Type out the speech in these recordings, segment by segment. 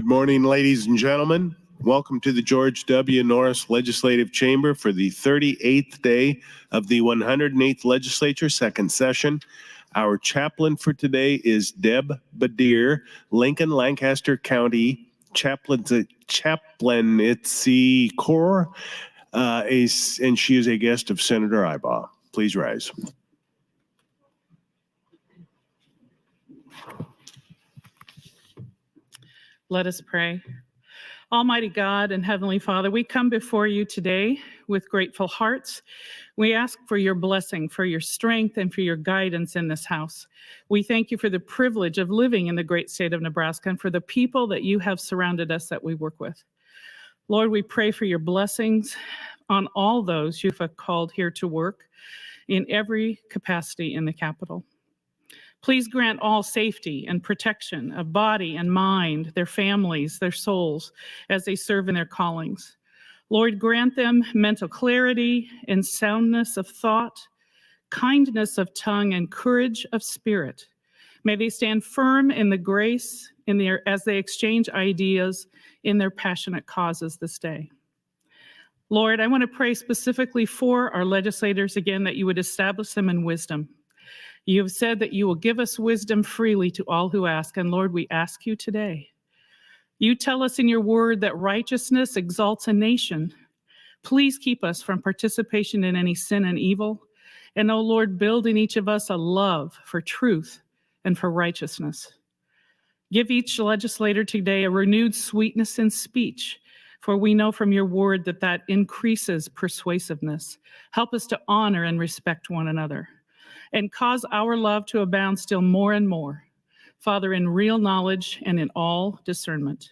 Good morning, ladies and gentlemen. Welcome to the George W. Norris Legislative Chamber for the 38th day of the 108th Legislature, second session. Our chaplain for today is Deb Badir, Lincoln, Lancaster County Chaplaincy Corps, and she is a guest of Senator Ibaugh. Please rise. Let us pray. Almighty God and Heavenly Father, we come before you today with grateful hearts. We ask for your blessing, for your strength, and for your guidance in this house. We thank you for the privilege of living in the great state of Nebraska and for the people that you have surrounded us that we work with. Lord, we pray for your blessings on all those you have called here to work in every capacity in the Capitol. Please grant all safety and protection of body and mind, their families, their souls, as they serve in their callings. Lord, grant them mental clarity and soundness of thought, kindness of tongue, and courage of spirit. May they stand firm in the grace as they exchange ideas in their passionate causes this day. Lord, I want to pray specifically for our legislators again, that you would establish them in wisdom. You have said that you will give us wisdom freely to all who ask, and Lord, we ask you today. You tell us in your word that righteousness exalts a nation. Please keep us from participation in any sin and evil, and oh Lord, build in each of us a love for truth and for righteousness. Give each legislator today a renewed sweetness in speech, for we know from your word that that increases persuasiveness. Help us to honor and respect one another, and cause our love to abound still more and more, Father, in real knowledge and in all discernment.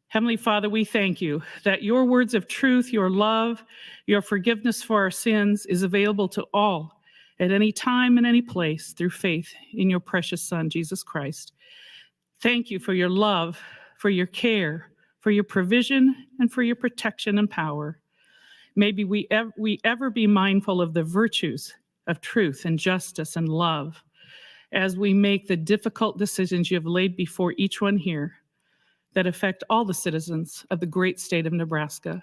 Heavenly Father, we thank you that your words of truth, your love, your forgiveness for our sins is available to all at any time and any place through faith in your precious Son, Jesus Christ. Thank you for your love, for your care, for your provision, and for your protection and power. Maybe we ever be mindful of the virtues of truth and justice and love as we make the difficult decisions you have laid before each one here that affect all the citizens of the great state of Nebraska.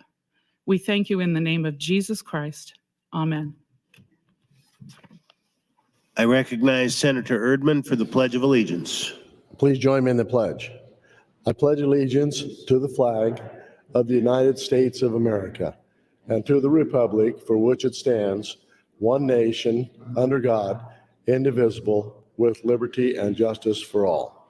We thank you in the name of Jesus Christ. Amen. I recognize Senator Erdman for the Pledge of Allegiance. Please join me in the pledge. I pledge allegiance to the flag of the United States of America and to the republic for which it stands, one nation, under God, indivisible, with liberty and justice for all.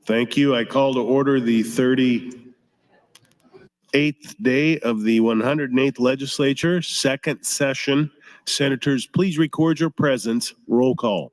Thank you. I call to order the 38th day of the 108th Legislature, second session. Senators, please record your presence. Roll call.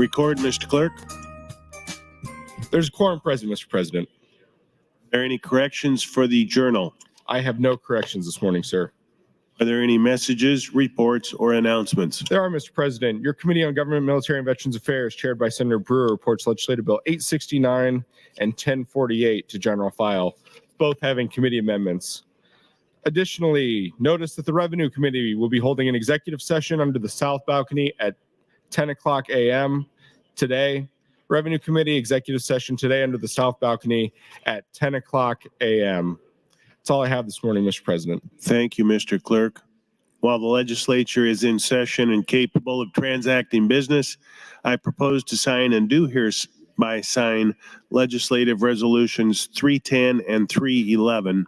Record, Mr. Clerk. There's a quorum present, Mr. President. Are there any corrections for the journal? I have no corrections this morning, sir. Are there any messages, reports, or announcements? There are, Mr. President. Your Committee on Government, Military, and Veterans Affairs, chaired by Senator Brewer, reports Legislative Bill 869 and 1048 to general file, both having committee amendments. Additionally, notice that the Revenue Committee will be holding an executive session under the south balcony at 10 o'clock a.m. today. Revenue Committee executive session today under the south balcony at 10 o'clock a.m. That's all I have this morning, Mr. President. Thank you, Mr. Clerk. While the legislature is in session and capable of transacting business, I propose to sign and do hereby sign legislative resolutions 310 and 311.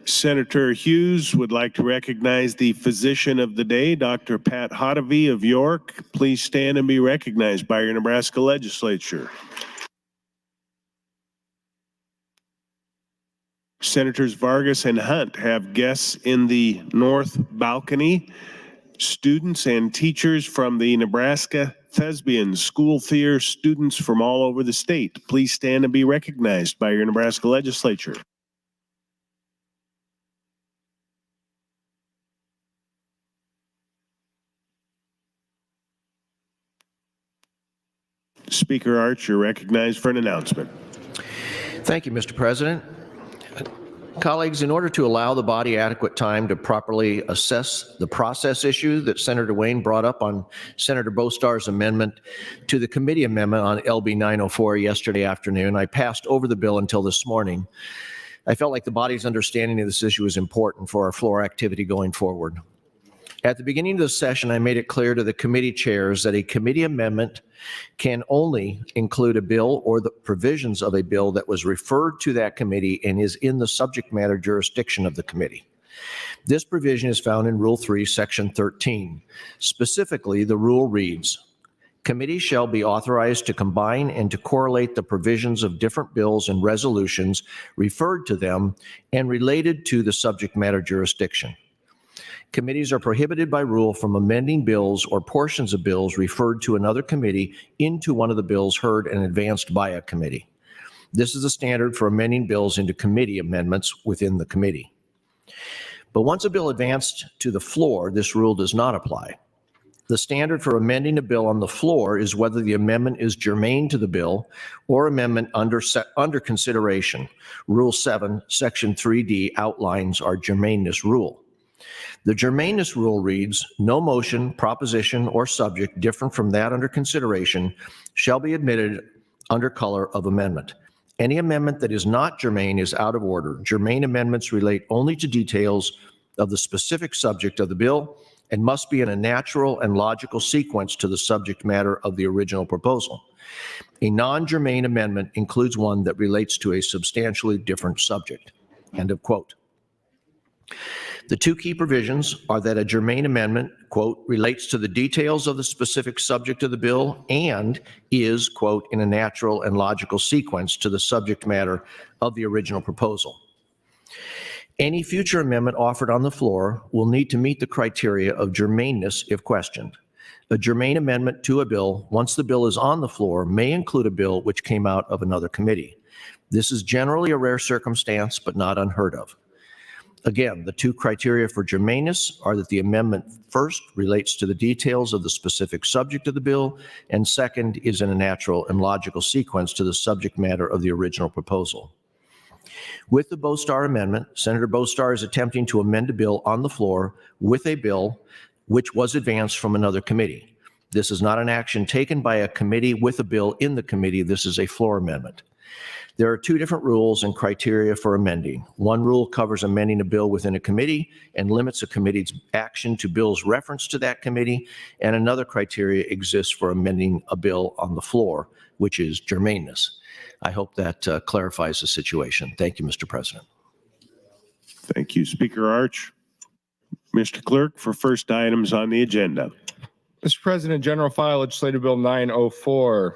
Senator Hughes would like to recognize the physician of the day, Dr. Pat Hotovy of York. Please stand and be recognized by your Nebraska legislature. Senators Vargas and Hunt have guests in the north balcony. Students and teachers from the Nebraska Thespian School Theater, students from all over the state. Please stand and be recognized by your Nebraska legislature. Speaker Arch, you're recognized for an announcement. Thank you, Mr. President. Colleagues, in order to allow the body adequate time to properly assess the process issue that Senator Wayne brought up on Senator Bostar's amendment to the committee amendment on LB 904 yesterday afternoon, I passed over the bill until this morning. I felt like the body's understanding of this issue is important for our floor activity going forward. At the beginning of the session, I made it clear to the committee chairs that a committee amendment can only include a bill or the provisions of a bill that was referred to that committee and is in the subject matter jurisdiction of the committee. This provision is found in Rule 3, Section 13. Specifically, the rule reads, "Committees shall be authorized to combine and to correlate the provisions of different bills and resolutions referred to them and related to the subject matter jurisdiction. Committees are prohibited by rule from amending bills or portions of bills referred to another committee into one of the bills heard and advanced by a committee. This is the standard for amending bills into committee amendments within the committee. But once a bill advanced to the floor, this rule does not apply. The standard for amending a bill on the floor is whether the amendment is germane to the bill or amendment under consideration. Rule 7, Section 3D outlines our germaneness rule. The germaneness rule reads, "No motion, proposition, or subject different from that under consideration shall be admitted under color of amendment. Any amendment that is not germane is out of order. Germane amendments relate only to details of the specific subject of the bill and must be in a natural and logical sequence to the subject matter of the original proposal. A non-germane amendment includes one that relates to a substantially different subject." End of quote. The two key provisions are that a germane amendment, quote, "relates to the details of the specific subject of the bill and is, quote, in a natural and logical sequence to the subject matter of the original proposal." Any future amendment offered on the floor will need to meet the criteria of germaneness if questioned. A germane amendment to a bill, once the bill is on the floor, may include a bill which came out of another committee. This is generally a rare circumstance, but not unheard of. Again, the two criteria for germaneness are that the amendment first relates to the details of the specific subject of the bill, and second is in a natural and logical sequence to the subject matter of the original proposal. With the Bostar amendment, Senator Bostar is attempting to amend a bill on the floor with a bill which was advanced from another committee. This is not an action taken by a committee with a bill in the committee. This is a floor amendment. There are two different rules and criteria for amending. One rule covers amending a bill within a committee and limits a committee's action to bills referenced to that committee, and another criteria exists for amending a bill on the floor, which is germaneness. I hope that clarifies the situation. Thank you, Mr. President. Thank you, Speaker Arch. Mr. Clerk, for first items on the agenda. Mr. President, General File Legislative Bill 904.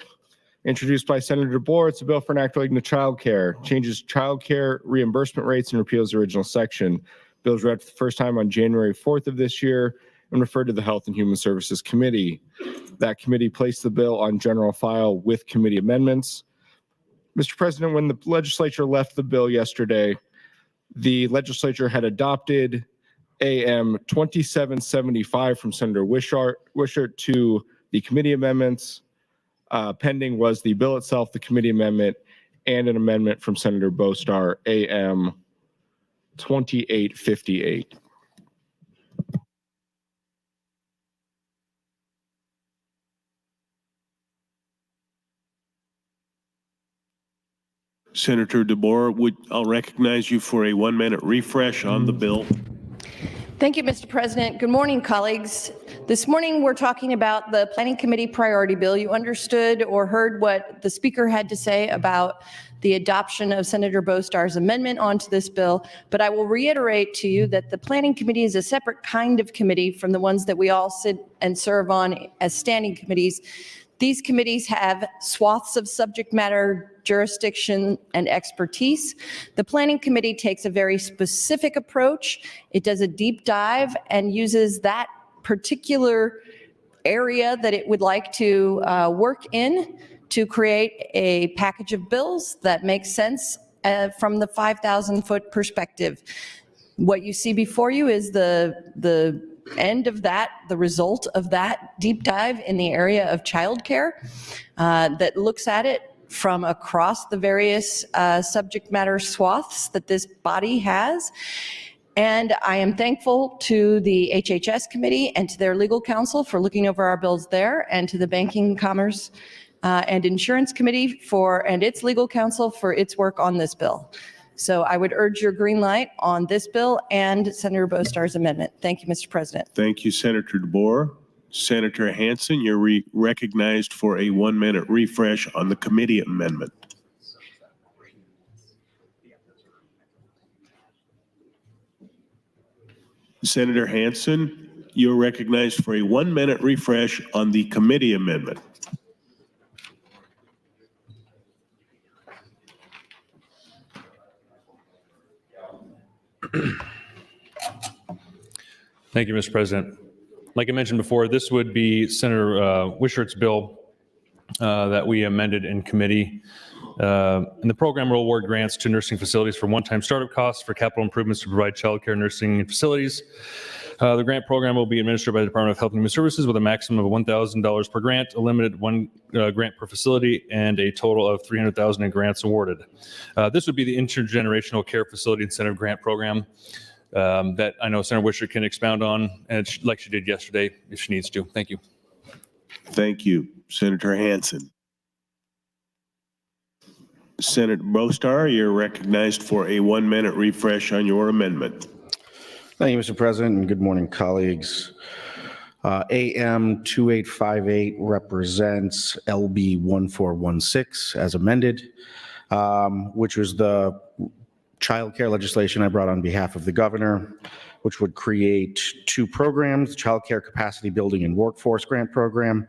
Introduced by Senator DeBoer, it's a bill for an act relating to child care, changes child care reimbursement rates and repeals the original section. Bill was read for the first time on January 4th of this year and referred to the Health and Human Services Committee. That committee placed the bill on general file with committee amendments. Mr. President, when the legislature left the bill yesterday, the legislature had adopted AM 2775 from Senator Wishart to the committee amendments. Pending was the bill itself, the committee amendment, and an amendment from Senator Bostar, AM 2858. Senator DeBoer, I'll recognize you for a 1-minute refresh on the bill. Thank you, Mr. President. Good morning, colleagues. This morning, we're talking about the Planning Committee Priority Bill. You understood or heard what the Speaker had to say about the adoption of Senator Bostar's amendment onto this bill, but I will reiterate to you that the Planning Committee is a separate kind of committee from the ones that we all sit and serve on as standing committees. These committees have swaths of subject matter, jurisdiction, and expertise. The Planning Committee takes a very specific approach. It does a deep dive and uses that particular area that it would like to work in to create a package of bills that makes sense from the 5,000-foot perspective. What you see before you is the end of that, the result of that deep dive in the area of childcare that looks at it from across the various subject matter swaths that this body has. And I am thankful to the HHS committee and to their legal counsel for looking over our bills there, and to the Banking, Commerce, and Insurance Committee and its legal counsel for its work on this bill. So I would urge your green light on this bill and Senator Bostar's amendment. Thank you, Mr. President. Thank you, Senator DeBoer. Senator Hansen, you're recognized for a 1-minute refresh on the committee amendment. Senator Hansen, you're recognized for a 1-minute refresh on the committee amendment. Thank you, Mr. President. Like I mentioned before, this would be Senator Wishart's bill that we amended in committee. And the program will award grants to nursing facilities for one-time startup costs for capital improvements to provide childcare nursing facilities. The grant program will be administered by the Department of Health and Human Services with a maximum of $1,000 per grant, a limited one grant per facility, and a total of $300,000 in grants awarded. This would be the intergenerational care facility incentive grant program that I know Senator Wishart can expound on, and like she did yesterday, if she needs to. Thank you. Thank you, Senator Hansen. Senator Bostar, you're recognized for a 1-minute refresh on your amendment. Thank you, Mr. President, and good morning, colleagues. AM 2858 represents LB 1416 as amended, which was the child care legislation I brought on behalf of the governor, which would create two programs: Child Care Capacity Building and Workforce Grant Program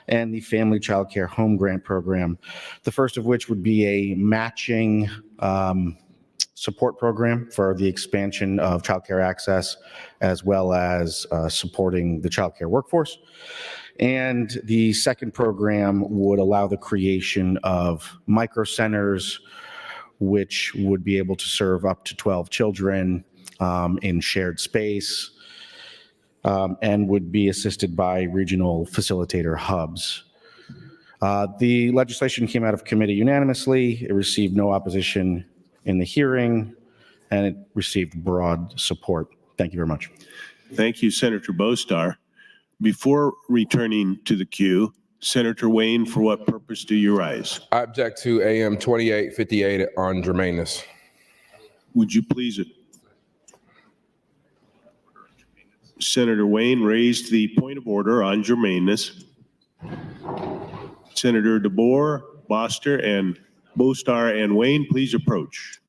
and the Family Child Care Home Grant Program. The first of which would be a matching support program for the expansion of childcare access, as well as supporting the childcare workforce. And the second program would allow the creation of micro centers, which would be able to serve up to 12 children in shared space, and would be assisted by regional facilitator hubs. The legislation came out of committee unanimously. It received no opposition in the hearing, and it received broad support. Thank you very much. Thank you, Senator Bostar. Before returning to the queue, Senator Wayne, for what purpose do you rise? I object to AM 2858 on germaneness. Would you please? Senator Wayne raised the point of order on germaneness. Senator DeBoer, Bostar, and Wayne, please approach.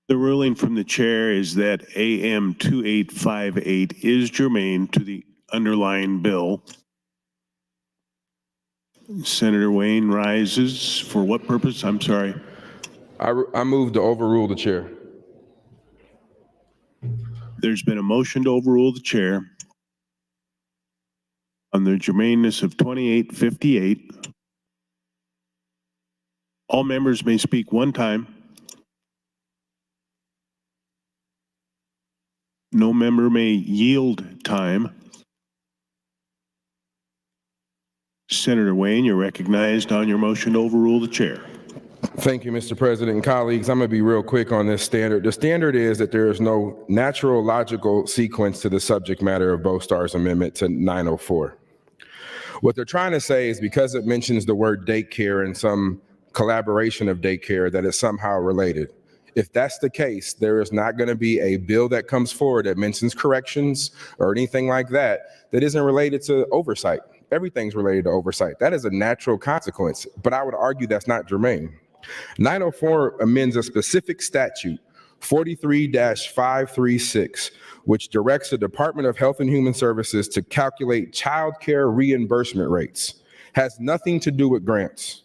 The ruling from the chair is that AM 2858 is germane to the underlying bill. Senator Wayne rises. For what purpose? I'm sorry. I move to overrule the chair. There's been a motion to overrule the chair on the germaneness of 2858. All members may speak one time. No member may yield time. Senator Wayne, you're recognized on your motion to overrule the chair. Thank you, Mr. President and colleagues. I'm going to be real quick on this standard. The standard is that there is no natural logical sequence to the subject matter of Bostar's amendment to 904. What they're trying to say is because it mentions the word daycare and some collaboration of daycare that it's somehow related. If that's the case, there is not going to be a bill that comes forward that mentions corrections or anything like that that isn't related to oversight. Everything's related to oversight. That is a natural consequence, but I would argue that's not germane. 904 amends a specific statute, 43-536, which directs the Department of Health and Human Services to calculate child care reimbursement rates. Has nothing to do with grants.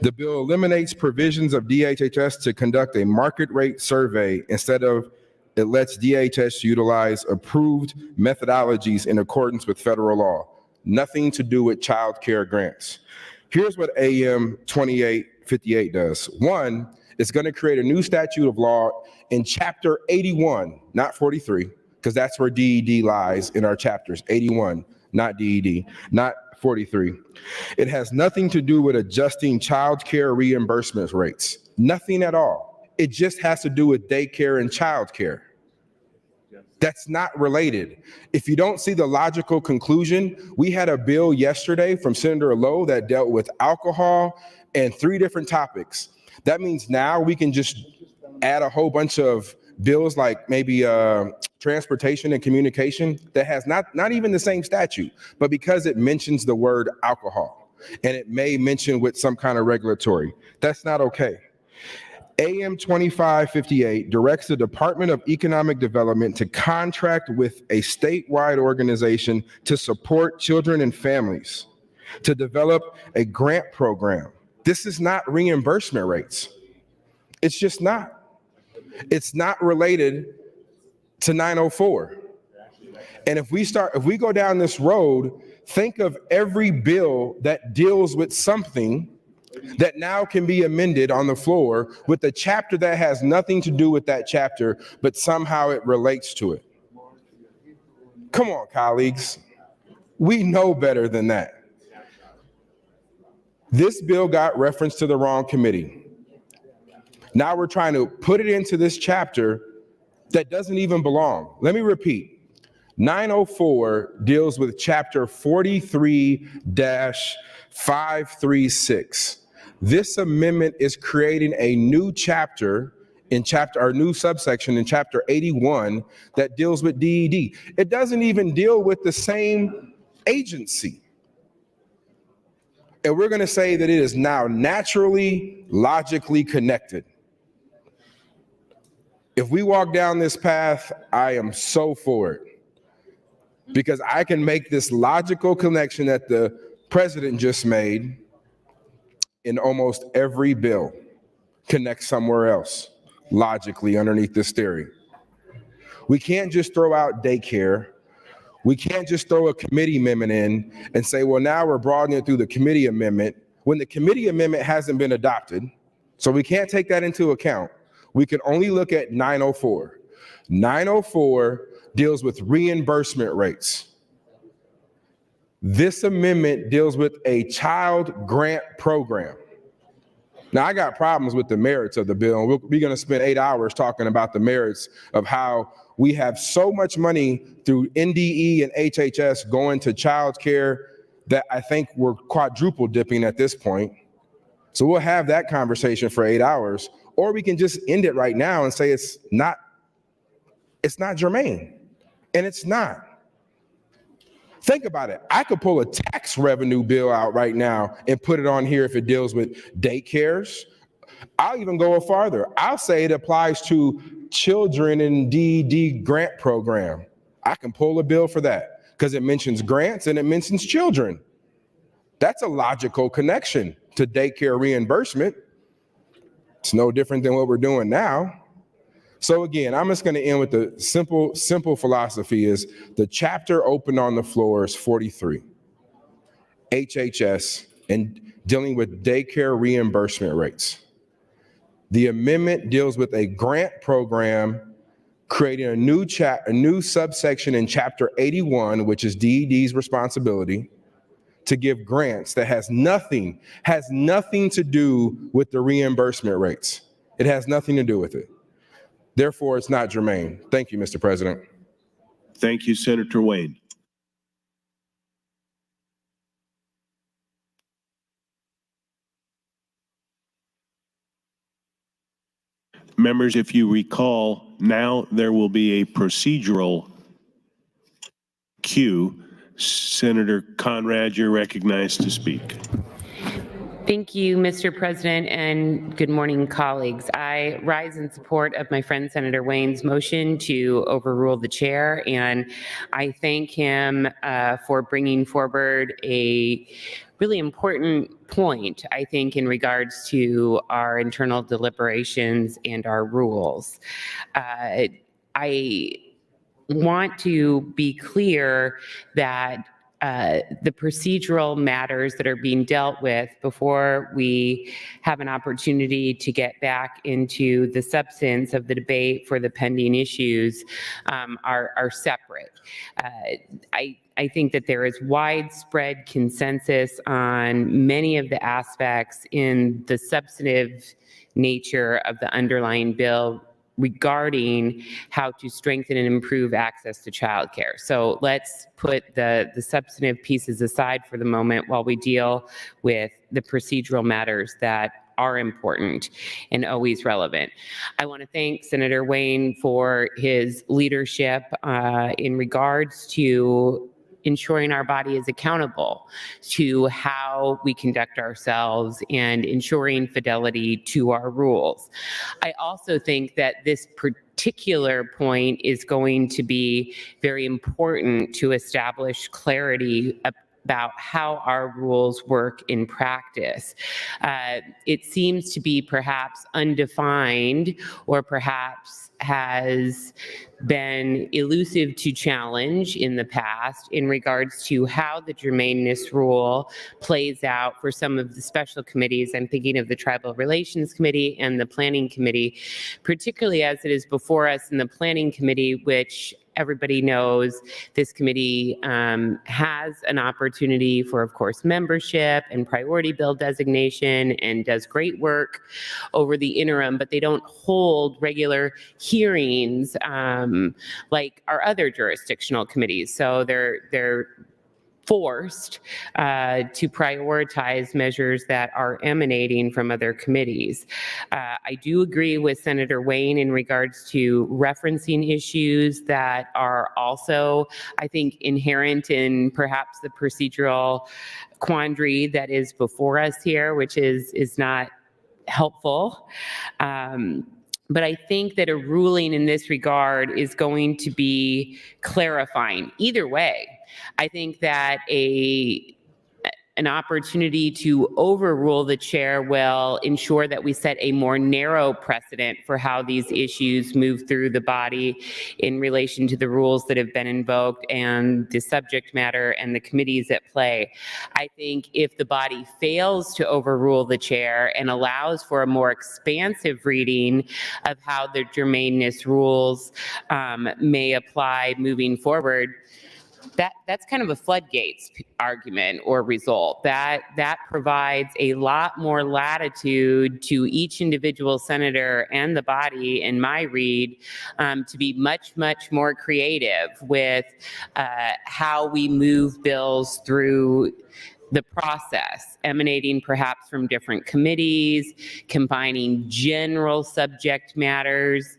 The bill eliminates provisions of DHHS to conduct a market rate survey. Instead of, it lets DHS utilize approved methodologies in accordance with federal law. Nothing to do with child care grants. Here's what AM 2858 does. One, it's going to create a new statute of law in chapter 81, not 43, because that's where DED lies in our chapters, 81, not DED, not 43. It has nothing to do with adjusting child care reimbursement rates. Nothing at all. It just has to do with daycare and child care. That's not related. If you don't see the logical conclusion, we had a bill yesterday from Senator Lowe that dealt with alcohol and 3 different topics. That means now we can just add a whole bunch of bills like maybe transportation and communication that has not even the same statute, but because it mentions the word alcohol and it may mention with some kind of regulatory, that's not okay. AM 2558 directs the Department of Economic Development to contract with a statewide organization to support children and families, to develop a grant program. This is not reimbursement rates. It's just not. It's not related to 904. And if we go down this road, think of every bill that deals with something that now can be amended on the floor with a chapter that has nothing to do with that chapter, but somehow it relates to it. Come on, colleagues. We know better than that. This bill got reference to the wrong committee. Now we're trying to put it into this chapter that doesn't even belong. Let me repeat. 904 deals with chapter 43-536. This amendment is creating a new chapter or new subsection in chapter 81 that deals with DED. It doesn't even deal with the same agency. And we're going to say that it is now naturally, logically connected. If we walk down this path, I am so for it, because I can make this logical connection that the president just made in almost every bill, connect somewhere else logically underneath this theory. We can't just throw out daycare. We can't just throw a committee amendment in and say, well, now we're broadening it through the committee amendment when the committee amendment hasn't been adopted. So we can't take that into account. We can only look at 904. 904 deals with reimbursement rates. This amendment deals with a child grant program. Now, I got problems with the merits of the bill, and we're going to spend 8 hours talking about the merits of how we have so much money through NDE and HHS going to child care that I think we're quadruple dipping at this point. So we'll have that conversation for 8 hours, or we can just end it right now and say it's not germane, and it's not. Think about it. I could pull a tax revenue bill out right now and put it on here if it deals with daycares, I'll even go farther. I'll say it applies to children in DED grant program. I can pull a bill for that because it mentions grants and it mentions children. That's a logical connection to daycare reimbursement. It's no different than what we're doing now. So again, I'm just going to end with the simple philosophy is the chapter open on the floor is 43, HHS, and dealing with daycare reimbursement rates. The amendment deals with a grant program, creating a new subsection in chapter 81, which is DED's responsibility, to give grants that has nothing to do with the reimbursement rates. It has nothing to do with it. Therefore, it's not germane. Thank you, Mr. President. Thank you, Senator Wayne. Members, if you recall, now there will be a procedural cue. Senator Conrad, you're recognized to speak. Thank you, Mr. President, and good morning, colleagues. I rise in support of my friend Senator Wayne's motion to overrule the chair, and I thank him for bringing forward a really important point, I think, in regards to our internal deliberations and our rules. I want to be clear that the procedural matters that are being dealt with before we have an opportunity to get back into the substance of the debate for the pending issues are separate. I think that there is widespread consensus on many of the aspects in the substantive nature of the underlying bill regarding how to strengthen and improve access to childcare. So let's put the substantive pieces aside for the moment while we deal with the procedural matters that are important and always relevant. I want to thank Senator Wayne for his leadership in regards to ensuring our body is accountable to how we conduct ourselves and ensuring fidelity to our rules. I also think that this particular point is going to be very important to establish clarity about how our rules work in practice. It seems to be perhaps undefined or perhaps has been elusive to challenge in the past in regards to how the germaneness rule plays out for some of the special committees. I'm thinking of the Tribal Relations Committee and the Planning Committee, particularly as it is before us in the Planning Committee, which everybody knows this committee has an opportunity for, of course, membership and priority bill designation and does great work over the interim, but they don't hold regular hearings like our other jurisdictional committees. So they're forced to prioritize measures that are emanating from other committees. I do agree with Senator Wayne in regards to referencing issues that are also, I think, inherent in perhaps the procedural quandary that is before us here, which is not helpful. But I think that a ruling in this regard is going to be clarifying. Either way, I think that an opportunity to overrule the chair will ensure that we set a more narrow precedent for how these issues move through the body in relation to the rules that have been invoked and the subject matter and the committees at play. I think if the body fails to overrule the chair and allows for a more expansive reading of how the germaneness rules may apply moving forward, that's kind of a floodgates argument or result. That provides a lot more latitude to each individual senator and the body, in my read, to be much more creative with how we move bills through the process, emanating perhaps from different committees, combining general subject matters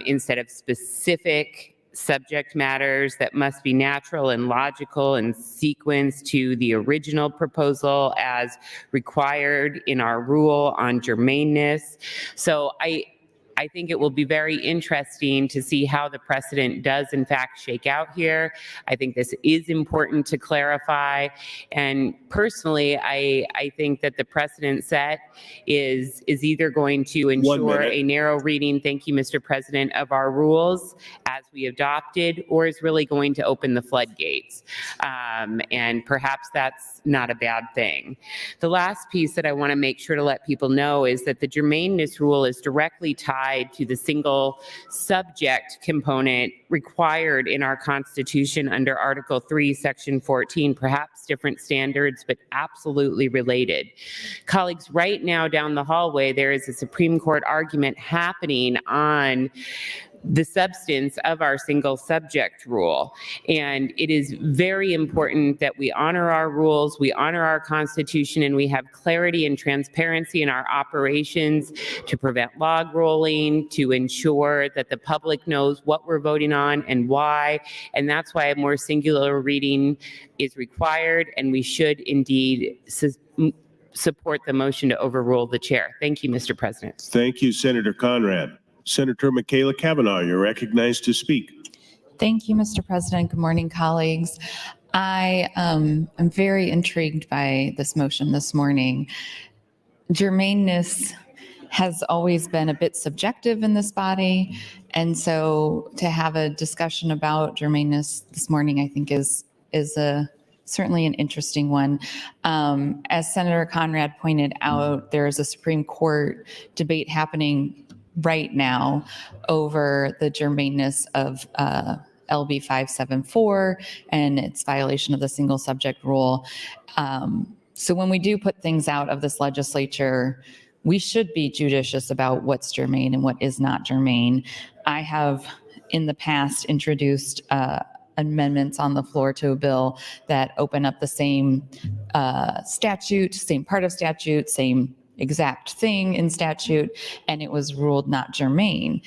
instead of specific subject matters that must be natural and logical and sequenced to the original proposal as required in our rule on germaneness. So I think it will be very interesting to see how the precedent does in fact shake out here. I think this is important to clarify. And personally, I think that the precedent set is either going to ensure a narrow reading, thank you, Mr. President, of our rules as we adopted, or is really going to open the floodgates. And perhaps that's not a bad thing. The last piece that I want to make sure to let people know is that the germaneness rule is directly tied to the single subject component required in our Constitution under Article 3, Section 14, perhaps different standards, but absolutely related. Colleagues, right now down the hallway, there is a Supreme Court argument happening on the substance of our single subject rule. And it is very important that we honor our rules, we honor our Constitution, and we have clarity and transparency in our operations to prevent log rolling, to ensure that the public knows what we're voting on and why. And that's why a more singular reading is required, and we should indeed support the motion to overrule the chair. Thank you, Mr. President. Thank you, Senator Conrad. Senator Michaela Cavanaugh, you're recognized to speak. Thank you, Mr. President. Good morning, colleagues. I am very intrigued by this motion this morning. Germaneness has always been a bit subjective in this body, and so to have a discussion about germaneness this morning, I think is certainly an interesting one. As Senator Conrad pointed out, there is a Supreme Court debate happening right now over the germaneness of LB 574 and its violation of the single subject rule. So when we do put things out of this legislature, we should be judicious about what's germane and what is not germane. I have in the past introduced amendments on the floor to a bill that open up the same statute, same part of statute, same exact thing in statute, and it was ruled not germane.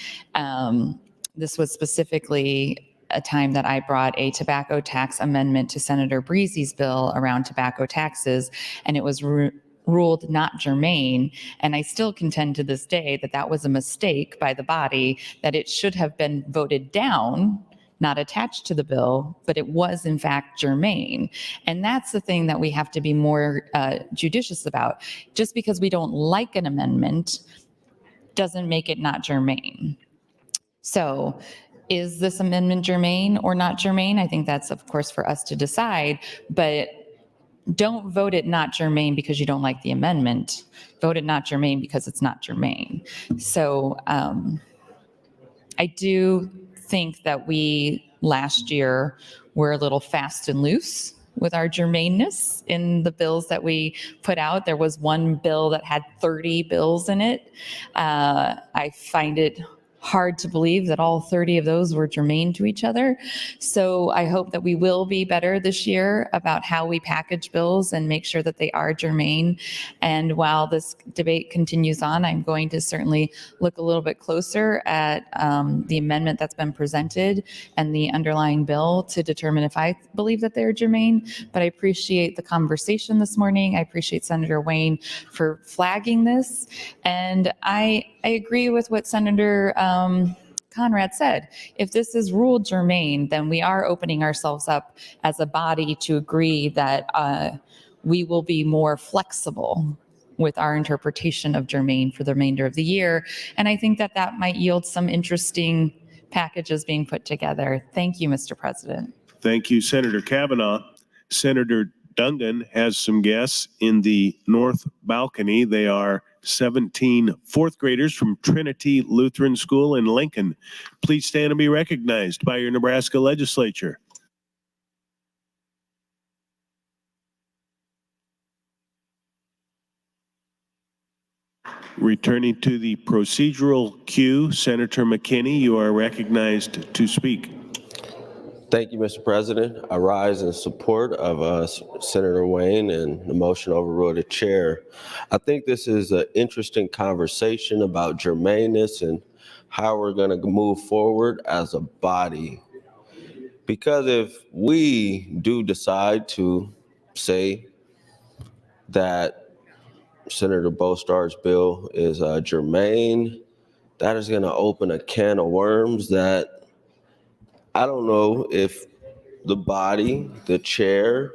This was specifically a time that I brought a tobacco tax amendment to Senator Breezy's bill around tobacco taxes, and it was ruled not germane. And I still contend to this day that that was a mistake by the body, that it should have been voted down, not attached to the bill, but it was in fact germane. And that's the thing that we have to be more judicious about. Just because we don't like an amendment doesn't make it not germane. So is this amendment germane or not germane? I think that's of course for us to decide, but don't vote it not germane because you don't like the amendment. Vote it not germane because it's not germane. So I do think that we last year were a little fast and loose with our germaneness in the bills that we put out. There was one bill that had 30 bills in it. I find it hard to believe that all 30 of those were germane to each other. So I hope that we will be better this year about how we package bills and make sure that they are germane. And while this debate continues on, I'm going to certainly look a little bit closer at the amendment that's been presented and the underlying bill to determine if I believe that they're germane. But I appreciate the conversation this morning. I appreciate Senator Wayne for flagging this. And I agree with what Senator Conrad said. If this is ruled germane, then we are opening ourselves up as a body to agree that we will be more flexible with our interpretation of germane for the remainder of the year. And I think that that might yield some interesting packages being put together. Thank you, Mr. President. Thank you, Senator Cavanaugh. Senator Dungan has some guests in the north balcony. They are 17 fourth graders from Trinity Lutheran School in Lincoln. Please stand and be recognized by your Nebraska Legislature. Returning to the procedural queue, Senator McKinney, you are recognized to speak. Thank you, Mr. President. I rise in support of Senator Wayne and the motion to overrule the chair. I think this is an interesting conversation about germaneness and how we're going to move forward as a body Because if we do decide to say that Senator Bostar's bill is germane, that is going to open a can of worms that I don't know if the body, the chair,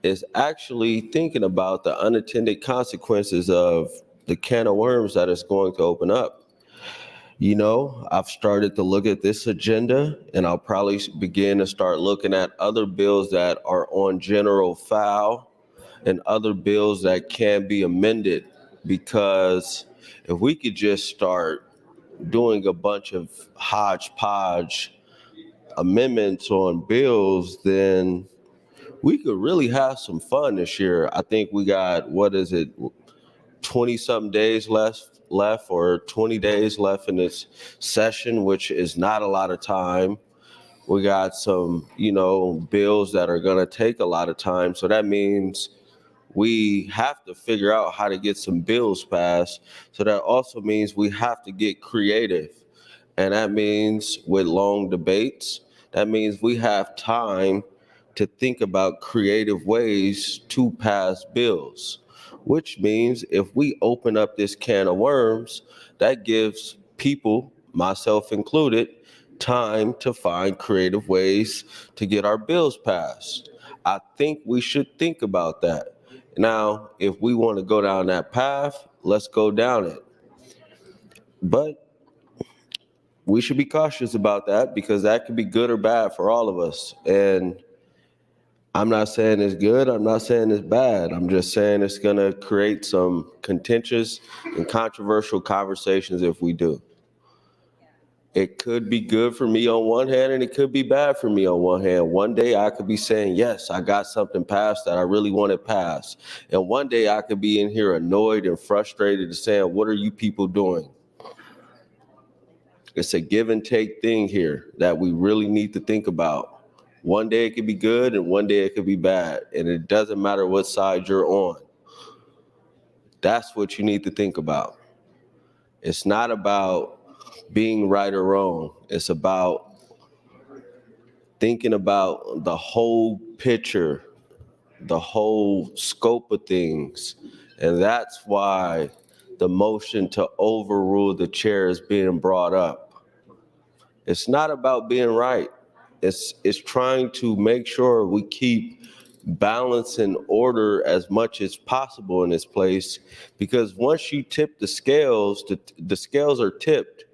is actually thinking about the unintended consequences of the can of worms that it's going to open up. You know, I've started to look at this agenda, and I'll probably begin to start looking at other bills that are on general file and other bills that can be amended, because if we could just start doing a bunch of hodgepodge amendments on bills, then we could really have some fun this year. I think we got, 20-something days left, or 20 days left in this session, which is not a lot of time. We got some, bills that are going to take a lot of time. So that means we have to figure out how to get some bills passed. So that also means we have to get creative. And that means with long debates, that means we have time to think about creative ways to pass bills, which means if we open up this can of worms, that gives people, myself included, time to find creative ways to get our bills passed. I think we should think about that. Now, if we want to go down that path, let's go down it. But we should be cautious about that, because that could be good or bad for all of us. And I'm not saying it's good, I'm not saying it's bad. I'm just saying it's going to create some contentious and controversial conversations if we do. It could be good for me on one hand, and it could be bad for me on one hand. One day I could be saying, yes, I got something passed that I really wanted passed. And one day I could be in here annoyed and frustrated and saying, what are you people doing? It's a give and take thing here that we really need to think about. One day it could be good and one day it could be bad. And it doesn't matter what side you're on. That's what you need to think about. It's not about being right or wrong. It's about thinking about the whole picture, the whole scope of things. And that's why the motion to overrule the chair is being brought up. It's not about being right. It's trying to make sure we keep balance and order as much as possible in this place, because once you tip the scales, the scales are tipped.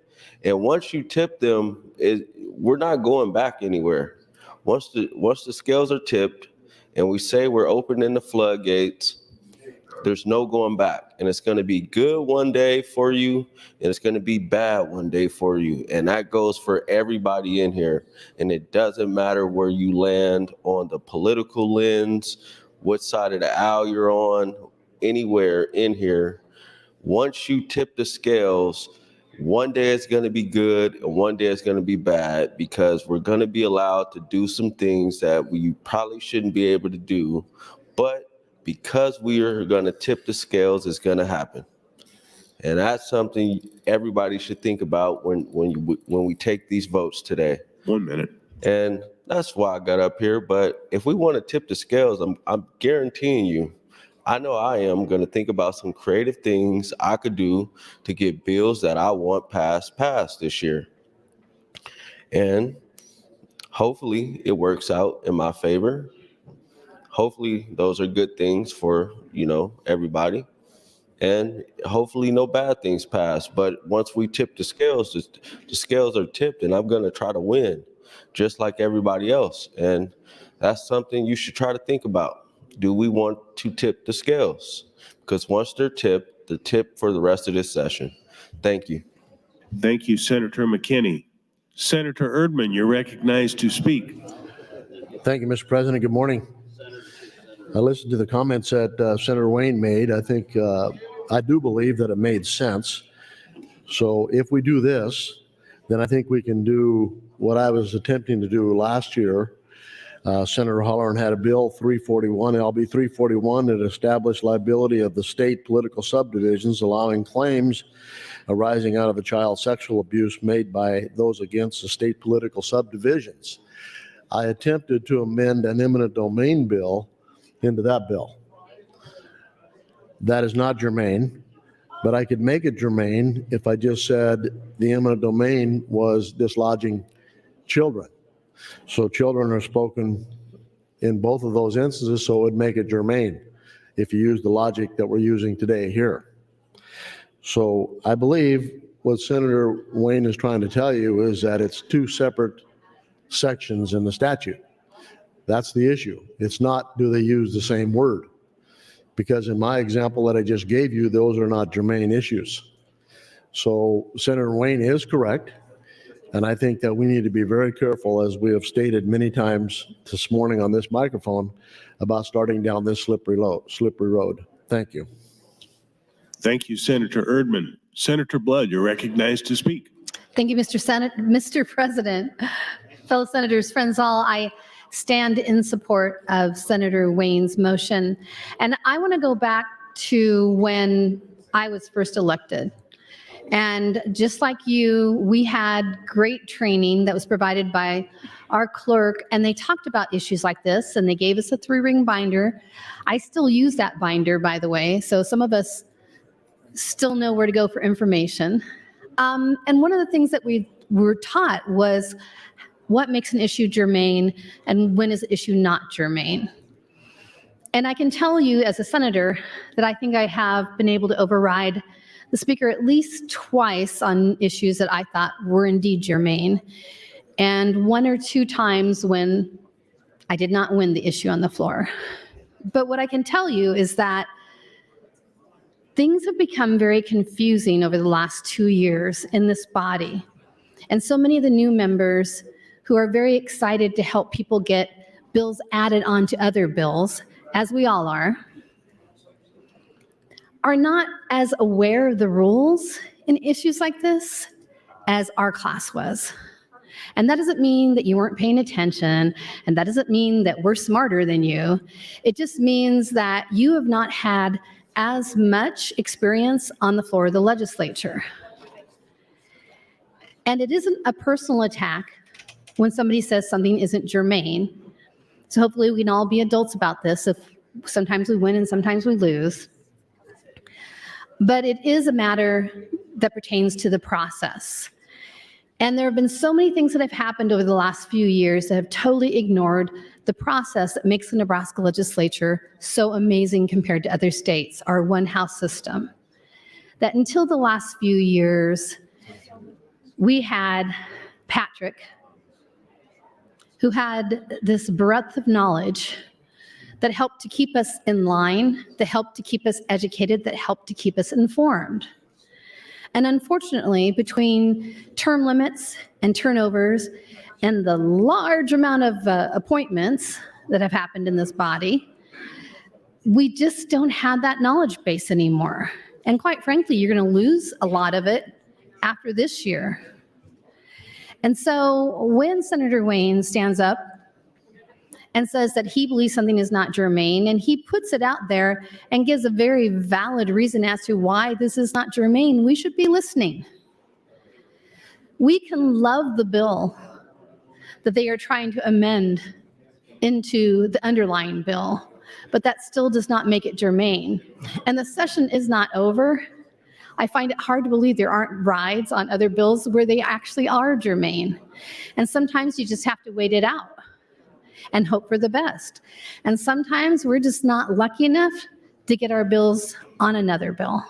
And once you tip them, we're not going back anywhere. Once the scales are tipped and we say we're opening the floodgates, there's no going back. And it's going to be good one day for you, and it's going to be bad one day for you. And that goes for everybody in here. And it doesn't matter where you land on the political lens, what side of the aisle you're on, anywhere in here. Once you tip the scales, one day it's going to be good and one day it's going to be bad, because we're going to be allowed to do some things that we probably shouldn't be able to do. But because we are going to tip the scales, it's going to happen. And that's something everybody should think about when we take these votes today. 1 minute. And that's why I got up here. But if we want to tip the scales, I'm guaranteeing you, I know I am going to think about some creative things I could do to get bills that I want passed this year. And hopefully it works out in my favor. Hopefully those are good things for, everybody. And hopefully no bad things pass. But once we tip the scales are tipped, and I'm going to try to win just like everybody else. And that's something you should try to think about. Do we want to tip the scales? Because once they're tipped, the tip for the rest of this session. Thank you. Thank you, Senator McKinney. Senator Erdman, you're recognized to speak. Thank you, Mr. President. Good morning. I listened to the comments that Senator Wayne made. I think, I do believe that it made sense. So if we do this, then I think we can do what I was attempting to do last year. Senator Holloran had a bill 341, LB 341, that established liability of the state political subdivisions, allowing claims arising out of a child sexual abuse made by those against the state political subdivisions. I attempted to amend an eminent domain bill into that bill. That is not germane, but I could make it germane if I just said the eminent domain was dislodging children. So children are spoken in both of those instances, so it would make it germane if you use the logic that we're using today here. So I believe what Senator Wayne is trying to tell you is that it's two separate sections in the statute. That's the issue. It's not, do they use the same word? Because in my example that I just gave you, those are not germane issues. So Senator Wayne is correct. And I think that we need to be very careful, as we have stated many times this morning on this microphone, about starting down this slippery road. Thank you. Thank you, Senator Erdman. Senator Blood, you're recognized to speak. Thank you, Mr. President. Fellow senators, friends all, I stand in support of Senator Wayne's motion. And I want to go back to when I was first elected. And just like you, we had great training that was provided by our clerk, and they talked about issues like this, and they gave us a 3-ring binder. I still use that binder, by the way, so some of us still know where to go for information. And one of the things that we were taught was what makes an issue germane and when is an issue not germane. And I can tell you as a senator that I think I have been able to override the speaker at least twice on issues that I thought were indeed germane, and 1 or 2 times when I did not win the issue on the floor. But what I can tell you is that things have become very confusing over the last 2 years in this body. And so many of the new members who are very excited to help people get bills added on to other bills, as we all are not as aware of the rules in issues like this as our class was. And that doesn't mean that you weren't paying attention, and that doesn't mean that we're smarter than you. It just means that you have not had as much experience on the floor of the legislature. And it isn't a personal attack when somebody says something isn't germane. So hopefully we can all be adults about this. If sometimes we win and sometimes we lose. But it is a matter that pertains to the process. And there have been so many things that have happened over the last few years that have totally ignored the process that makes the Nebraska legislature so amazing compared to other states, our one-house system. That until the last few years, we had Patrick, who had this breadth of knowledge that helped to keep us in line, that helped to keep us educated, that helped to keep us informed. And unfortunately, between term limits and turnovers and the large amount of appointments that have happened in this body, we just don't have that knowledge base anymore. And quite frankly, you're going to lose a lot of it after this year. And so when Senator Wayne stands up and says that he believes something is not germane, and he puts it out there and gives a very valid reason as to why this is not germane, we should be listening. We can love the bill that they are trying to amend into the underlying bill, but that still does not make it germane. And the session is not over. I find it hard to believe there aren't rides on other bills where they actually are germane. And sometimes you just have to wait it out and hope for the best. And sometimes we're just not lucky enough to get our bills on another bill.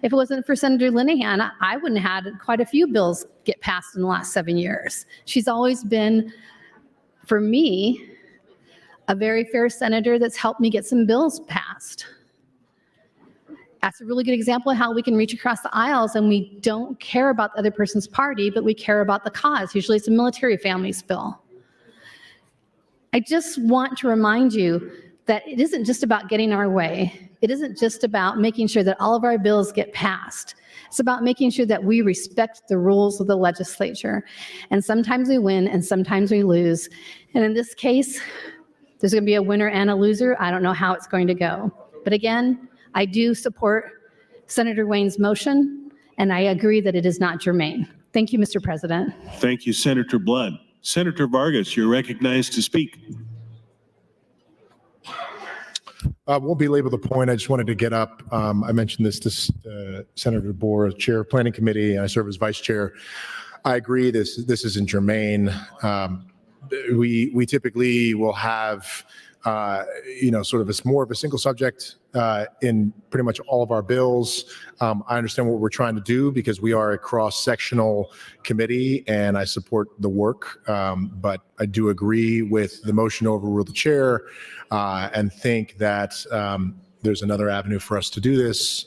If it wasn't for Senator Linehan, I wouldn't have had quite a few bills get passed in the last 7 years. She's always been, for me, a very fair senator that's helped me get some bills passed. That's a really good example of how we can reach across the aisles and we don't care about the other person's party, but we care about the cause. Usually it's a military families bill. I just want to remind you that it isn't just about getting our way. It isn't just about making sure that all of our bills get passed. It's about making sure that we respect the rules of the legislature. And sometimes we win and sometimes we lose. And in this case, there's going to be a winner and a loser. I don't know how it's going to go. But again, I do support Senator Wayne's motion, and I agree that it is not germane. Thank you, Mr. President. Thank you, Senator Blood. Senator Vargas, you're recognized to speak. Won't belabor the point. I just wanted to get up. I mentioned this to Senator DeBoer, Chair of Planning Committee, and I serve as Vice Chair. I agree. This isn't germane. We typically will have sort of more of a single subject in pretty much all of our bills. I understand what we're trying to do because we are a cross-sectional committee, and I support the work. But I do agree with the motion to overrule the chair and think that there's another avenue for us to do this,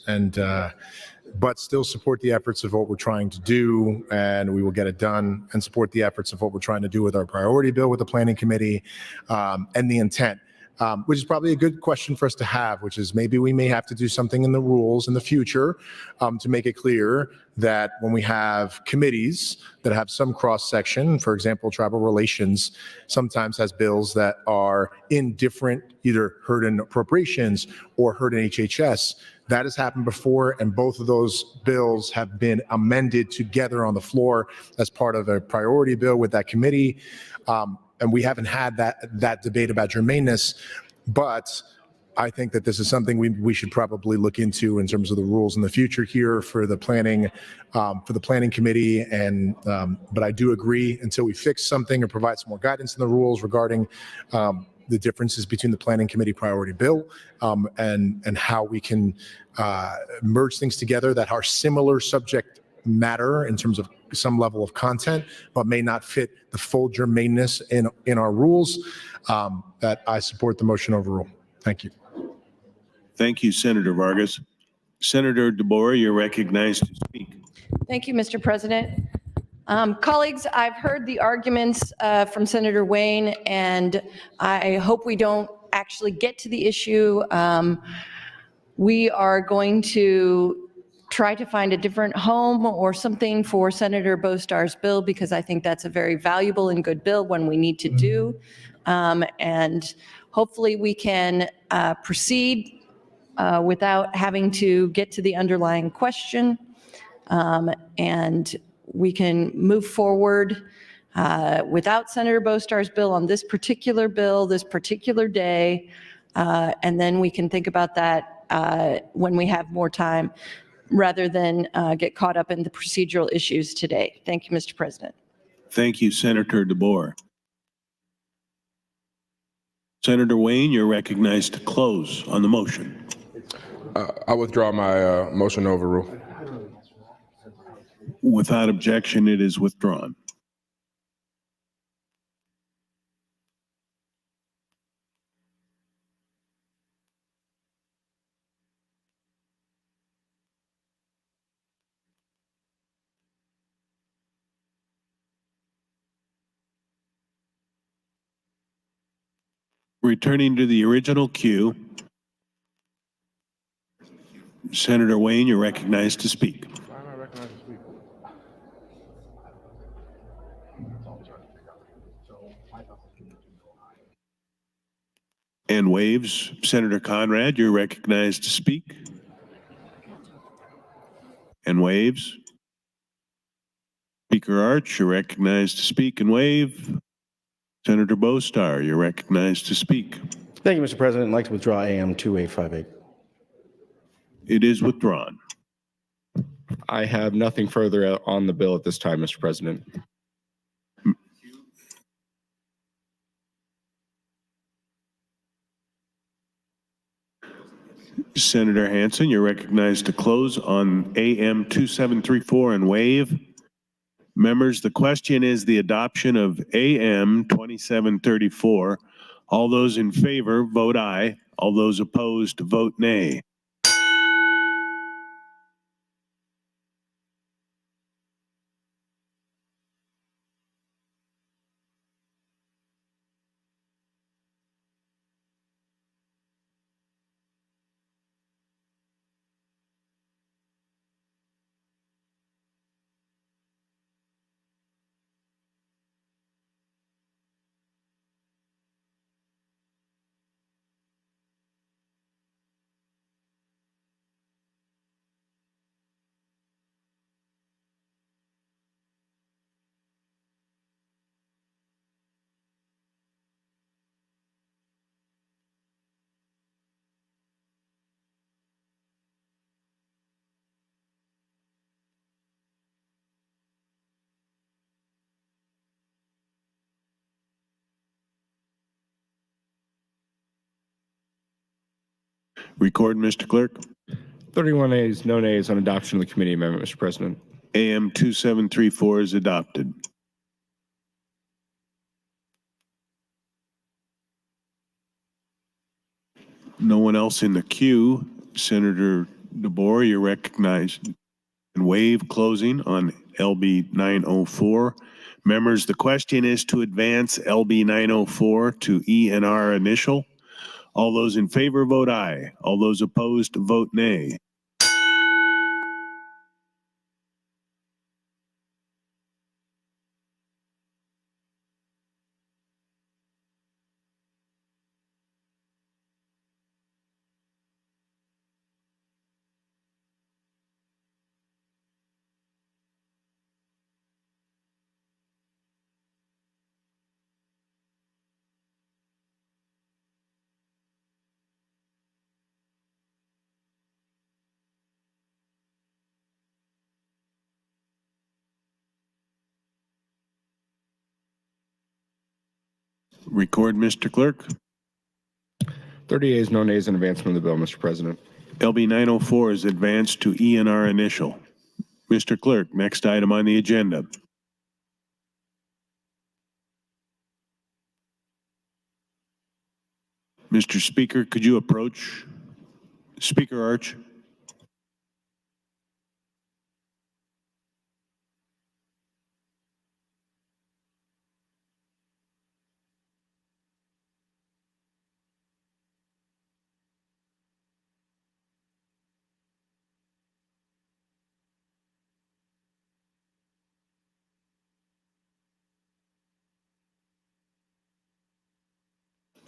but still support the efforts of what we're trying to do, and we will get it done, and support the efforts of what we're trying to do with our priority bill with the Planning Committee and the intent. Which is probably a good question for us to have, which is maybe we may have to do something in the rules in the future to make it clear that when we have committees that have some cross-section, for example, tribal relations sometimes has bills that are in different, either heard in appropriations or heard in HHS. That has happened before, and both of those bills have been amended together on the floor as part of a priority bill with that committee. And we haven't had that debate about germaneness, but I think that this is something we should probably look into in terms of the rules in the future here for the planning committee. And but I do agree, until we fix something or provide some more guidance in the rules regarding the differences between the planning committee priority bill and how we can merge things together that are similar subject matter in terms of some level of content, but may not fit the full germaneness in our rules, that I support the motion overrule. Thank you. Thank you, Senator Vargas. Senator DeBoer, you're recognized to speak. Thank you, Mr. President. Colleagues, I've heard the arguments from Senator Wayne, and I hope we don't actually get to the issue. We are going to try to find a different home or something for Senator Bostar's bill, because I think that's a very valuable and good bill, one we need to do. And hopefully we can proceed without having to get to the underlying question. And we can move forward without Senator Bostar's bill on this particular bill, this particular day. And then we can think about that when we have more time, rather than get caught up in the procedural issues today. Thank you, Mr. President. Thank you, Senator DeBoer. Senator Wayne, you're recognized to close on the motion. I withdraw my motion to overrule. Without objection, it is withdrawn. Returning to the original queue, Senator Wayne, you're recognized to speak. And waves. Senator Conrad, you're recognized to speak. And waves. Speaker Arch, you're recognized to speak and wave. Senator Bostar, you're recognized to speak. Thank you, Mr. President. I'd like to withdraw AM 2858. It is withdrawn. I have nothing further on the bill at this time, Mr. President. Senator Hansen, you're recognized to close on AM 2734 and waive. Members, the question is the adoption of AM 2734. All those in favor, vote aye. All those opposed, vote nay. Record, Mr. Clerk. 31 ayes, no nays on adoption of the committee amendment, Mr. President. AM 2734 is adopted. No one else in the queue. Senator DeBoer, you're recognized. And waive closing on LB 904. Members, the question is to advance LB 904 to ENR initial. All those in favor vote aye. All those opposed vote nay. Record, Mr. Clerk. 30 ayes, no nays on advancement of the bill, Mr. President. LB 904 is advanced to ENR initial. Mr. Clerk, next item on the agenda. Mr. Speaker, could you approach Speaker Arch?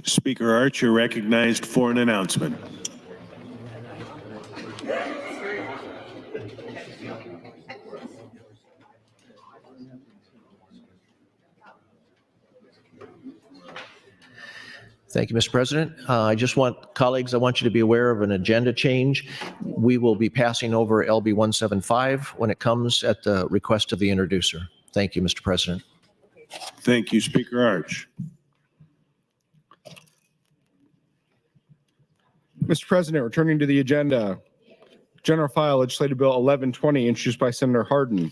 Speaker Arch, you're recognized for an announcement. Thank you, Mr. President. I just want, colleagues, I want you to be aware of an agenda change. We will be passing over LB 175 when it comes at the request of the introducer. Thank you, Mr. President. Thank you, Speaker Arch. Mr. President, returning to the agenda, General File Legislative Bill 1120, introduced by Senator Hardin.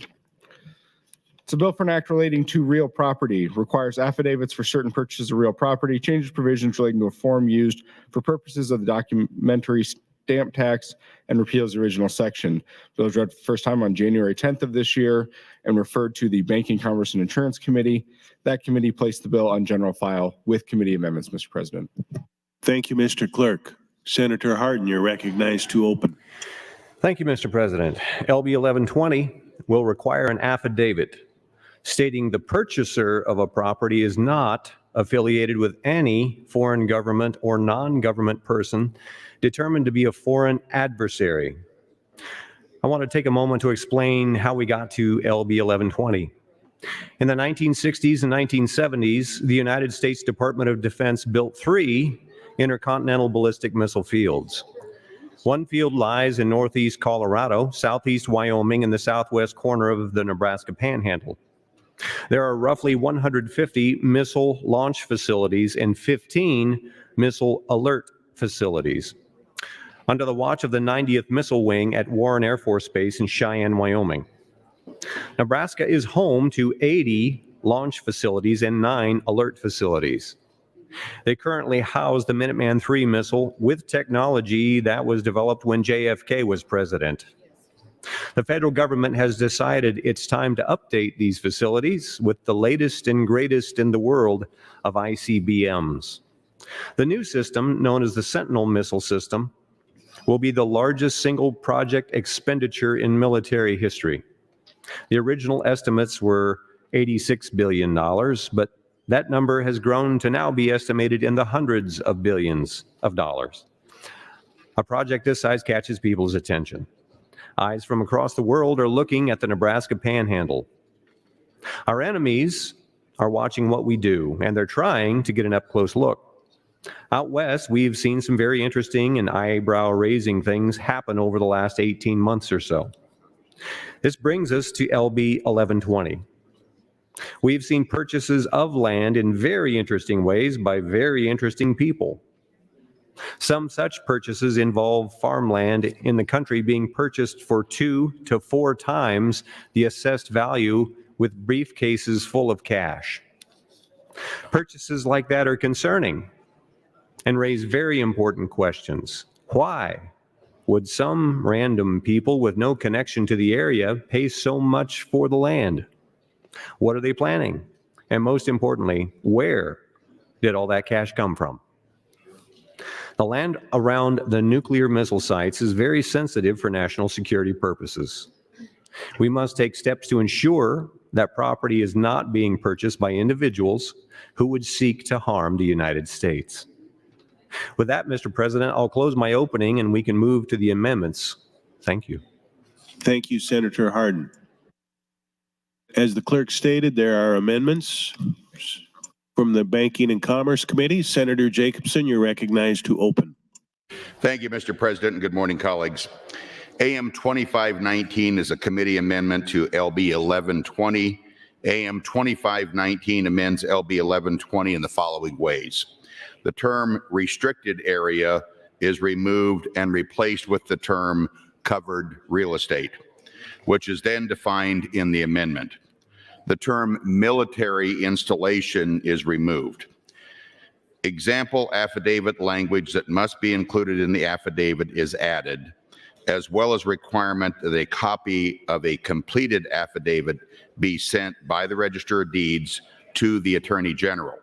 It's a bill for an act relating to real property, requires affidavits for certain purchases of real property, changes provisions relating to a form used for purposes of the documentary stamp tax, and repeals the original section. Bill was read for the first time on January 10th of this year and referred to the Banking, Commerce, and Insurance Committee. That committee placed the bill on general file with committee amendments, Mr. President. Thank you, Mr. Clerk. Senator Hardin, you're recognized to open. Thank you, Mr. President. LB 1120 will require an affidavit stating the purchaser of a property is not affiliated with any foreign government or non-government person determined to be a foreign adversary. I want to take a moment to explain how we got to LB 1120. In the 1960s and 1970s, the United States Department of Defense built 3 intercontinental ballistic missile fields. One field lies in northeast Colorado, southeast Wyoming, and the southwest corner of the Nebraska Panhandle. There are roughly 150 missile launch facilities and 15 missile alert facilities. Under the watch of the 90th Missile Wing at Warren Air Force Base in Cheyenne, Wyoming. Nebraska is home to 80 launch facilities and 9 alert facilities. They currently house the Minuteman III missile with technology that was developed when JFK was president. The federal government has decided it's time to update these facilities with the latest and greatest in the world of ICBMs. The new system, known as the Sentinel missile system, will be the largest single project expenditure in military history. The original estimates were $86 billion, but that number has grown to now be estimated in the hundreds of billions of dollars. A project this size catches people's attention. Eyes from across the world are looking at the Nebraska Panhandle. Our enemies are watching what we do, and they're trying to get an up-close look. Out west, we've seen some very interesting and eyebrow-raising things happen over the last 18 months or so. This brings us to LB 1120. We've seen purchases of land in very interesting ways by very interesting people. Some such purchases involve farmland in the country being purchased for 2 to 4 times the assessed value with briefcases full of cash. Purchases like that are concerning and raise very important questions. Why would some random people with no connection to the area pay so much for the land? What are they planning? And most importantly, where did all that cash come from? The land around the nuclear missile sites is very sensitive for national security purposes. We must take steps to ensure that property is not being purchased by individuals who would seek to harm the United States. With that, Mr. President, I'll close my opening and we can move to the amendments. Thank you. Thank you, Senator Hardin. As the clerk stated, there are amendments from the Banking and Commerce Committee. Senator Jacobson, you're recognized to open. Thank you, Mr. President, and good morning, colleagues. AM 2519 is a committee amendment to LB 1120. AM 2519 amends LB 1120 in the following ways. The term restricted area is removed and replaced with the term covered real estate, which is then defined in the amendment. The term military installation is removed. Example affidavit language that must be included in the affidavit is added, as well as requirement that a copy of a completed affidavit be sent by the Register of Deeds to the Attorney General.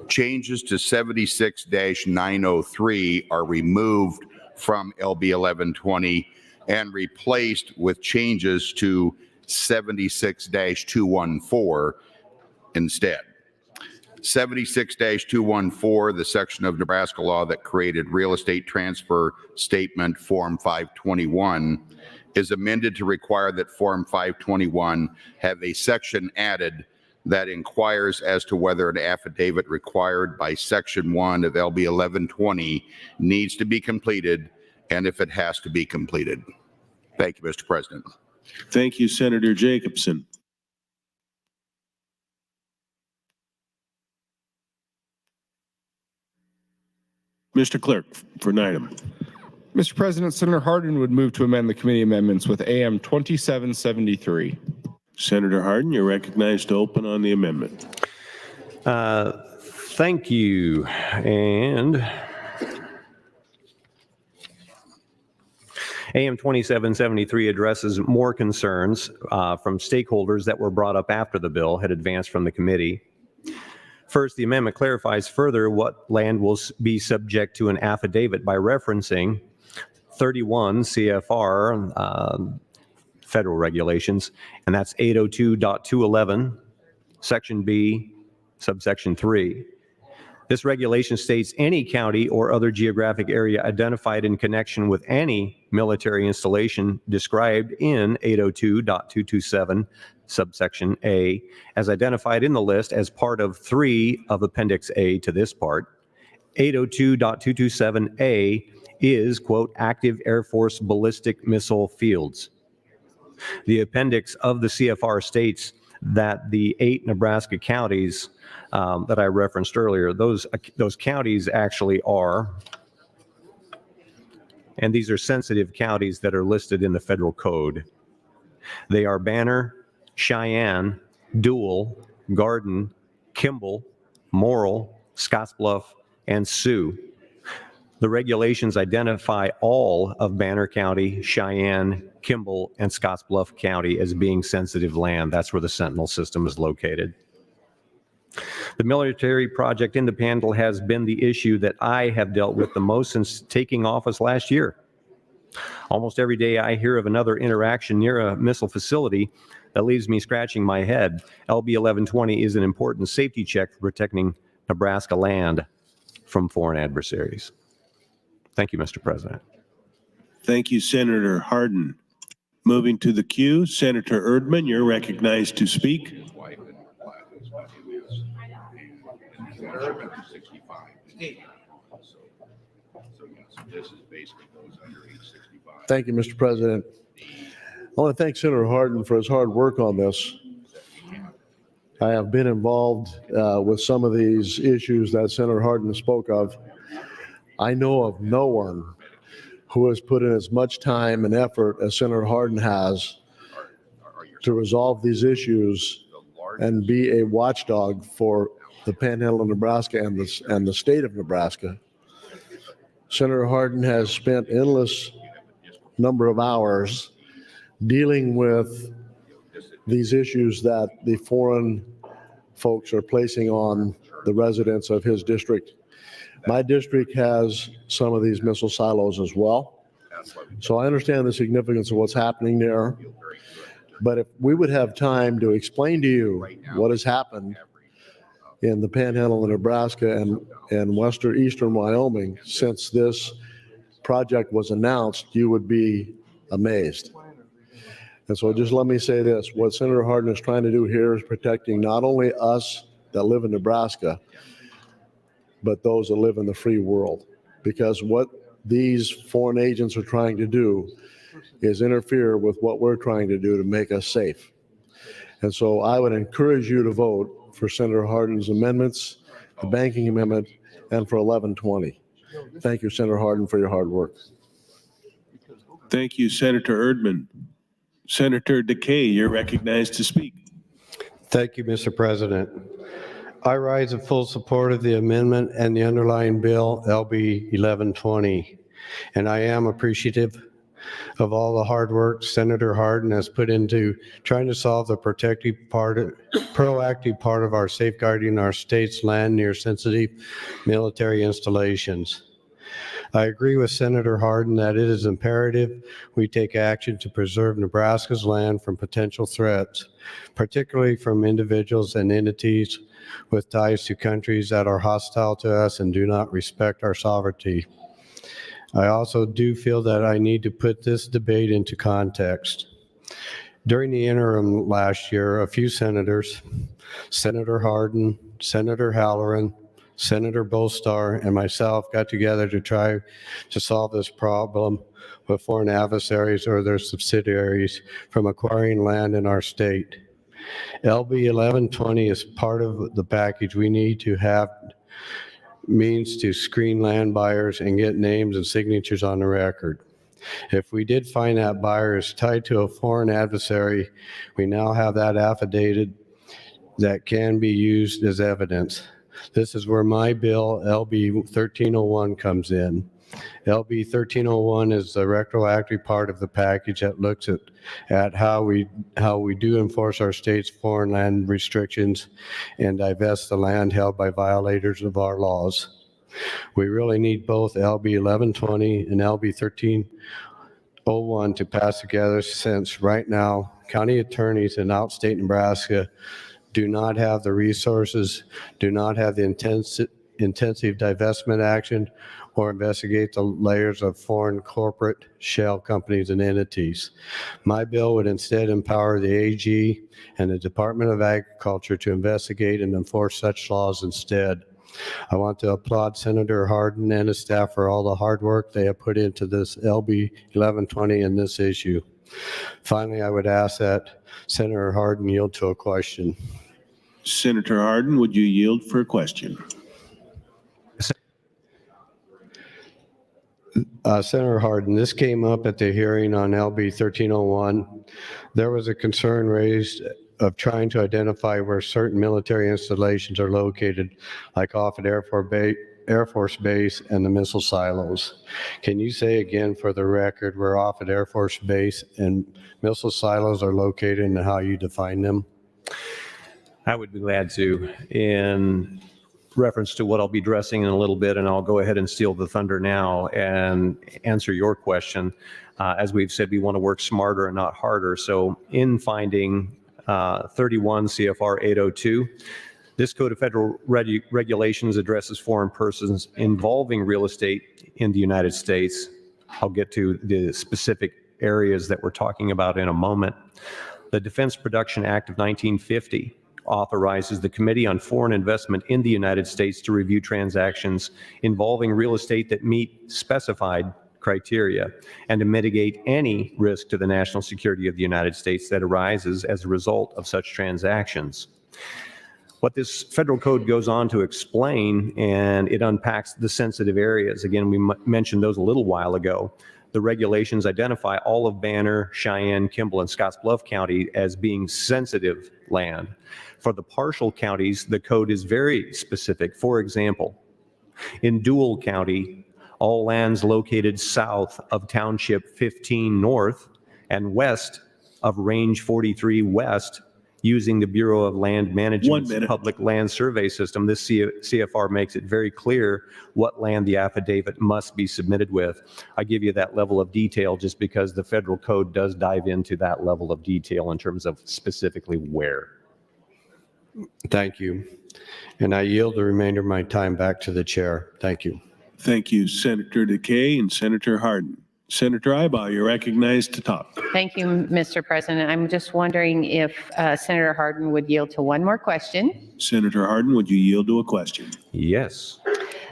Changes to 76-903 are removed from LB 1120 and replaced with changes to 76-214 instead. 76-214, the section of Nebraska law that created real estate transfer statement Form 521, is amended to require that Form 521 have a section added that inquires as to whether an affidavit required by Section 1 of LB 1120 needs to be completed and if it has to be completed. Thank you, Mr. President. Thank you, Senator Jacobson. Mr. Clerk, for an item. Mr. President, Senator Hardin would move to amend the committee amendments with AM 2773. Senator Hardin, you're recognized to open on the amendment. Thank you. And AM 2773 addresses more concerns from stakeholders that were brought up after the bill had advanced from the committee. First, the amendment clarifies further what land will be subject to an affidavit by referencing 31 CFR federal regulations, and that's 802.211, Section B, subsection 3. This regulation states any county or other geographic area identified in connection with any military installation described in 802.227, subsection A, as identified in the list as part of 3 of Appendix A to this part. 802.227A is, quote, active Air Force ballistic missile fields. The appendix of the CFR states that the 8 Nebraska counties that I referenced earlier, those counties actually are, and these are sensitive counties that are listed in the federal code. They are Banner, Cheyenne, Dual, Garden, Kimball, Morrill, Scottsbluff, and Sioux. The regulations identify all of Banner County, Cheyenne, Kimball, and Scottsbluff County as being sensitive land. That's where the Sentinel system is located. The military project in the Panhandle has been the issue that I have dealt with the most since taking office last year. Almost every day I hear of another interaction near a missile facility that leaves me scratching my head. LB 1120 is an important safety check for protecting Nebraska land from foreign adversaries. Thank you, Mr. President. Thank you, Senator Hardin. Moving to the queue, Senator Erdman, you're recognized to speak. Thank you, Mr. President. I want to thank Senator Hardin for his hard work on this. I have been involved with some of these issues that Senator Hardin spoke of. I know of no one who has put in as much time and effort as Senator Hardin has to resolve these issues and be a watchdog for the Panhandle of Nebraska and the state of Nebraska. Senator Hardin has spent endless number of hours dealing with these issues that the foreign folks are placing on the residents of his district. My district has some of these missile silos as well. So I understand the significance of what's happening there. But if we would have time to explain to you what has happened in the Panhandle of Nebraska and eastern Wyoming since this project was announced, you would be amazed. And so just let me say this, what Senator Hardin is trying to do here is protecting not only us that live in Nebraska, but those that live in the free world. Because what these foreign agents are trying to do is interfere with what we're trying to do to make us safe. And so I would encourage you to vote for Senator Hardin's amendments, the banking amendment, and for 1120. Thank you, Senator Hardin, for your hard work. Thank you, Senator Erdman. Senator Decay, you're recognized to speak. Thank you, Mr. President. I rise in full support of the amendment and the underlying bill, LB 1120, and I am appreciative of all the hard work Senator Hardin has put into trying to solve the proactive part of our safeguarding our state's land near sensitive military installations. I agree with Senator Hardin that it is imperative we take action to preserve Nebraska's land from potential threats, particularly from individuals and entities with ties to countries that are hostile to us and do not respect our sovereignty. I also do feel that I need to put this debate into context. During the interim last year, a few senators, Senator Hardin, Senator Halloran, Senator Bostar, and myself got together to try to solve this problem with foreign adversaries or their subsidiaries from acquiring land in our state. LB 1120 is part of the package we need to have means to screen land buyers and get names and signatures on the record. If we did find that buyer is tied to a foreign adversary, we now have that affidavit that can be used as evidence. This is where my bill, LB 1301, comes in. LB 1301 is the retroactive part of the package that looks at how we do enforce our state's foreign land restrictions and divest the land held by violators of our laws. We really need both LB 1120 and LB 1301 to pass together, since right now county attorneys in outstate Nebraska do not have the resources, do not have the intensive divestment action, or investigate the layers of foreign corporate shell companies and entities. My bill would instead empower the AG and the Department of Agriculture to investigate and enforce such laws instead. I want to applaud Senator Hardin and his staff for all the hard work they have put into this LB 1120 and this issue. Finally, I would ask that Senator Hardin yield to a question. Senator Hardin, would you yield for a question? Senator Hardin, this came up at the hearing on LB 1301. There was a concern raised of trying to identify where certain military installations are located, like Offutt Air Force Base and the missile silos. Can you say again for the record where Offutt Air Force Base and missile silos are located and how you define them? I would be glad to. In reference to what I'll be addressing in a little bit, and I'll go ahead and steal the thunder now and answer your question. As we've said, we want to work smarter and not harder. So in finding 31 CFR 802, this Code of Federal Regulations addresses foreign persons involving real estate in the United States. I'll get to the specific areas that we're talking about in a moment. The Defense Production Act of 1950 authorizes the Committee on Foreign Investment in the United States to review transactions involving real estate that meet specified criteria and to mitigate any risk to the national security of the United States that arises as a result of such transactions. What this federal code goes on to explain, and it unpacks the sensitive areas. Again, we mentioned those a little while ago. The regulations identify all of Banner, Cheyenne, Kimball, and Scottsbluff County as being sensitive land. For the partial counties, the code is very specific. For example, in Dual County, all lands located south of Township 15 North and west of Range 43 West, using the Bureau of Land Management's public land survey system, this CFR makes it very clear what land the affidavit must be submitted with. I give you that level of detail just because the federal code does dive into that level of detail in terms of specifically where. Thank you. And I yield the remainder of my time back to the chair. Thank you. Thank you, Senator Decay and Senator Hardin. Senator Ibaugh, you're recognized to talk. Thank you, Mr. President. I'm just wondering if Senator Hardin would yield to one more question. Senator Hardin, would you yield to a question? Yes.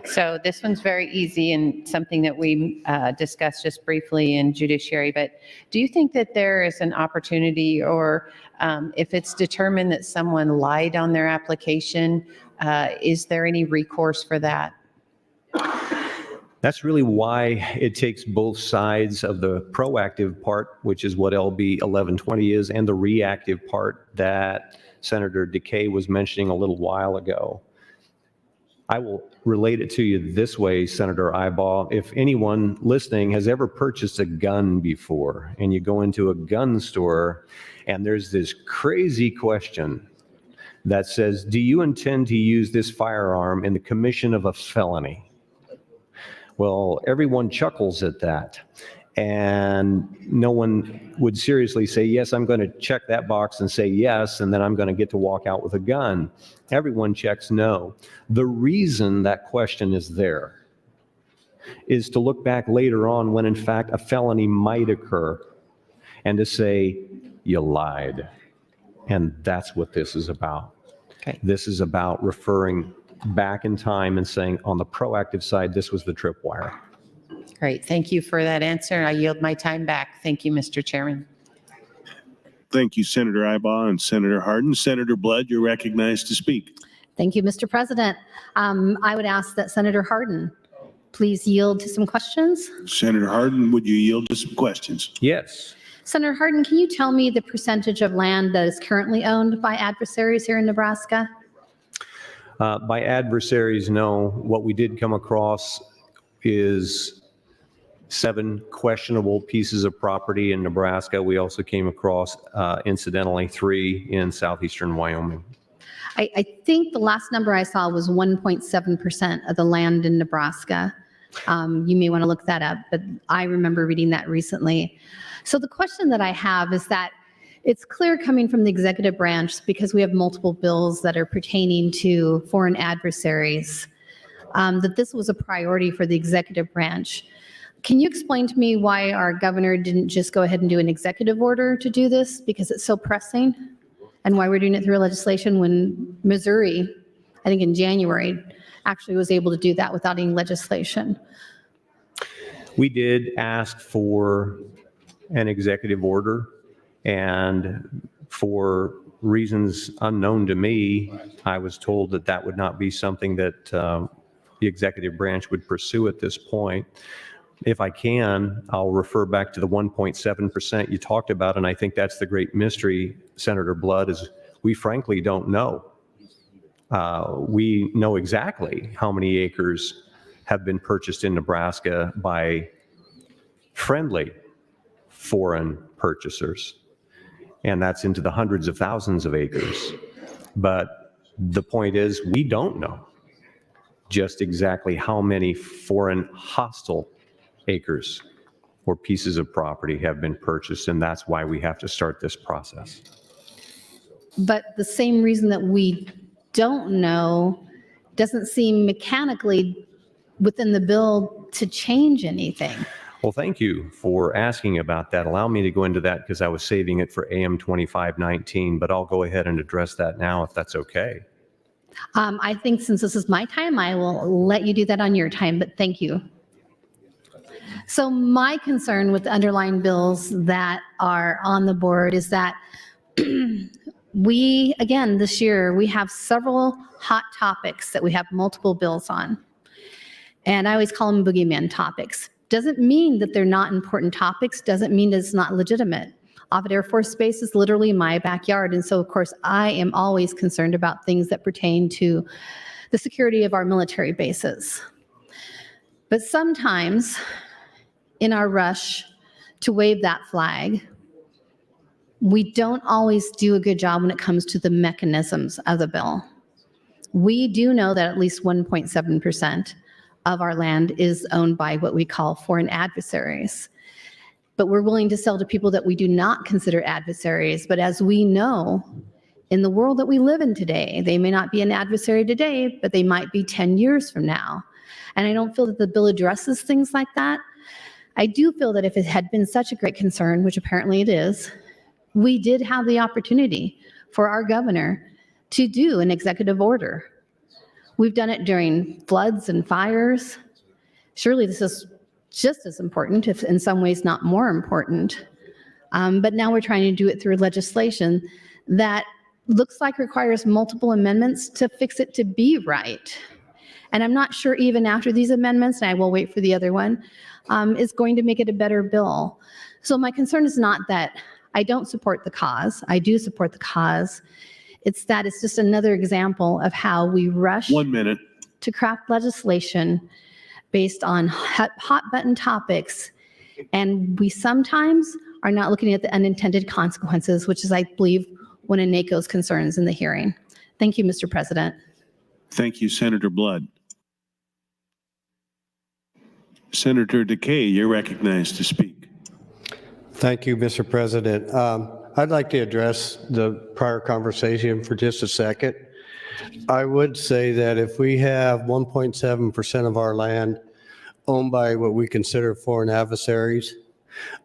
So this one's very easy and something that we discussed just briefly in judiciary, but do you think that there is an opportunity, or if it's determined that someone lied on their application, is there any recourse for that? That's really why it takes both sides of the proactive part, which is what LB 1120 is, and the reactive part that Senator Decay was mentioning a little while ago. I will relate it to you this way, Senator Ibaugh. If anyone listening has ever purchased a gun before, and you go into a gun store and there's this crazy question that says, do you intend to use this firearm in the commission of a felony? Well, everyone chuckles at that, and no one would seriously say, yes, I'm going to check that box and say yes, and then I'm going to get to walk out with a gun. Everyone checks no. The reason that question is there is to look back later on when, in fact, a felony might occur and to say, you lied. And that's what this is about. Okay. This is about referring back in time and saying, on the proactive side, this was the tripwire. Great. Thank you for that answer. I yield my time back. Thank you, Mr. Chairman. Thank you, Senator Ibaugh and Senator Hardin. Senator Blood, you're recognized to speak. Thank you, Mr. President. I would ask that Senator Hardin please yield to some questions. Senator Hardin, would you yield to some questions? Yes. Senator Hardin, can you tell me the percentage of land that is currently owned by adversaries here in Nebraska? By adversaries, no. What we did come across is 7 questionable pieces of property in Nebraska. We also came across, incidentally, 3 in southeastern Wyoming. I think the last number I saw was 1.7% of the land in Nebraska. You may want to look that up, but I remember reading that recently. So the question that I have is that it's clear coming from the executive branch, because we have multiple bills that are pertaining to foreign adversaries, that this was a priority for the executive branch. Can you explain to me why our governor didn't just go ahead and do an executive order to do this, because it's so pressing, and why we're doing it through legislation when Missouri, I think in January, actually was able to do that without any legislation? We did ask for an executive order, and for reasons unknown to me, I was told that that would not be something that the executive branch would pursue at this point. If I can, I'll refer back to the 1.7% you talked about, and I think that's the great mystery, Senator Blood, is we frankly don't know. We know exactly how many acres have been purchased in Nebraska by friendly foreign purchasers, and that's into the hundreds of thousands of acres. But the point is, we don't know just exactly how many foreign hostile acres or pieces of property have been purchased, and that's why we have to start this process. But the same reason that we don't know doesn't seem mechanically within the bill to change anything. Well, thank you for asking about that. Allow me to go into that because I was saving it for AM 2519, but I'll go ahead and address that now if that's okay. I think since this is my time, I will let you do that on your time, but thank you. So my concern with the underlying bills that are on the board is that We, again, this year, we have several hot topics that we have multiple bills on. And I always call them boogeyman topics. Doesn't mean that they're not important topics, doesn't mean that it's not legitimate. Offutt Air Force Base is literally my backyard. And so, of course, I am always concerned about things that pertain to the security of our military bases. But sometimes, in our rush to wave that flag, we don't always do a good job when it comes to the mechanisms of the bill. We do know that at least 1.7% of our land is owned by what we call foreign adversaries. But we're willing to sell to people that we do not consider adversaries. But as we know, in the world that we live in today, they may not be an adversary today, but they might be 10 years from now. And I don't feel that the bill addresses things like that. I do feel that if it had been such a great concern, which apparently it is, we did have the opportunity for our governor to do an executive order. We've done it during floods and fires. Surely this is just as important, if in some ways not more important. But now we're trying to do it through legislation that looks like requires multiple amendments to fix it to be right. And I'm not sure even after these amendments, and I will wait for the other one, is going to make it a better bill. So my concern is not that I don't support the cause. I do support the cause. It's that it's just another example of how we rush 1 minute to craft legislation based on hot button topics. And we sometimes are not looking at the unintended consequences, which is, I believe, one of NACO's concerns in the hearing. Thank you, Mr. President. Thank you, Senator Blood. Senator Decay, you're recognized to speak. Thank you, Mr. President. I'd like to address the prior conversation for just a second. I would say that if we have 1.7% of our land owned by what we consider foreign adversaries,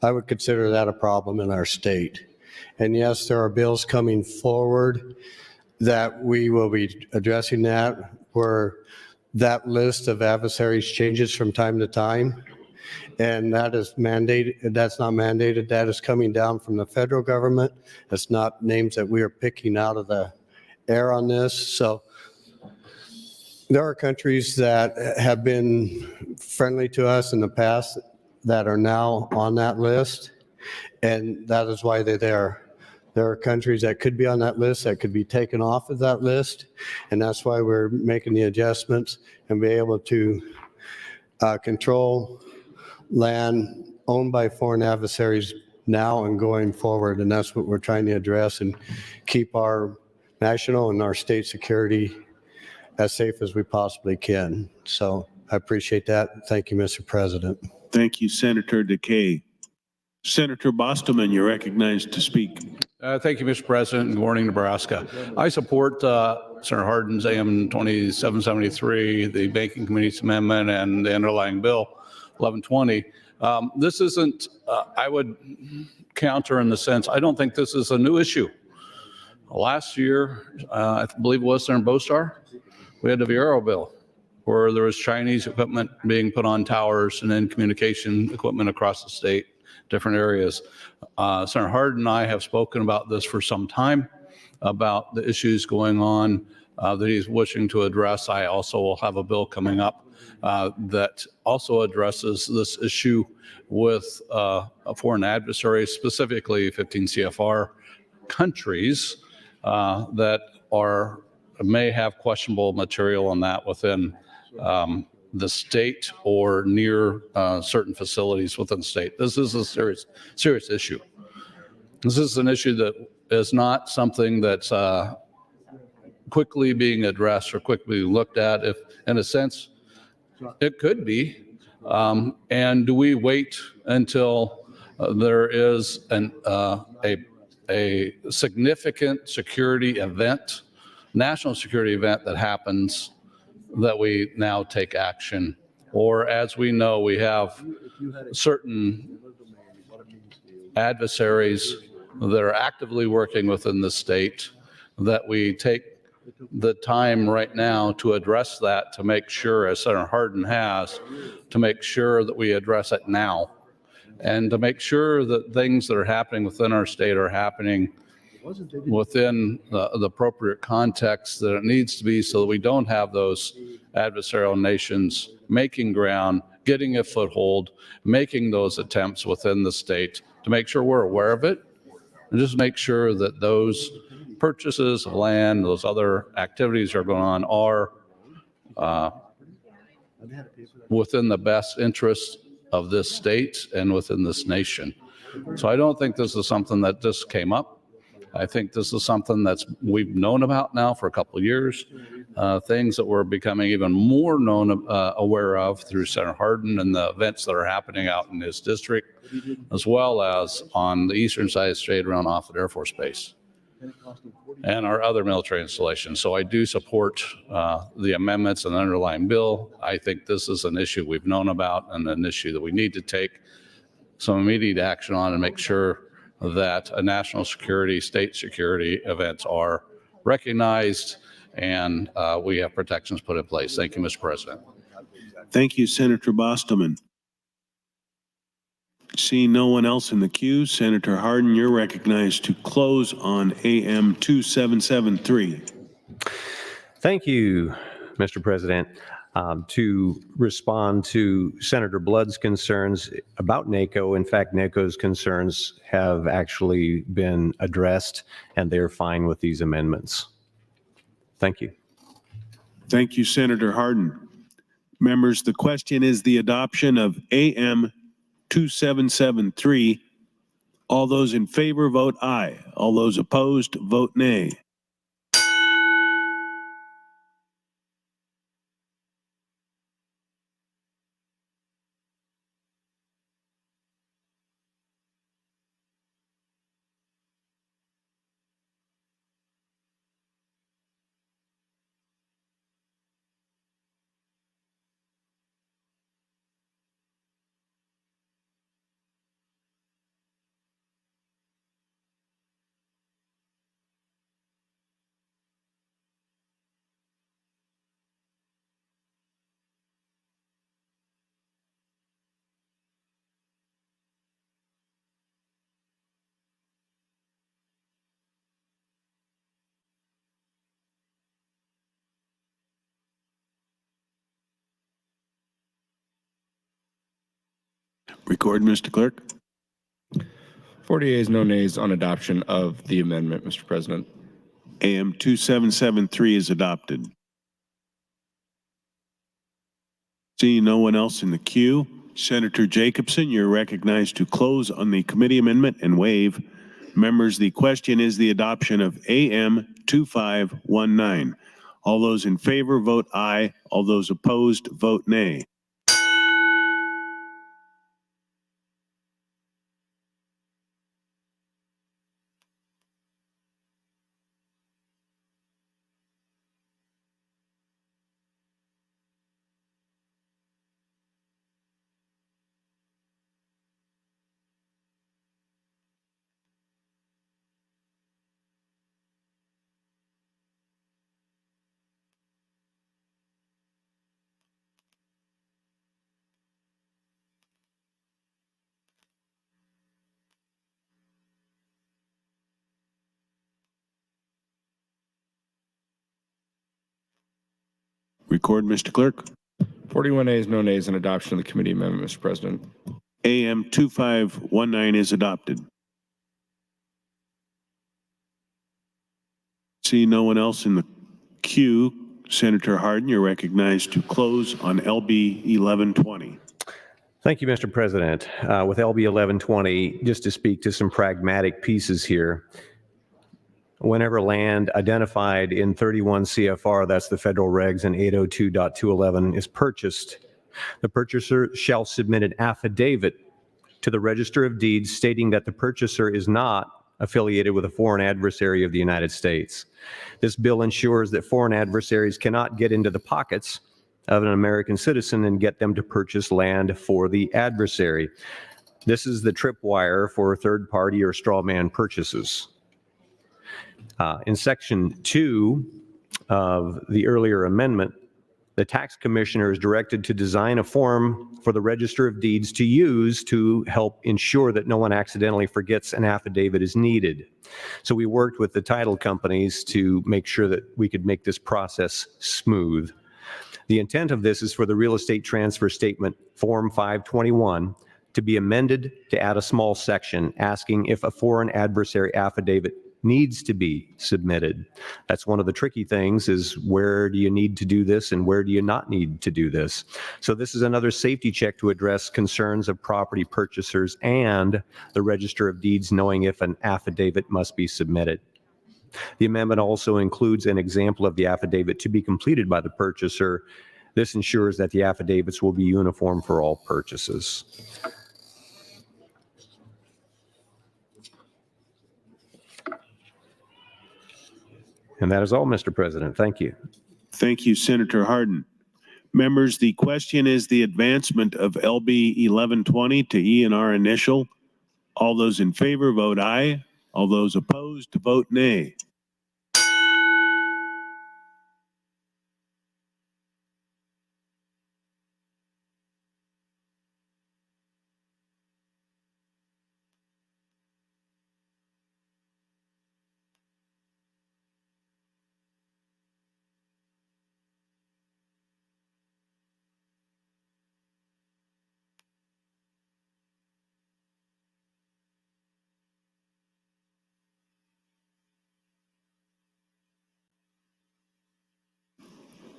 I would consider that a problem in our state. And yes, there are bills coming forward that we will be addressing that, where that list of adversaries changes from time to time. And that is mandated, that's not mandated, that is coming down from the federal government. It's not names that we are picking out of the air on this. So there are countries that have been friendly to us in the past that are now on that list, and that is why they're there. There are countries that could be on that list that could be taken off of that list, and that's why we're making the adjustments and be able to control land owned by foreign adversaries now and going forward, and that's what we're trying to address and keep our national and our state security as safe as we possibly can. So I appreciate that. Thank you, Mr. President. Thank you, Senator Decay. Senator Bostelman, you're recognized to speak. Thank you, Mr. President. Good morning, Nebraska. I support Senator Hardin's AM 2773, the Banking Committee's amendment, and the underlying bill 1120. This isn't, I would counter in the sense, I don't think this is a new issue. Last year, I believe it was Senator Bostar, we had the Vieiro bill where there was Chinese equipment being put on towers and then communication equipment across the state, different areas. Senator Hardin and I have spoken about this for some time, about the issues going on that he's wishing to address. I also will have a bill coming up that also addresses this issue with foreign adversaries, specifically 15 CFR countries that may have questionable material on that within the state or near certain facilities within the state. This is a serious issue. This is an issue that is not something that's quickly being addressed or quickly looked at. If, in a sense, it could be. And do we wait until there is a significant security event, national security event that happens, that we now take action? Or as we know, we have certain adversaries that are actively working within the state, that we take the time right now to address that, to make sure, as Senator Hardin has, to make sure that we address it now, and to make sure that things that are happening within our state are happening within the appropriate context that it needs to be, so that we don't have those adversarial nations making ground, getting a foothold, making those attempts within the state to make sure we're aware of it, and just make sure that those purchases of land, those other activities that are going on are within the best interest of this state and within this nation. So I don't think this is something that just came up. I think this is something we've known about now for a couple of years, things that we're becoming even more aware of through Senator Hardin and the events that are happening out in his district, as well as on the eastern side of the state around Offutt Air Force Base and our other military installations. So I do support the amendments and the underlying bill. I think this is an issue we've known about and an issue that we need to take some immediate action on and make sure that a national security, state security events are recognized and we have protections put in place. Thank you, Mr. President. Thank you, Senator Bostelman. Seeing no one else in the queue, Senator Hardin, you're recognized to close on AM 2773. Thank you, Mr. President. To respond to Senator Blood's concerns about NACO, in fact, NACO's concerns have actually been addressed and they're fine with these amendments. Thank you. Thank you, Senator Hardin. Members, the question is the adoption of AM 2773. All those in favor vote aye. All those opposed vote nay. Record, Mr. Clerk. 40 yeas, no nays on adoption of the amendment, Mr. President. AM 2773 is adopted. Seeing no one else in the queue, Senator Jacobson, you're recognized to close on the committee amendment and waive. Members, the question is the adoption of AM 2519. All those in favor vote aye. All those opposed vote nay. Record, Mr. Clerk. 41 ayes, no nays on adoption of the committee amendment, Mr. President. AM 2519 is adopted. See no one else in the queue, Senator Hardin, you're recognized to close on LB 1120. Thank you, Mr. President. With LB 1120, just to speak to some pragmatic pieces here. Whenever land identified in 31 CFR, that's the federal regs, and 802.211 is purchased, the purchaser shall submit an affidavit to the Register of Deeds stating that the purchaser is not affiliated with a foreign adversary of the United States. This bill ensures that foreign adversaries cannot get into the pockets of an American citizen and get them to purchase land for the adversary. This is the tripwire for third-party or straw man purchases. In Section 2 of the earlier amendment, The tax commissioner is directed to design a form for the Register of Deeds to use to help ensure that no one accidentally forgets an affidavit is needed. So we worked with the title companies to make sure that we could make this process smooth. The intent of this is for the real estate transfer statement, Form 521, to be amended to add a small section asking if a foreign adversary affidavit needs to be submitted. That's one of the tricky things, is where do you need to do this and where do you not need to do this? So this is another safety check to address concerns of property purchasers and the Register of Deeds knowing if an affidavit must be submitted. The amendment also includes an example of the affidavit to be completed by the purchaser. This ensures that the affidavits will be uniform for all purchases. And that is all, Mr. President. Thank you. Thank you, Senator Hardin. Members, the question is the advancement of LB 1120 to E and R initial. All those in favor vote aye. All those opposed vote nay.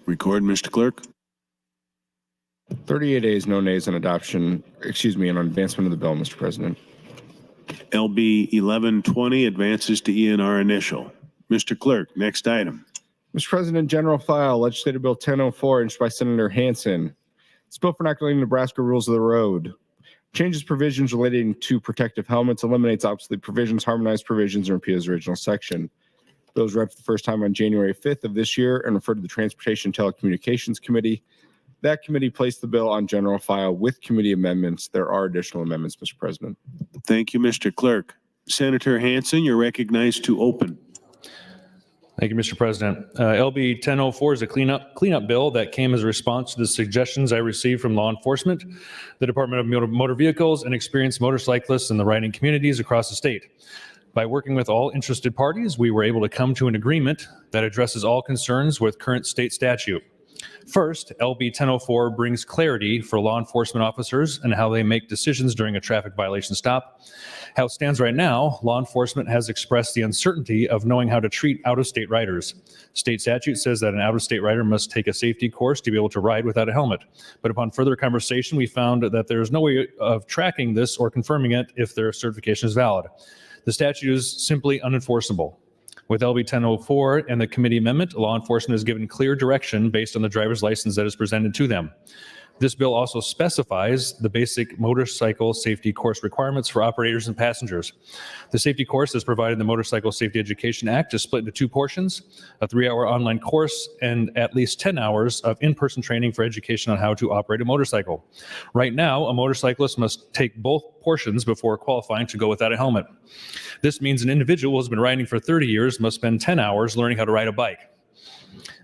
Record, Mr. Clerk. 38 ayes, no nays on adoption, on advancement of the bill, Mr. President. LB 1120 advances to E and R initial. Mr. Clerk, next item. Mr. President, general file, Legislative Bill 1004, introduced by Senator Hansen. It's a bill for enacting Nebraska rules of the road. Changes provisions relating to protective helmets, eliminates obsolete provisions, harmonized provisions, and repeals the original section. The bill was read for the first time on January 5th of this year and referred to the Transportation and Telecommunications Committee. That committee placed the bill on general file with committee amendments. There are additional amendments, Mr. President. Thank you, Mr. Clerk. Senator Hansen, you're recognized to open. Thank you, Mr. President. LB 1004 is a cleanup bill that came as a response to the suggestions I received from law enforcement, the Department of Motor Vehicles, and experienced motorcyclists in the riding communities across the state. By working with all interested parties, we were able to come to an agreement that addresses all concerns with current state statute. First, LB 1004 brings clarity for law enforcement officers and how they make decisions during a traffic violation stop. How it stands right now, law enforcement has expressed the uncertainty of knowing how to treat out-of-state riders. State statute says that an out-of-state rider must take a safety course to be able to ride without a helmet. But upon further conversation, we found that there is no way of tracking this or confirming it if their certification is valid. The statute is simply unenforceable. With LB 1004 and the committee amendment, law enforcement is given clear direction based on the driver's license that is presented to them. This bill also specifies the basic motorcycle safety course requirements for operators and passengers. The safety course as provided in the Motorcycle Safety Education Act is split into two portions, a 3-hour online course and at least 10 hours of in-person training for education on how to operate a motorcycle. Right now, a motorcyclist must take both portions before qualifying to go without a helmet. This means an individual who has been riding for 30 years must spend 10 hours learning how to ride a bike.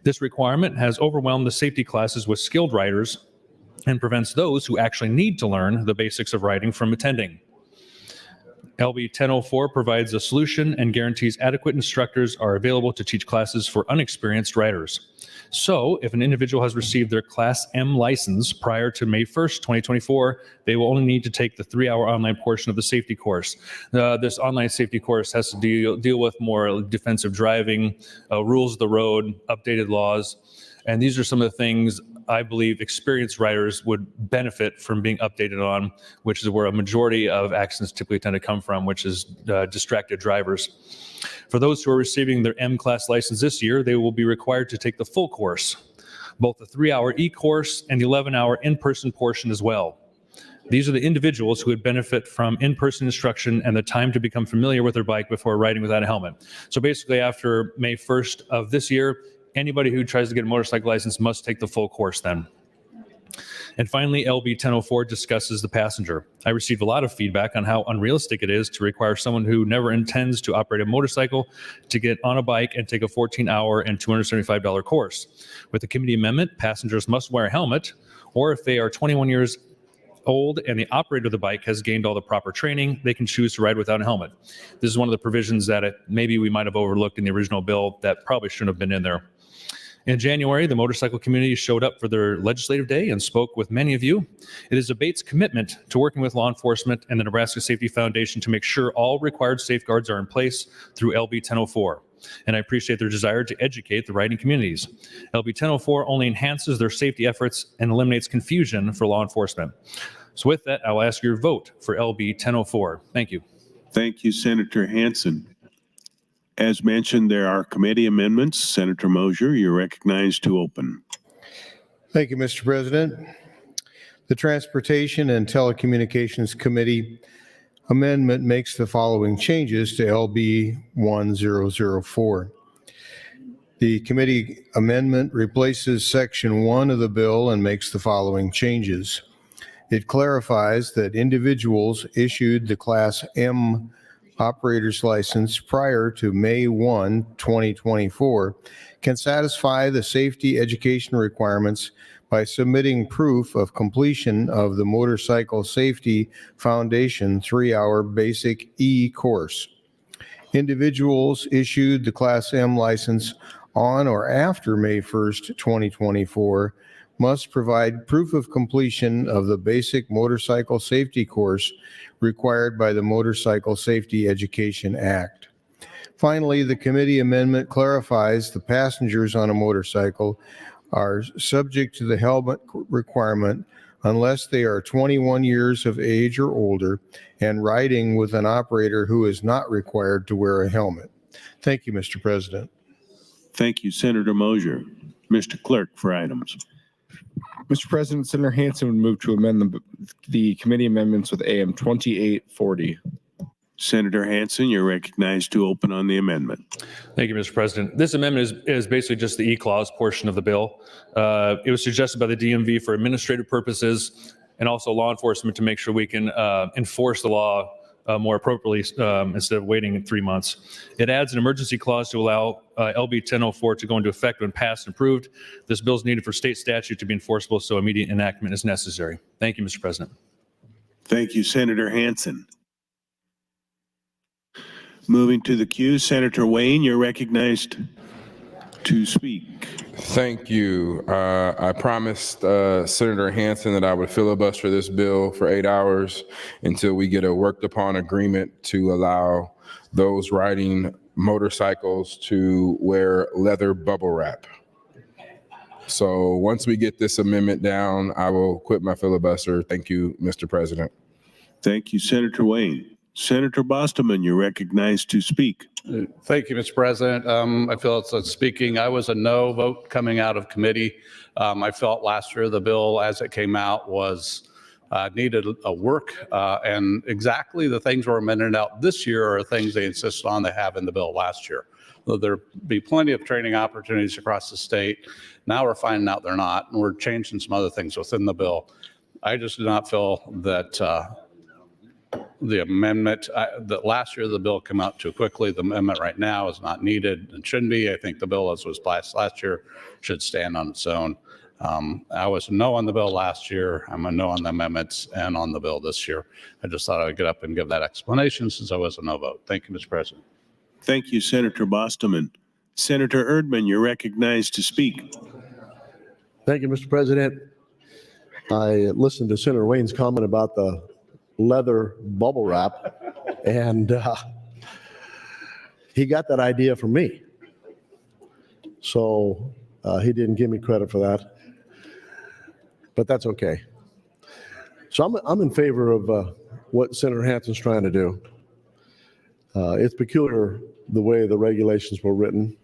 This requirement has overwhelmed the safety classes with skilled riders and prevents those who actually need to learn the basics of riding from attending. LB 1004 provides a solution and guarantees adequate instructors are available to teach classes for unexperienced riders. So if an individual has received their Class M license prior to May 1st, 2024, they will only need to take the 3-hour online portion of the safety course. This online safety course has to deal with more defensive driving, rules of the road, updated laws, and these are some of the things I believe experienced riders would benefit from being updated on, which is where a majority of accidents typically tend to come from, which is distracted drivers. For those who are receiving their M-Class license this year, they will be required to take the full course, both the 3-hour e-course and the 11-hour in-person portion as well. These are the individuals who would benefit from in-person instruction and the time to become familiar with their bike before riding without a helmet. So basically after May 1st of this year, anybody who tries to get a motorcycle license must take the full course then. And finally, LB 1004 discusses the passenger. I received a lot of feedback on how unrealistic it is to require someone who never intends to operate a motorcycle to get on a bike and take a 14-hour and $275 course. With the committee amendment, passengers must wear a helmet, or if they are 21 years old and the operator of the bike has gained all the proper training, they can choose to ride without a helmet. This is one of the provisions that maybe we might have overlooked in the original bill that probably shouldn't have been in there. In January, the motorcycle community showed up for their legislative day and spoke with many of you. It is Abate's commitment to working with law enforcement and the Nebraska Safety Foundation to make sure all required safeguards are in place through LB 1004. And I appreciate their desire to educate the riding communities. LB 1004 only enhances their safety efforts and eliminates confusion for law enforcement. So with that, I will ask your vote for LB 1004. Thank you. Thank you, Senator Hansen. As mentioned, there are committee amendments. Senator Mosier, you're recognized to open. Thank you, Mr. President. The Transportation and Telecommunications Committee amendment makes the following changes to LB 1004. The committee amendment replaces Section 1 of the bill and makes the following changes. It clarifies that individuals issued the Class M operator's license prior to May 1, 2024 can satisfy the safety education requirements by submitting proof of completion of the Motorcycle Safety Foundation 3-hour basic E course. Individuals issued the Class M license on or after May 1st, 2024 must provide proof of completion of the basic motorcycle safety course required by the Motorcycle Safety Education Act. Finally, the committee amendment clarifies the passengers on a motorcycle are subject to the helmet requirement unless they are 21 years of age or older and riding with an operator who is not required to wear a helmet. Thank you, Mr. President. Thank you, Senator Mosier. Mr. Clerk for items. Mr. President, Senator Hansen would move to amend the committee amendments with AM 2840. Senator Hansen, you're recognized to open on the amendment. Thank you, Mr. President. This amendment is basically just the E-clause portion of the bill. It was suggested by the DMV for administrative purposes and also law enforcement to make sure we can enforce the law more appropriately instead of waiting 3 months. It adds an emergency clause to allow LB 1004 to go into effect when passed and approved. This bill is needed for state statute to be enforceable, so immediate enactment is necessary. Thank you, Mr. President. Thank you, Senator Hansen. Moving to the queue, Senator Wayne, you're recognized to speak. Thank you. I promised Senator Hansen that I would filibuster this bill for 8 hours until we get a worked upon agreement to allow those riding motorcycles to wear leather bubble wrap. So once we get this amendment down, I will quit my filibuster. Thank you, Mr. President. Thank you, Senator Wayne. Senator Bostoman, you're recognized to speak. Thank you, Mr. President. I feel it's speaking. I was a no vote coming out of committee. I felt last year the bill as it came out was needed a work and exactly the things we're amending out this year are things they insisted on they have in the bill last year. There'll be plenty of training opportunities across the state. Now we're finding out they're not, and we're changing some other things within the bill. I just do not feel that the amendment, that last year the bill came out too quickly. The amendment right now is not needed and shouldn't be. I think the bill as was passed last year should stand on its own. I was a no on the bill last year. I'm a no on the amendments and on the bill this year. I just thought I would get up and give that explanation since I was a no vote. Thank you, Mr. President. Thank you, Senator Bostoman. Senator Erdman, you're recognized to speak. Thank you, Mr. President. I listened to Senator Wayne's comment about the leather bubble wrap, and he got that idea from me. So he didn't give me credit for that, but that's okay. So I'm in favor of what Senator Hansen's trying to do. It's peculiar the way the regulations were written,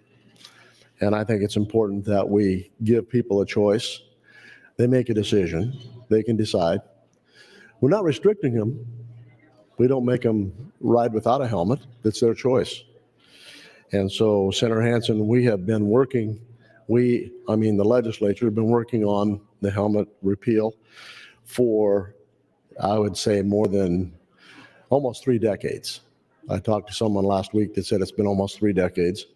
and I think it's important that we give people a choice. They make a decision. They can decide. We're not restricting them. We don't make them ride without a helmet. It's their choice. And so, Senator Hansen, we have been working the legislature have been working on the helmet repeal for, I would say, more than almost 3 decades. I talked to someone last week that said it's been almost 3 decades.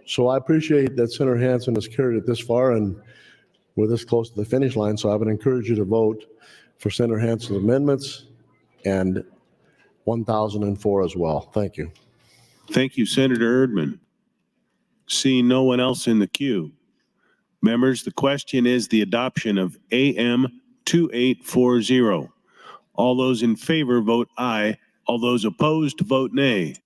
So I appreciate that Senator Hansen has carried it this far, and we're this close to the finish line. So I would encourage you to vote for Senator Hansen's amendments and 1004 as well. Thank you. Thank you, Senator Erdman. Seeing no one else in the queue. Members, the question is the adoption of AM 2840. All those in favor vote aye. All those opposed vote nay.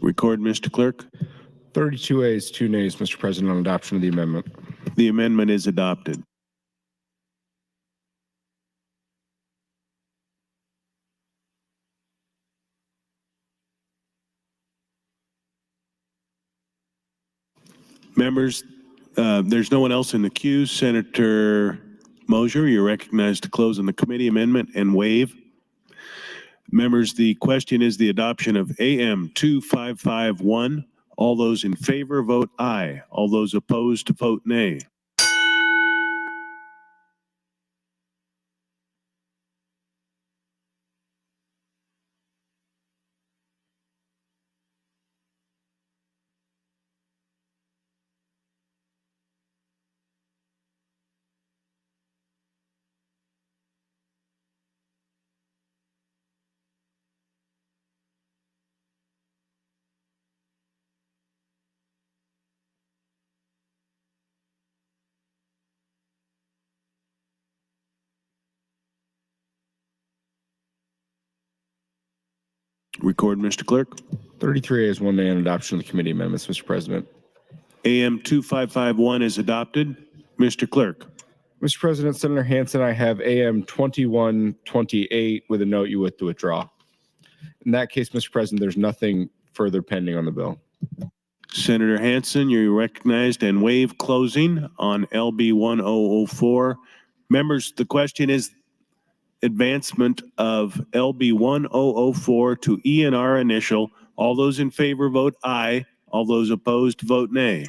Record, Mr. Clerk. 32 ayes, 2 nays, Mr. President, on adoption of the amendment. The amendment is adopted. Members, there's no one else in the queue. Senator Mosier, you're recognized to close on the committee amendment and waive. Members, the question is the adoption of AM 2551. All those in favor vote aye. All those opposed vote nay. Record, Mr. Clerk. 33 ayes, 1 nay on adoption of the committee amendments, Mr. President. AM 2551 is adopted. Mr. Clerk. Mr. President, Senator Hansen, I have AM 2128 with a note you wish to withdraw. In that case, Mr. President, there's nothing further pending on the bill. Senator Hansen, you're recognized and waive closing on LB 1004. Members, the question is advancement of LB 1004 to ENR initial. All those in favor vote aye. All those opposed vote nay.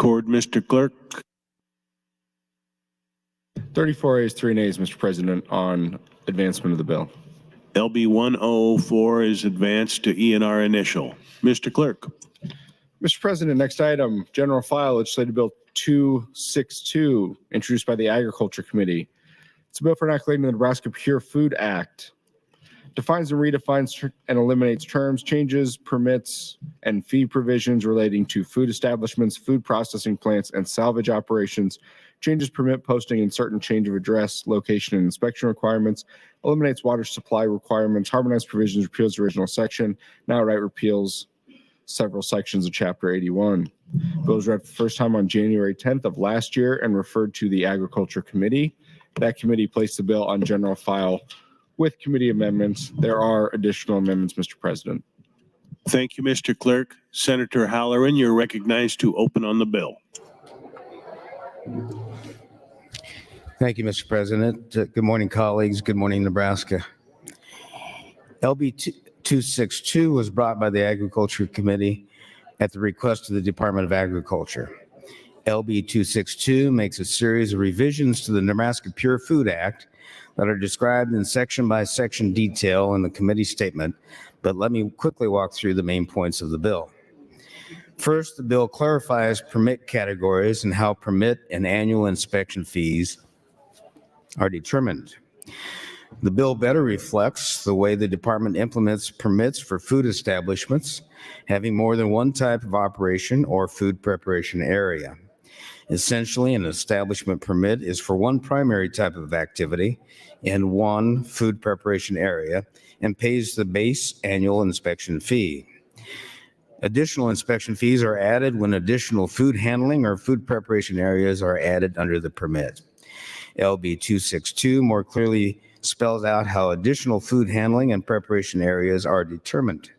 Record, Mr. Clerk. 34 ayes, 3 nays, Mr. President, on advancement of the bill. LB 1004 is advanced to ENR initial. Mr. Clerk. Mr. President, next item, General File Legislative Bill 262, introduced by the Agriculture Committee. It's a bill for enacting the Nebraska Pure Food Act. Defines and redefines and eliminates terms, changes, permits, and fee provisions relating to food establishments, food processing plants, and salvage operations. Changes permit posting and certain change of address, location, and inspection requirements. Eliminates water supply requirements. Harmonized provisions, repeals the original section. Now outright repeals several sections of Chapter 81. Bill was read for the first time on January 10th of last year and referred to the Agriculture Committee. That committee placed the bill on general file with committee amendments. There are additional amendments, Mr. President. Thank you, Mr. Clerk. Senator Halloran, you're recognized to open on the bill. Thank you, Mr. President. Good morning, colleagues. Good morning, Nebraska. LB 262 was brought by the Agriculture Committee at the request of the Department of Agriculture. LB 262 makes a series of revisions to the Nebraska Pure Food Act that are described in section-by-section detail in the committee statement, but let me quickly walk through the main points of the bill. First, the bill clarifies permit categories and how permit and annual inspection fees are determined. The bill better reflects the way the department implements permits for food establishments having more than one type of operation or food preparation area. Essentially, an establishment permit is for one primary type of activity in one food preparation area and pays the base annual inspection fee. Additional inspection fees are added when additional food handling or food preparation areas are added under the permit. LB 262 more clearly spells out how additional food handling and preparation areas are determined.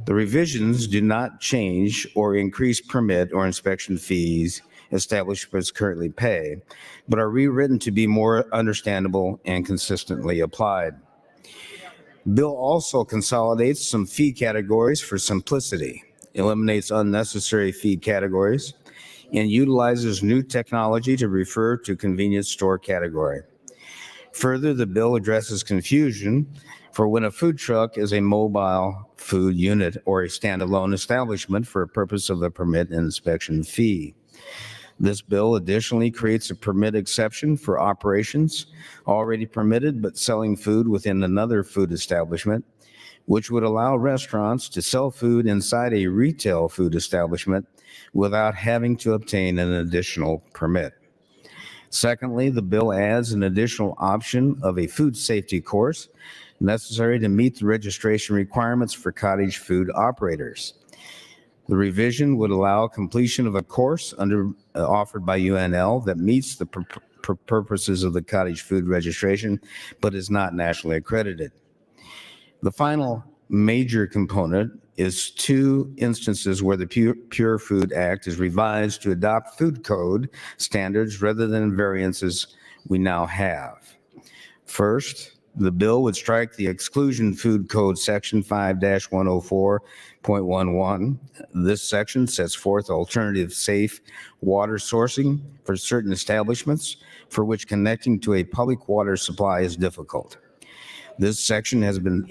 The revisions do not change or increase permit or inspection fees establishments currently pay, but are rewritten to be more understandable and consistently applied. Bill also consolidates some fee categories for simplicity, eliminates unnecessary fee categories, and utilizes new technology to refer to convenience store category. Further, the bill addresses confusion for when a food truck is a mobile food unit or a standalone establishment for a purpose of the permit and inspection fee. This bill additionally creates a permit exception for operations already permitted but selling food within another food establishment, which would allow restaurants to sell food inside a retail food establishment without having to obtain an additional permit. Secondly, the bill adds an additional option of a food safety course necessary to meet the registration requirements for cottage food operators. The revision would allow completion of a course offered by UNL that meets the purposes of the cottage food registration, but is not nationally accredited. The final major component is two instances where the Pure Food Act is revised to adopt food code standards rather than variances we now have. First, the bill would strike the exclusion food code section 5-104.11. This section sets forth alternative safe water sourcing for certain establishments for which connecting to a public water supply is difficult. This section has been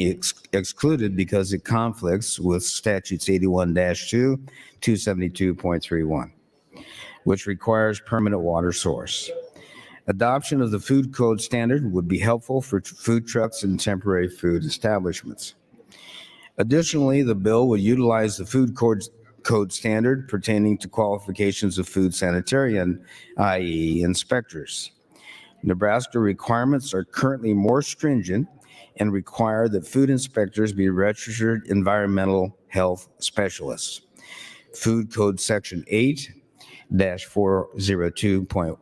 excluded because it conflicts with statutes 81-2, 272.31, which requires permanent water source. Adoption of the food code standard would be helpful for food trucks and temporary food establishments. Additionally, the bill would utilize the food code standard pertaining to qualifications of food sanitarian, i.e. inspectors. Nebraska requirements are currently more stringent and require that food inspectors be registered environmental health specialists. Food Code Section 8-402.10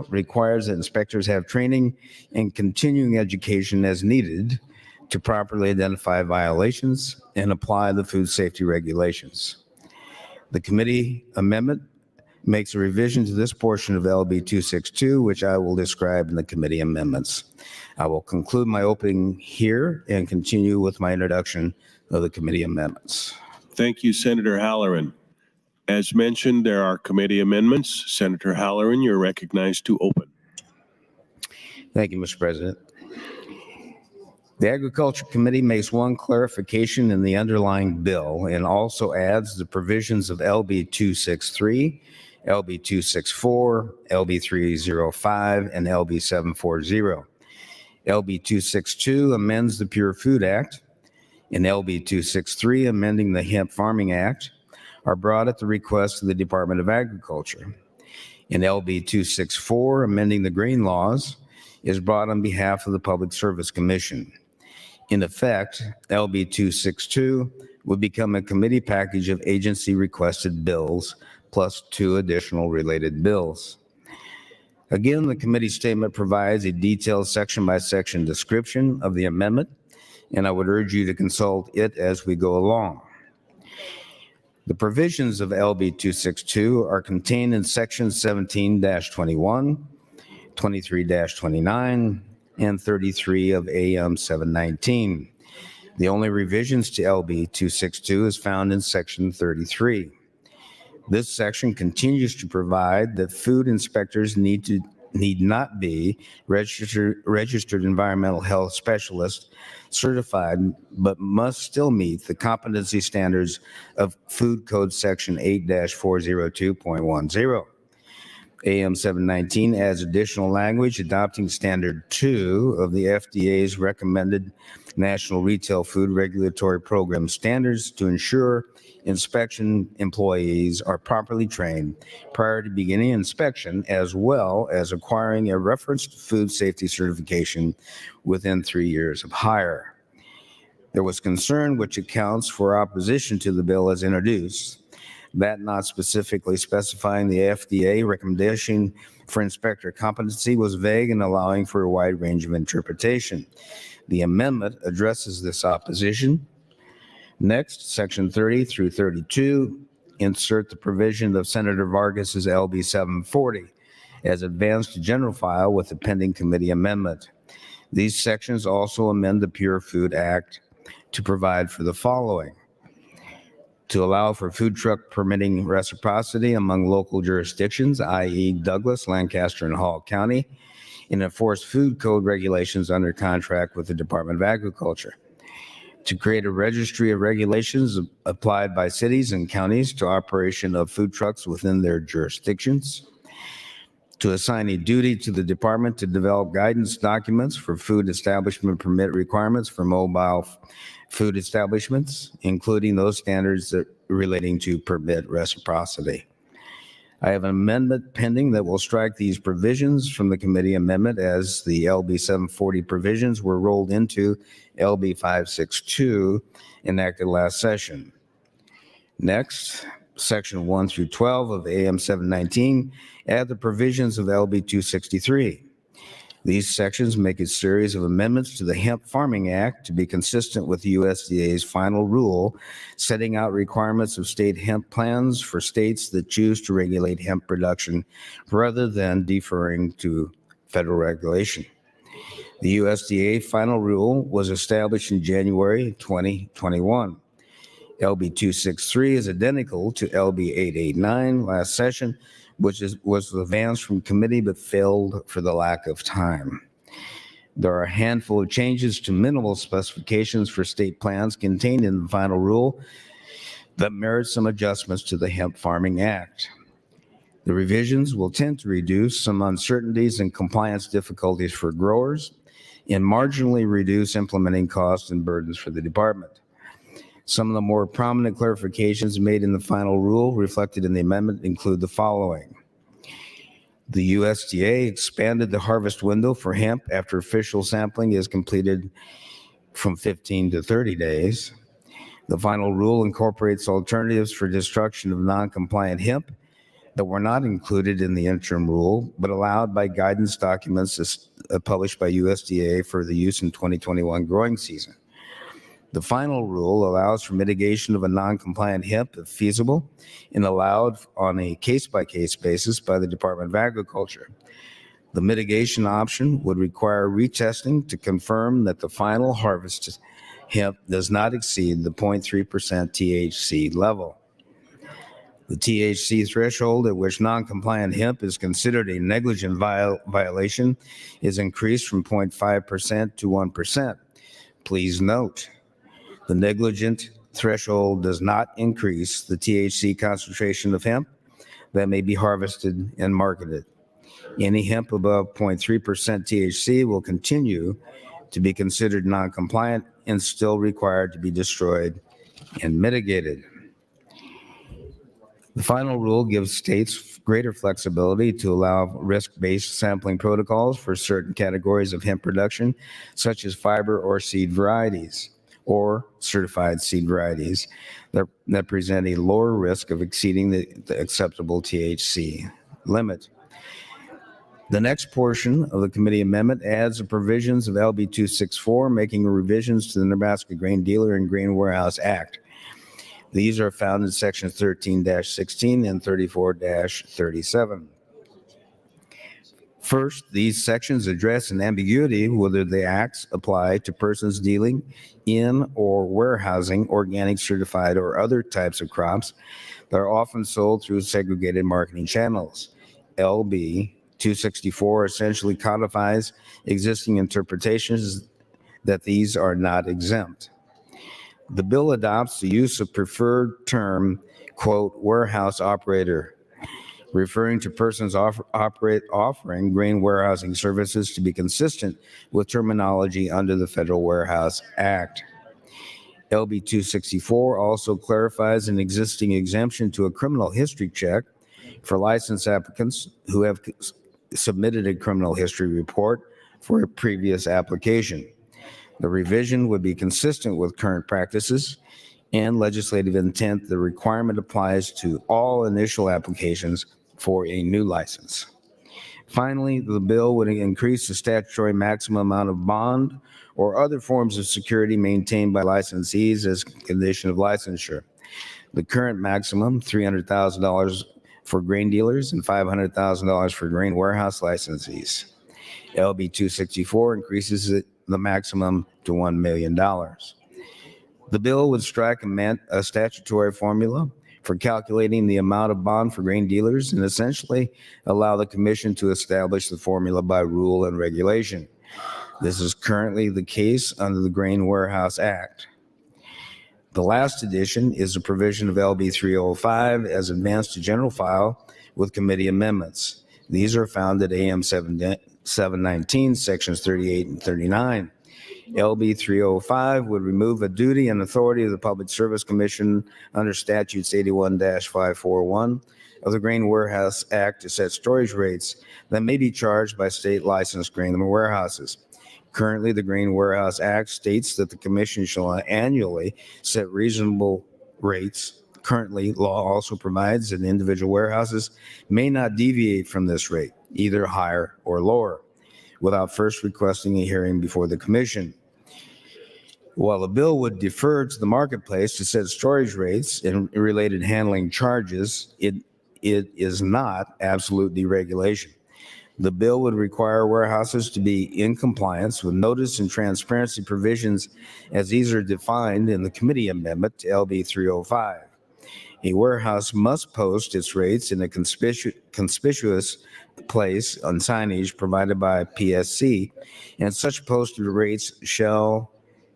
requires that inspectors have training and continuing education as needed to properly identify violations and apply the food safety regulations. The committee amendment makes a revision to this portion of LB 262, which I will describe in the committee amendments. I will conclude my opening here and continue with my introduction of the committee amendments. Thank you, Senator Halloran. As mentioned, there are committee amendments. Senator Halloran, you're recognized to open. Thank you, Mr. President. The Agriculture Committee makes one clarification in the underlying bill and also adds the provisions of LB 263, LB 264, LB 305, and LB 740. LB 262 amends the Pure Food Act, and LB 263 amending the Hemp Farming Act are brought at the request of the Department of Agriculture. And LB 264 amending the grain laws is brought on behalf of the Public Service Commission. In effect, LB 262 would become a committee package of agency-requested bills plus two additional related bills. Again, the committee statement provides a detailed section-by-section description of the amendment, and I would urge you to consult it as we go along. The provisions of LB 262 are contained in Section 17-21, 23-29, and 33 of AM 719. The only revisions to LB 262 is found in Section 33. This section continues to provide that food inspectors need not be registered environmental health specialists certified, but must still meet the competency standards of Food Code Section 8-402.10. AM 719 adds additional language adopting Standard 2 of the FDA's recommended National Retail Food Regulatory Program standards to ensure inspection employees are properly trained prior to beginning inspection, as well as acquiring a referenced food safety certification within 3 years of hire. There was concern, which accounts for opposition to the bill as introduced, that not specifically specifying the FDA recommendation for inspector competency was vague and allowing for a wide range of interpretation. The amendment addresses this opposition. Next, Section 30 through 32 insert the provision of Senator Vargas's LB 740 as advanced to general file with the pending committee amendment. These sections also amend the Pure Food Act to provide for the following: to allow for food truck permitting reciprocity among local jurisdictions, i.e. Douglas, Lancaster, and Hall County, and enforce food code regulations under contract with the Department of Agriculture. To create a registry of regulations applied by cities and counties to operation of food trucks within their jurisdictions. To assign a duty to the department to develop guidance documents for food establishment permit requirements for mobile food establishments, including those standards that relating to permit reciprocity. I have an amendment pending that will strike these provisions from the committee amendment as the LB 740 provisions were rolled into LB 562 enacted last session. Next, Section 1 through 12 of AM 719 add the provisions of LB 263. These sections make a series of amendments to the Hemp Farming Act to be consistent with the USDA's final rule, setting out requirements of state hemp plans for states that choose to regulate hemp production rather than deferring to federal regulation. The USDA final rule was established in January 2021. LB 263 is identical to LB 889 last session, which was advanced from committee but failed for the lack of time. There are a handful of changes to minimal specifications for state plans contained in the final rule that merit some adjustments to the Hemp Farming Act. The revisions will tend to reduce some uncertainties and compliance difficulties for growers and marginally reduce implementing costs and burdens for the department. Some of the more prominent clarifications made in the final rule reflected in the amendment include the following. The USDA expanded the harvest window for hemp after official sampling is completed from 15 to 30 days. The final rule incorporates alternatives for destruction of non-compliant hemp that were not included in the interim rule, but allowed by guidance documents published by USDA for the use in 2021 growing season. The final rule allows for mitigation of a non-compliant hemp if feasible and allowed on a case-by-case basis by the Department of Agriculture. The mitigation option would require retesting to confirm that the final harvest hemp does not exceed the 0.3% THC level. The THC threshold at which non-compliant hemp is considered a negligent violation is increased from 0.5% to 1%. Please note, the negligent threshold does not increase the THC concentration of hemp that may be harvested and marketed. Any hemp above 0.3% THC will continue to be considered non-compliant and still required to be destroyed and mitigated. The final rule gives states greater flexibility to allow risk-based sampling protocols for certain categories of hemp production, such as fiber or seed varieties, or certified seed varieties that present a lower risk of exceeding the acceptable THC limit. The next portion of the committee amendment adds the provisions of LB 264, making revisions to the Nebraska Grain Dealer and Grain Warehouse Act. These are found in sections 13-16 and 34-37. First, these sections address an ambiguity whether the acts apply to persons dealing in or warehousing organic, certified, or other types of crops that are often sold through segregated marketing channels. LB 264 essentially codifies existing interpretations that these are not exempt. The bill adopts the use of preferred term, quote, warehouse operator, referring to persons offering grain warehousing services to be consistent with terminology under the Federal Warehouse Act. LB 264 also clarifies an existing exemption to a criminal history check for license applicants who have submitted a criminal history report for a previous application. The revision would be consistent with current practices and legislative intent. The requirement applies to all initial applications for a new license. Finally, the bill would increase the statutory maximum amount of bond or other forms of security maintained by licensees as a condition of licensure. The current maximum, $300,000 for grain dealers and $500,000 for grain warehouse licensees. LB 264 increases the maximum to $1 million. The bill would strike a statutory formula for calculating the amount of bond for grain dealers and essentially allow the commission to establish the formula by rule and regulation. This is currently the case under the Grain Warehouse Act. The last addition is a provision of LB 305 as advanced to general file with committee amendments. These are found at AM 719, sections 38 and 39. LB 305 would remove a duty and authority of the Public Service Commission under statutes 81-541 of the Grain Warehouse Act to set storage rates that may be charged by state licensed grain warehouses. Currently, the Grain Warehouse Act states that the commission shall annually set reasonable rates. Currently, law also provides that individual warehouses may not deviate from this rate, either higher or lower, without first requesting a hearing before the commission. While the bill would defer to the marketplace to set storage rates and related handling charges, it is not absolute deregulation. The bill would require warehouses to be in compliance with notice and transparency provisions as these are defined in the committee amendment to LB 305. A warehouse must post its rates in a conspicuous place on signage provided by PSC, and such posted rates shall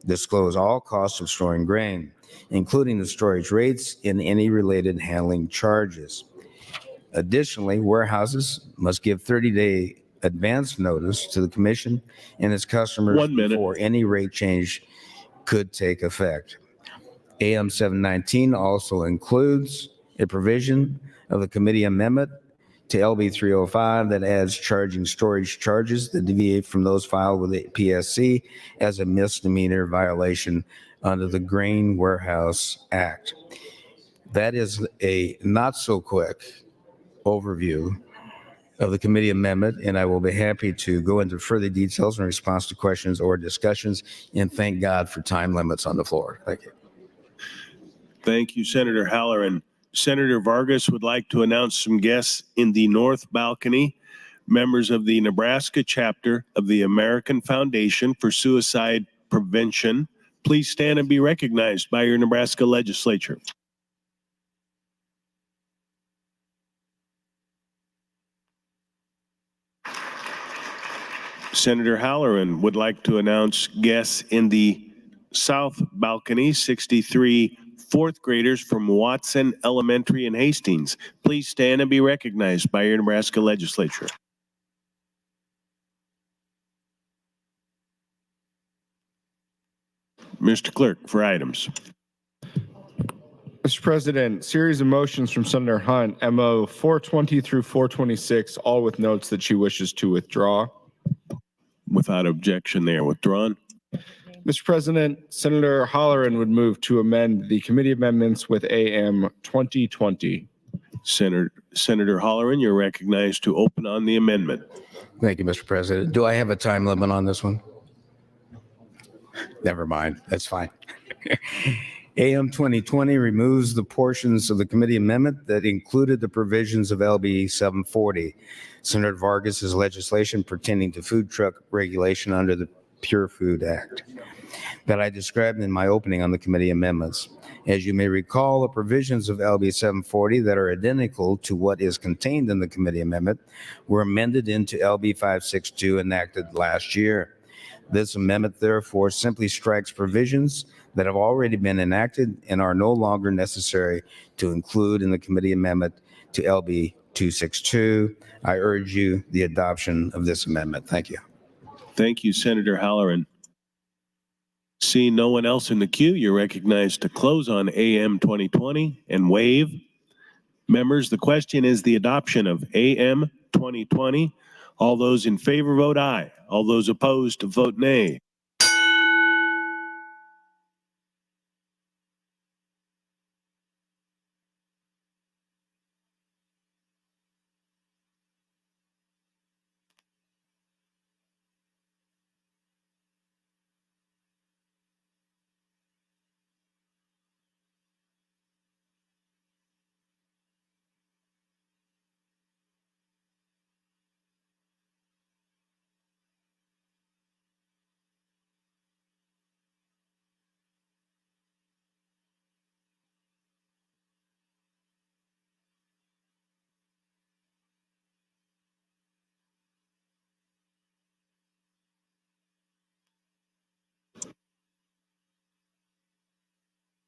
disclose all costs of storing grain, including the storage rates and any related handling charges. Additionally, warehouses must give 30-day advance notice to the commission and its customers before any rate change could take effect. AM 719 also includes a provision of the committee amendment to LB 305 that adds charging storage charges that deviate from those filed with the PSC as a misdemeanor violation under the Grain Warehouse Act. That is a not so quick overview of the committee amendment, and I will be happy to go into further details in response to questions or discussions, and thank God for time limits on the floor. Thank you. Thank you, Senator Halloran. Senator Vargas would like to announce some guests in the north balcony, members of the Nebraska chapter of the American Foundation for Suicide Prevention. Please stand and be recognized by your Nebraska legislature. Senator Halloran would like to announce guests in the south balcony, 63 fourth graders from Watson Elementary in Hastings. Please stand and be recognized by your Nebraska legislature. Mr. Clerk, for items. Mr. President, series of motions from Senator Hunt, MO 420 through 426, all with notes that she wishes to withdraw. Without objection, they are withdrawn. Mr. President, Senator Halloran would move to amend the committee amendments with AM 2020. Senator Halloran, you're recognized to open on the amendment. Thank you, Mr. President. Do I have a time limit on this one? Never mind. That's fine. AM 2020 removes the portions of the committee amendment that included the provisions of LB 740, Senator Vargas's legislation pertaining to food truck regulation under the Pure Food Act, that I described in my opening on the committee amendments. As you may recall, the provisions of LB 740 that are identical to what is contained in the committee amendment were amended into LB 562 enacted last year. This amendment therefore simply strikes provisions that have already been enacted and are no longer necessary to include in the committee amendment to LB 262. I urge you the adoption of this amendment. Thank you. Thank you, Senator Halloran. Seeing no one else in the queue, you're recognized to close on AM 2020 and waive. Members, the question is the adoption of AM 2020. All those in favor vote aye. All those opposed vote nay.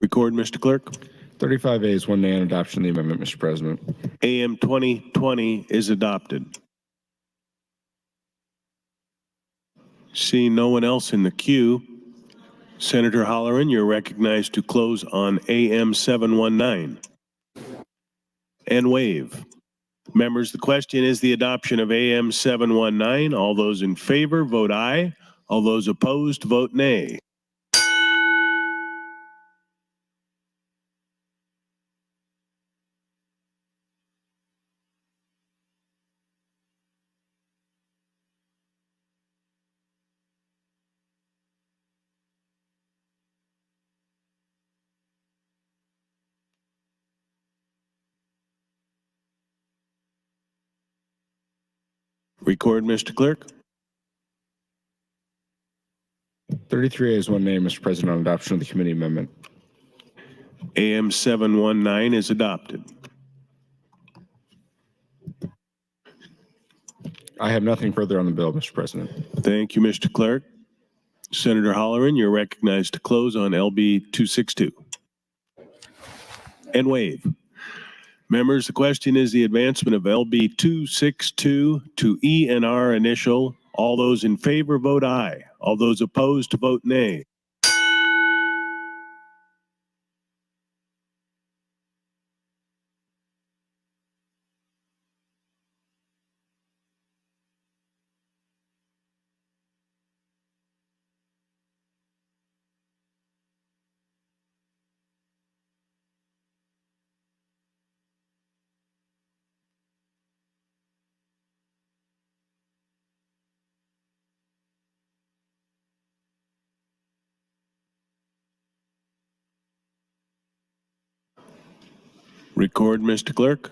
Record, Mr. Clerk. 35 ayes, 1 nay on adoption of the amendment, Mr. President. AM 2020 is adopted. Seeing no one else in the queue, Senator Halloran, you're recognized to close on AM 719 and waive. Members, the question is the adoption of AM 719. All those in favor vote aye. All those opposed vote nay. Record, Mr. Clerk. 33 ayes, 1 nay, Mr. President, on adoption of the committee amendment. AM 719 is adopted. I have nothing further on the bill, Mr. President. Thank you, Mr. Clerk. Senator Halloran, you're recognized to close on LB 262 and waive. Members, the question is the advancement of LB 262 to ENR initial. All those in favor vote aye. All those opposed vote nay. Record, Mr. Clerk.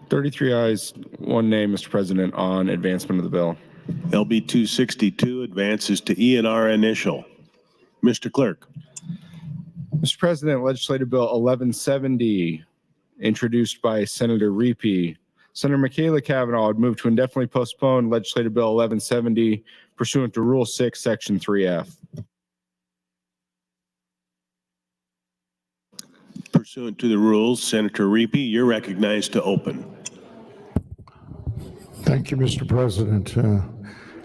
33 ayes, 1 nay, Mr. President, on advancement of the bill. LB 262 advances to ENR initial. Mr. Clerk. Mr. President, Legislative Bill 1170, introduced by Senator Reapy. Senator Michaela Cavanaugh would move to indefinitely postpone Legislative Bill 1170 pursuant to Rule 6, Section 3F. Pursuant to the rules, Senator Reapy, you're recognized to open. Thank you, Mr. President.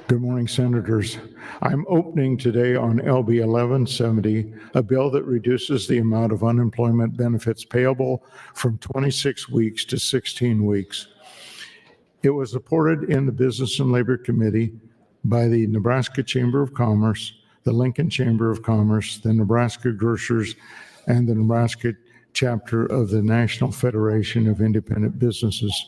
Good morning, Senators. I'm opening today on LB 1170, a bill that reduces the amount of unemployment benefits payable from 26 weeks to 16 weeks. It was supported in the Business and Labor Committee by the Nebraska Chamber of Commerce, the Lincoln Chamber of Commerce, the Nebraska Grocers, and the Nebraska chapter of the National Federation of Independent Businesses.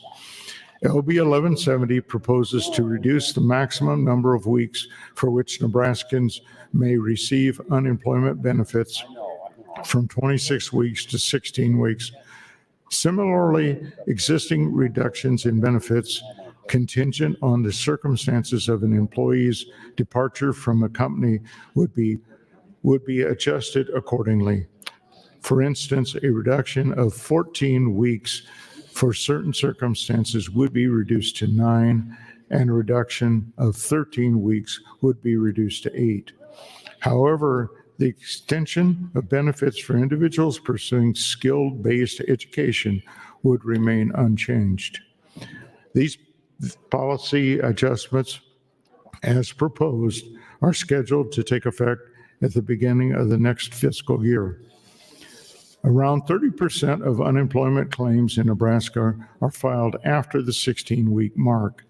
LB 1170 proposes to reduce the maximum number of weeks for which Nebraskans may receive unemployment benefits from 26 weeks to 16 weeks. Similarly, existing reductions in benefits contingent on the circumstances of an employee's departure from a company would be adjusted accordingly. For instance, a reduction of 14 weeks for certain circumstances would be reduced to 9, and a reduction of 13 weeks would be reduced to 8. However, the extension of benefits for individuals pursuing skill-based education would remain unchanged. These policy adjustments, as proposed, are scheduled to take effect at the beginning of the next fiscal year. Around 30% of unemployment claims in Nebraska are filed after the 16-week mark.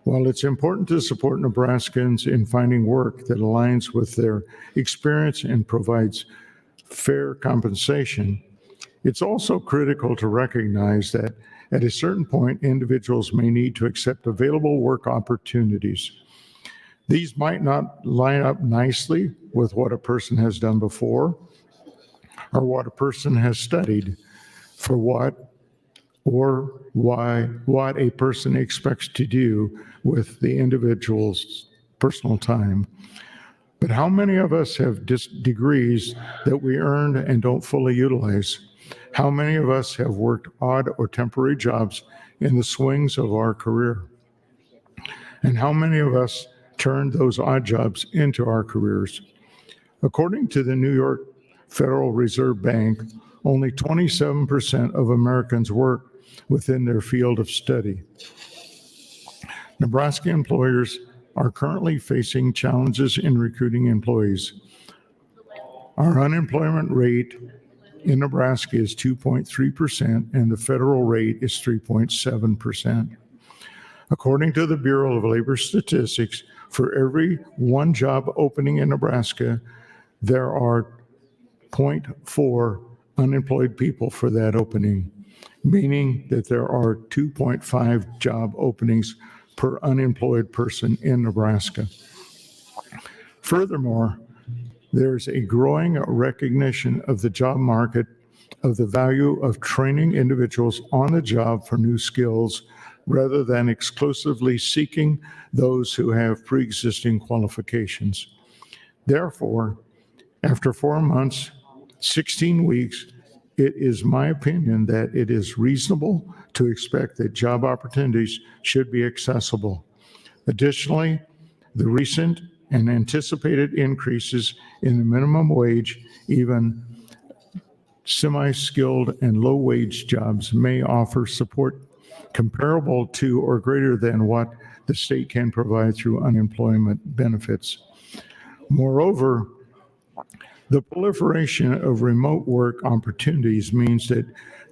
While it's important to support Nebraskans in finding work that aligns with their experience and provides fair compensation, it's also critical to recognize that at a certain point, individuals may need to accept available work opportunities. These might not line up nicely with what a person has done before or what a person has studied for what or what a person expects to do with the individual's personal time. But how many of us have degrees that we earned and don't fully utilize? How many of us have worked odd or temporary jobs in the swings of our career? And how many of us turned those odd jobs into our careers? According to the New York Federal Reserve Bank, only 27% of Americans work within their field of study. Nebraska employers are currently facing challenges in recruiting employees. Our unemployment rate in Nebraska is 2.3%, and the federal rate is 3.7%. According to the Bureau of Labor Statistics, for every one job opening in Nebraska, there are 0.4 unemployed people for that opening, meaning that there are 2.5 job openings per unemployed person in Nebraska. Furthermore, there's a growing recognition of the job market of the value of training individuals on the job for new skills rather than exclusively seeking those who have pre-existing qualifications. Therefore, after 4 months, 16 weeks, it is my opinion that it is reasonable to expect that job opportunities should be accessible. Additionally, the recent and anticipated increases in the minimum wage, even semi-skilled and low-wage jobs may offer support comparable to or greater than what the state can provide through unemployment benefits. Moreover, the proliferation of remote work opportunities means that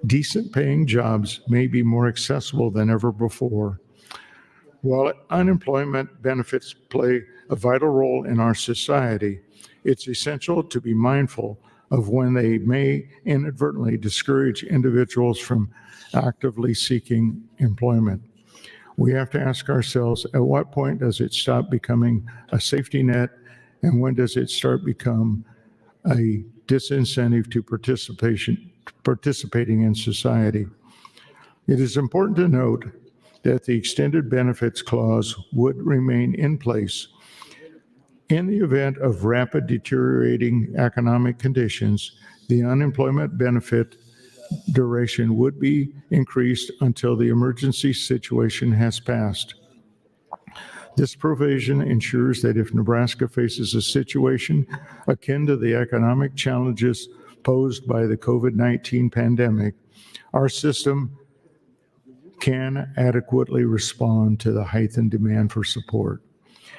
decent paying jobs may be more accessible than ever before. While unemployment benefits play a vital role in our society, it's essential to be mindful of when they may inadvertently discourage individuals from actively seeking employment. We have to ask ourselves, at what point does it stop becoming a safety net, and when does it start become a disincentive to participating in society? It is important to note that the extended benefits clause would remain in place. In the event of rapid deteriorating economic conditions, the unemployment benefit duration would be increased until the emergency situation has passed. This provision ensures that if Nebraska faces a situation akin to the economic challenges posed by the COVID-19 pandemic, our system can adequately respond to the heightened demand for support.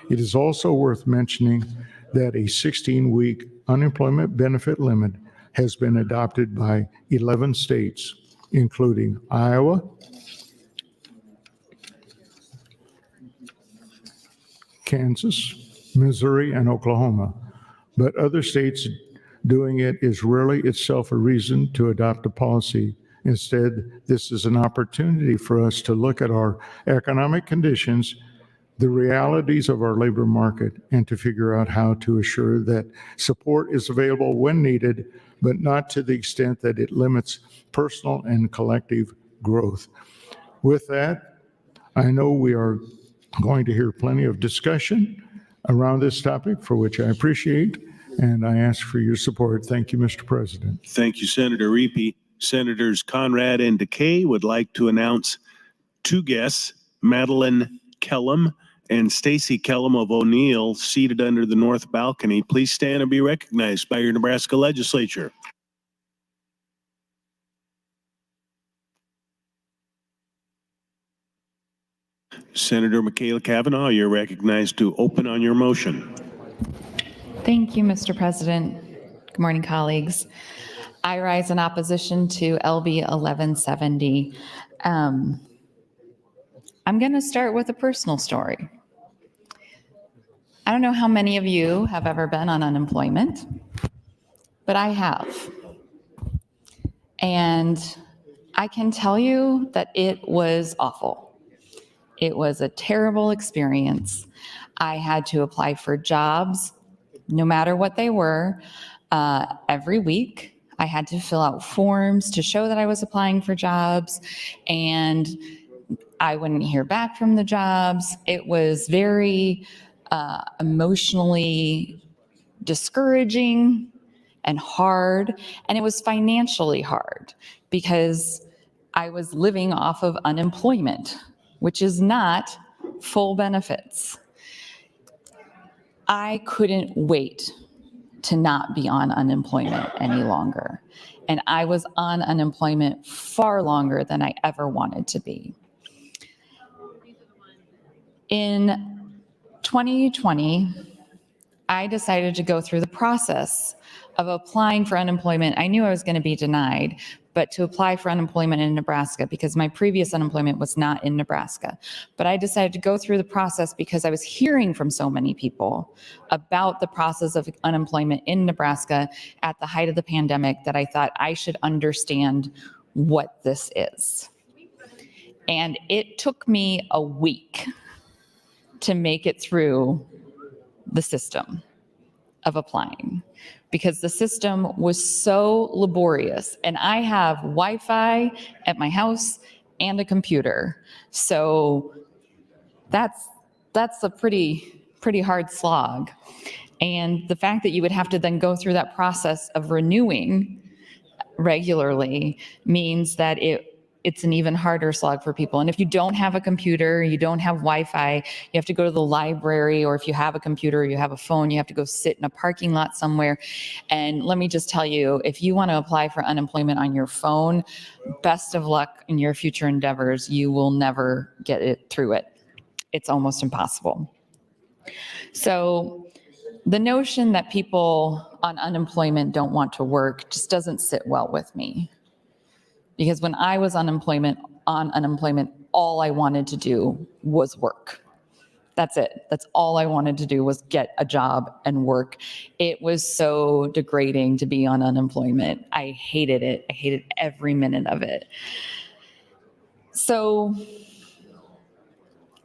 It is also worth mentioning that a 16-week unemployment benefit limit has been adopted by 11 states, including Iowa, Kansas, Missouri, and Oklahoma. But other states doing it is rarely itself a reason to adopt a policy. Instead, this is an opportunity for us to look at our economic conditions, the realities of our labor market, and to figure out how to assure that support is available when needed but not to the extent that it limits personal and collective growth. With that, I know we are going to hear plenty of discussion around this topic, for which I appreciate, and I ask for your support. Thank you, Mr. President. Thank you, Senator Reapy. Senators Conrad and Decay would like to announce two guests, Madeline Kellum and Stacy Kellum of O'Neill, seated under the north balcony. Please stand and be recognized by your Nebraska Legislature. Senator Michaela Cavanaugh, you're recognized to open on your motion. Thank you, Mr. President. Good morning, colleagues. I rise in opposition to LB 1170. I'm going to start with a personal story. I don't know how many of you have ever been on unemployment, but I have. And I can tell you that it was awful. It was a terrible experience. I had to apply for jobs, no matter what they were, every week. I had to fill out forms to show that I was applying for jobs, and I wouldn't hear back from the jobs. It was very emotionally discouraging and hard, and it was financially hard because I was living off of unemployment, which is not full benefits. I couldn't wait to not be on unemployment any longer. And I was on unemployment far longer than I ever wanted to be. In 2020, I decided to go through the process of applying for unemployment. I knew I was going to be denied, but to apply for unemployment in Nebraska because my previous unemployment was not in Nebraska. But I decided to go through the process because I was hearing from so many people about the process of unemployment in Nebraska at the height of the pandemic that I thought I should understand what this is. And it took me a week to make it through the system of applying, because the system was so laborious. And I have Wi-Fi at my house and a computer. So that's a pretty hard slog. And the fact that you would have to then go through that process of renewing regularly means that it's an even harder slog for people. And if you don't have a computer, you don't have Wi-Fi, you have to go to the library, or if you have a computer, or you have a phone, you have to go sit in a parking lot somewhere. And let me just tell you, if you want to apply for unemployment on your phone, best of luck in your future endeavors. You will never get it through it. It's almost impossible. So the notion that people on unemployment don't want to work just doesn't sit well with me. Because when I was on unemployment, all I wanted to do was work. That's it. That's all I wanted to do was get a job and work. It was so degrading to be on unemployment. I hated it. I hated every minute of it. So,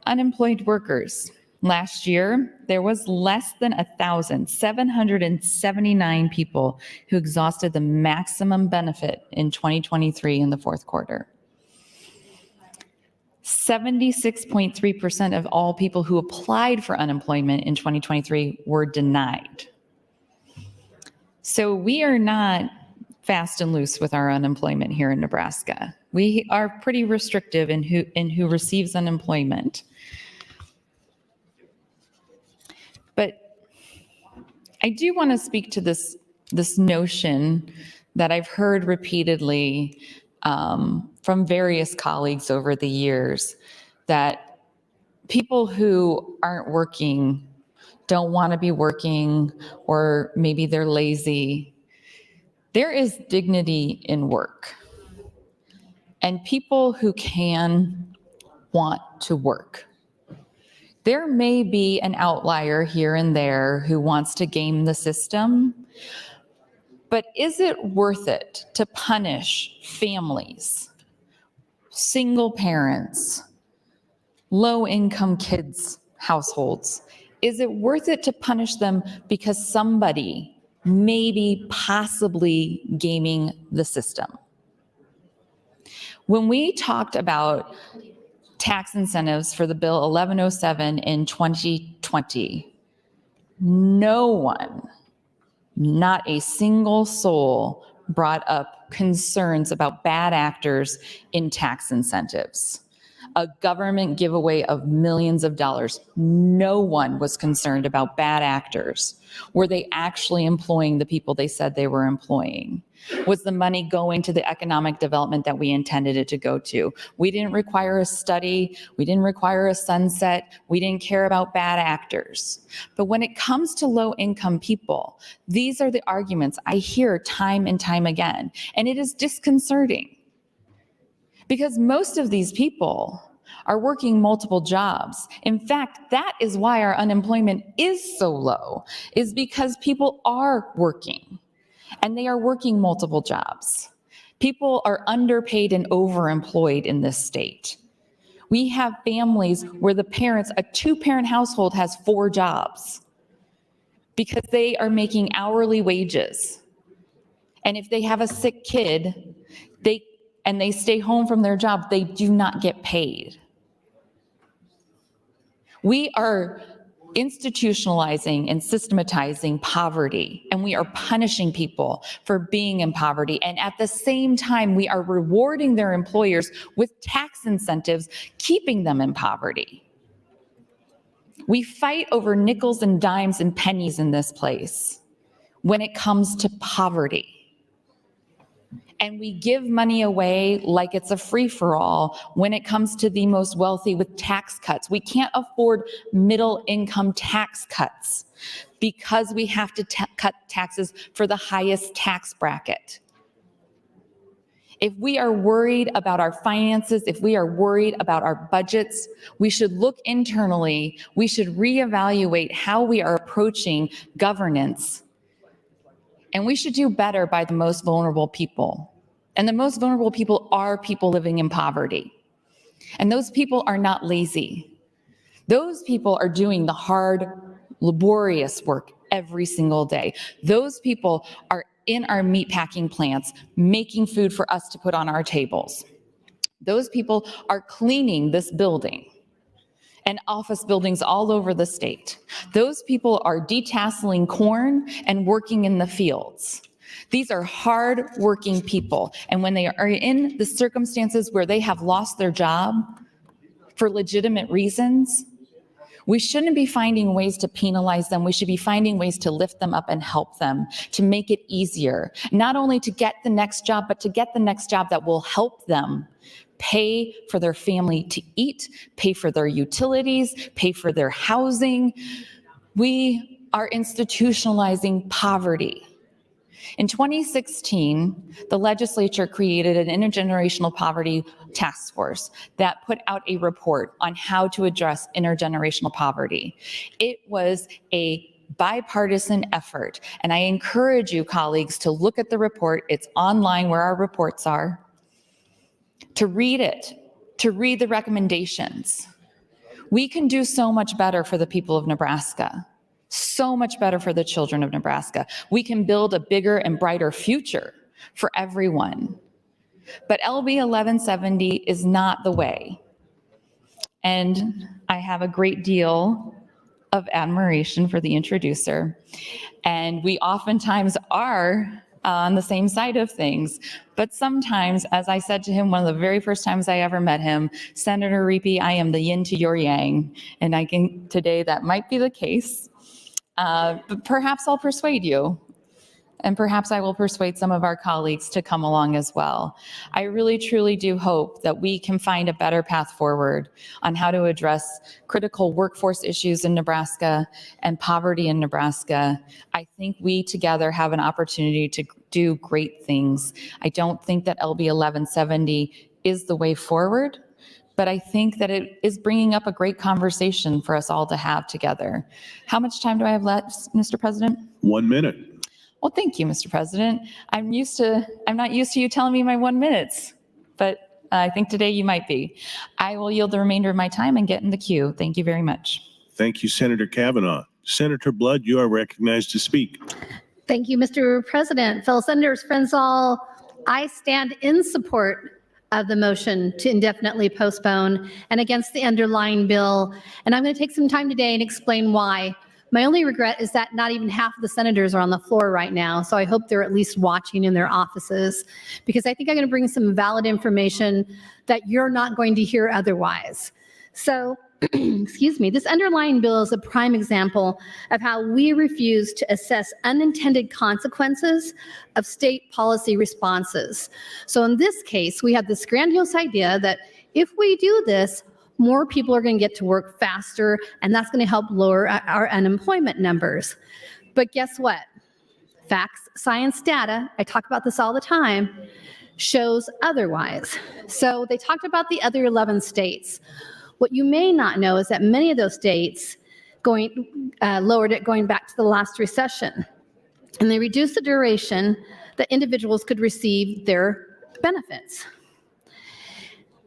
unemployed workers. Last year, there was less than 1,779 people who exhausted the maximum benefit in 2023 in the fourth quarter. 76.3% of all people who applied for unemployment in 2023 were denied. So we are not fast and loose with our unemployment here in Nebraska. We are pretty restrictive in who receives unemployment. But I do want to speak to this notion that I've heard repeatedly from various colleagues over the years, that people who aren't working don't want to be working, or maybe they're lazy. There is dignity in work. And people who can want to work. There may be an outlier here and there who wants to game the system, but is it worth it to punish families, single parents, low-income kids, households? Is it worth it to punish them because somebody maybe possibly gaming the system. When we talked about tax incentives for the bill 1107 in 2020, no one, not a single soul, brought up concerns about bad actors in tax incentives. A government giveaway of millions of dollars. No one was concerned about bad actors. Were they actually employing the people they said they were employing? Was the money going to the economic development that we intended it to go to? We didn't require a study. We didn't require a sunset. We didn't care about bad actors. But when it comes to low-income people, these are the arguments I hear time and time again. And it is disconcerting. Because most of these people are working multiple jobs. In fact, that is why our unemployment is so low, is because people are working, and they are working multiple jobs. People are underpaid and overemployed in this state. We have families where the parents, a two-parent household has 4 jobs because they are making hourly wages. And if they have a sick kid, and they stay home from their job, they do not get paid. We are institutionalizing and systematizing poverty, and we are punishing people for being in poverty. And at the same time, we are rewarding their employers with tax incentives, keeping them in poverty. We fight over nickels and dimes and pennies in this place when it comes to poverty. And we give money away like it's a free-for-all when it comes to the most wealthy with tax cuts. We can't afford middle-income tax cuts because we have to cut taxes for the highest tax bracket. If we are worried about our finances, if we are worried about our budgets, we should look internally. We should reevaluate how we are approaching governance. And we should do better by the most vulnerable people. And the most vulnerable people are people living in poverty. And those people are not lazy. Those people are doing the hard, laborious work every single day. Those people are in our meatpacking plants, making food for us to put on our tables. Those people are cleaning this building and office buildings all over the state. Those people are detasseling corn and working in the fields. These are hard-working people, and when they are in the circumstances where they have lost their job for legitimate reasons, we shouldn't be finding ways to penalize them. We should be finding ways to lift them up and help them, to make it easier, not only to get the next job, but to get the next job that will help them pay for their family to eat, pay for their utilities, pay for their housing. We are institutionalizing poverty. In 2016, the legislature created an intergenerational poverty task force that put out a report on how to address intergenerational poverty. It was a bipartisan effort, and I encourage you, colleagues, to look at the report. It's online where our reports are, to read it, to read the recommendations. We can do so much better for the people of Nebraska. So much better for the children of Nebraska. We can build a bigger and brighter future for everyone. But LB 1170 is not the way. And I have a great deal of admiration for the introducer. And we oftentimes are on the same side of things. But sometimes, as I said to him one of the very first times I ever met him, Senator Reapy, I am the yin to your yang. And I think today that might be the case. But perhaps I'll persuade you, and perhaps I will persuade some of our colleagues to come along as well. I really, truly do hope that we can find a better path forward on how to address critical workforce issues in Nebraska and poverty in Nebraska. I think we together have an opportunity to do great things. I don't think that LB 1170 is the way forward, but I think that it is bringing up a great conversation for us all to have together. How much time do I have left, Mr. President? 1 minute. Well, thank you, Mr. President. I'm not used to you telling me my 1 minute, but I think today you might be. I will yield the remainder of my time and get in the queue. Thank you very much. Thank you, Senator Kavanaugh. Senator Blood, you are recognized to speak. Thank you, Mr. President. Fellow senators, friends all, I stand in support of the motion to indefinitely postpone and against the underlying bill. And I'm going to take some time today and explain why. My only regret is that not even half of the senators are on the floor right now. So I hope they're at least watching in their offices, because I think I'm going to bring some valid information that you're not going to hear otherwise. So excuse me, this underlying bill is a prime example of how we refuse to assess unintended consequences of state policy responses. So in this case, we have this grandiose idea that if we do this, more people are going to get to work faster, and that's going to help lower our unemployment numbers. But guess what? Facts, science, data, I talk about this all the time, shows otherwise. So they talked about the other 11 states. What you may not know is that many of those states lowered it going back to the last recession. And they reduced the duration that individuals could receive their benefits.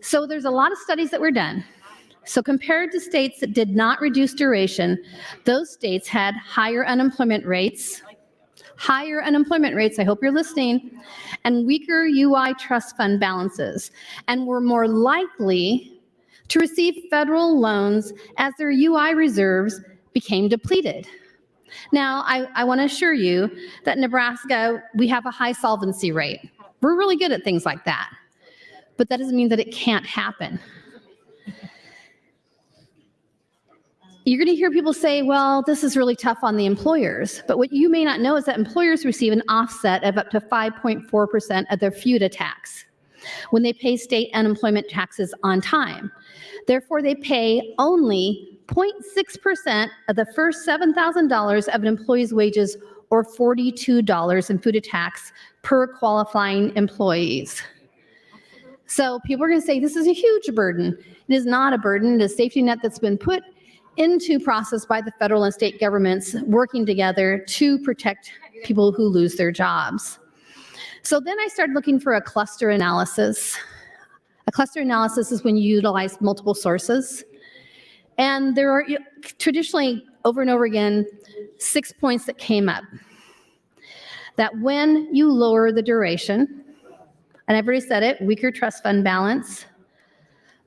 So there's a lot of studies that were done. So compared to states that did not reduce duration, those states had higher unemployment rates, I hope you're listening, and weaker UI trust fund balances, and were more likely to receive federal loans as their UI reserves became depleted. Now, I want to assure you that in Nebraska, we have a high solvency rate. We're really good at things like that, but that doesn't mean that it can't happen. You're going to hear people say, well, this is really tough on the employers. But what you may not know is that employers receive an offset of up to 5.4% of their FUTA tax when they pay state unemployment taxes on time. Therefore, they pay only 0.6% of the first $7,000 of an employee's wages, or $42 in FUTA tax per qualifying employees. So people are going to say this is a huge burden. It is not a burden. It is a safety net that's been put into process by the federal and state governments working together to protect people who lose their jobs. So then I started looking for a cluster analysis. A cluster analysis is when you utilize multiple sources. And there are traditionally, over and over again, 6 points that came up. That when you lower the duration, and I've already said it, weaker trust fund balance,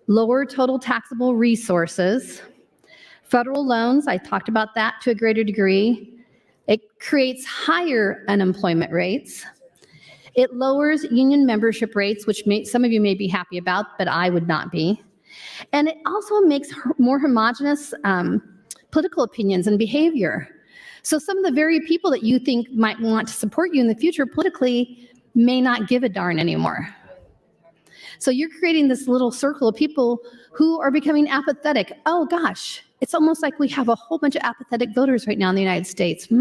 lower total taxable resources, federal loans, I talked about that to a greater degree. It creates higher unemployment rates. It lowers union membership rates, which some of you may be happy about, but I would not be. And it also makes more homogenous political opinions and behavior. So some of the very people that you think might want to support you in the future politically may not give a darn anymore. So you're creating this little circle of people who are becoming apathetic. Oh gosh, it's almost like we have a whole bunch of apathetic voters right now in the United States. So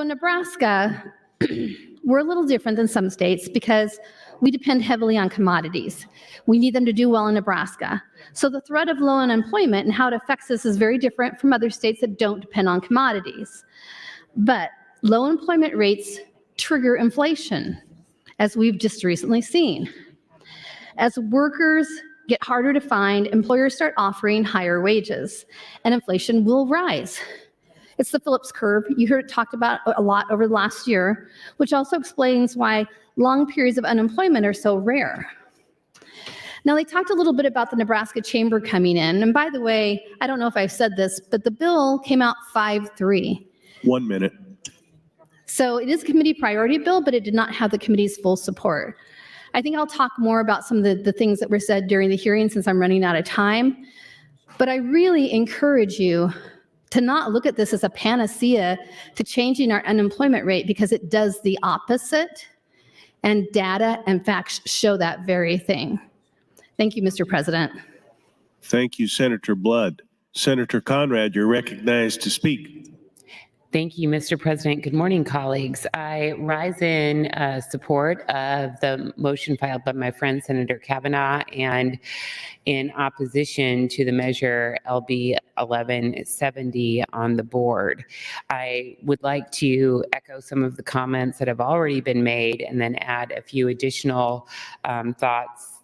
in Nebraska, we're a little different than some states because we depend heavily on commodities. We need them to do well in Nebraska. So the threat of low unemployment and how it affects us is very different from other states that don't depend on commodities. But low employment rates trigger inflation, as we've just recently seen. As workers get harder to find, employers start offering higher wages, and inflation will rise. It's the Phillips curve. You heard it talked about a lot over the last year, which also explains why long periods of unemployment are so rare. Now, they talked a little bit about the Nebraska Chamber coming in. And by the way, I don't know if I've said this, but the bill came out 5-3. 1 minute. So it is a committee priority bill, but it did not have the committee's full support. I think I'll talk more about some of the things that were said during the hearing since I'm running out of time. But I really encourage you to not look at this as a panacea to changing our unemployment rate, because it does the opposite. And data and facts show that very thing. Thank you, Mr. President. Thank you, Senator Blood. Senator Conrad, you're recognized to speak. Thank you, Mr. President. Good morning, colleagues. I rise in support of the motion filed by my friend Senator Kavanaugh and in opposition to the measure LB 1170 on the board. I would like to echo some of the comments that have already been made and then add a few additional thoughts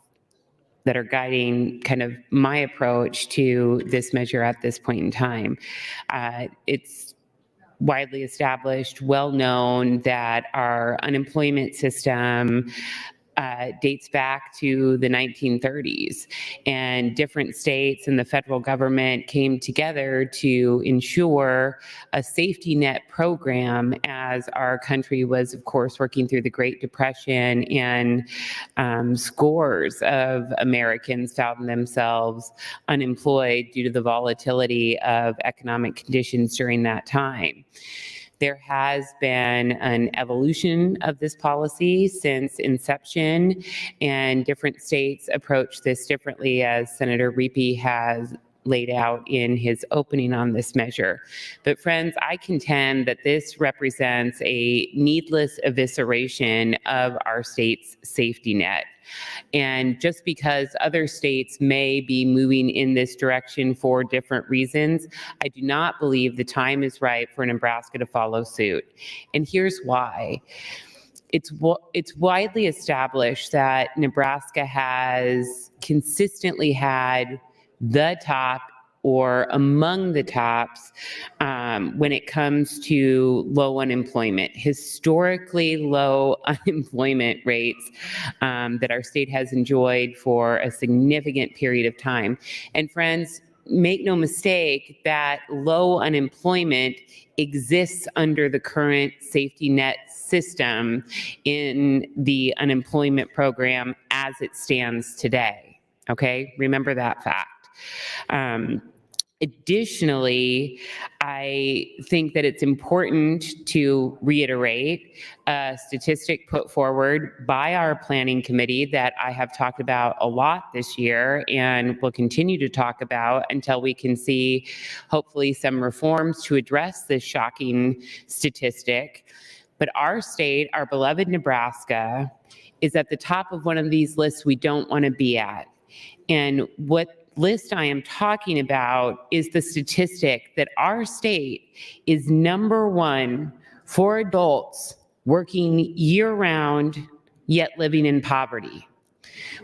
that are guiding kind of my approach to this measure at this point in time. It's widely established, well-known that our unemployment system dates back to the 1930s, and different states and the federal government came together to ensure a safety net program as our country was, of course, working through the Great Depression, and scores of Americans found themselves unemployed due to the volatility of economic conditions during that time. There has been an evolution of this policy since inception, and different states approach this differently, as Senator Reapy has laid out in his opening on this measure. But friends, I contend that this represents a needless evisceration of our state's safety net. And just because other states may be moving in this direction for different reasons, I do not believe the time is right for Nebraska to follow suit. And here's why. It's widely established that Nebraska has consistently had the top or among the tops when it comes to low unemployment, historically low unemployment rates that our state has enjoyed for a significant period of time. And friends, make no mistake that low unemployment exists under the current safety net system in the unemployment program as it stands today. Okay, remember that fact. Additionally, I think that it's important to reiterate a statistic put forward by our planning committee that I have talked about a lot this year and will continue to talk about until we can see hopefully some reforms to address this shocking statistic. But our state, our beloved Nebraska, is at the top of one of these lists we don't want to be at. And what list I am talking about is the statistic that our state is #1 for adults working year-round yet living in poverty.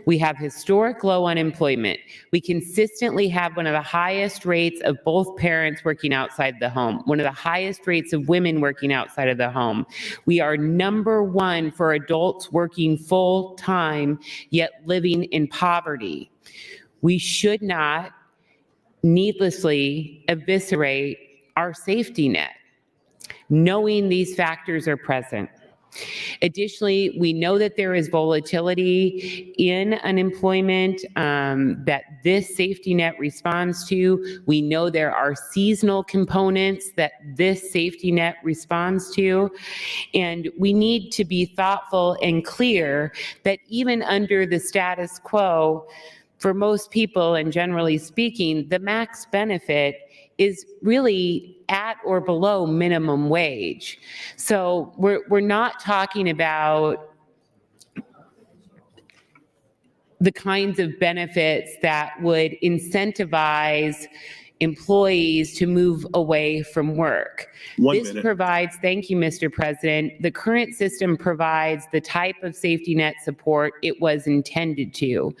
We have historic low unemployment. We consistently have one of the highest rates of both parents working outside the home, one of the highest rates of women working outside of the home. We are #1 for adults working full-time yet living in poverty. We should not needlessly eviscerate our safety net, knowing these factors are present. Additionally, we know that there is volatility in unemployment that this safety net responds to. We know there are seasonal components that this safety net responds to. And we need to be thoughtful and clear that even under the status quo, for most people, and generally speaking, the max benefit is really at or below minimum wage. So we're not talking about the kinds of benefits that would incentivize employees to move away from work. This provides, thank you, Mr. President, the current system provides the type of safety net support it was intended to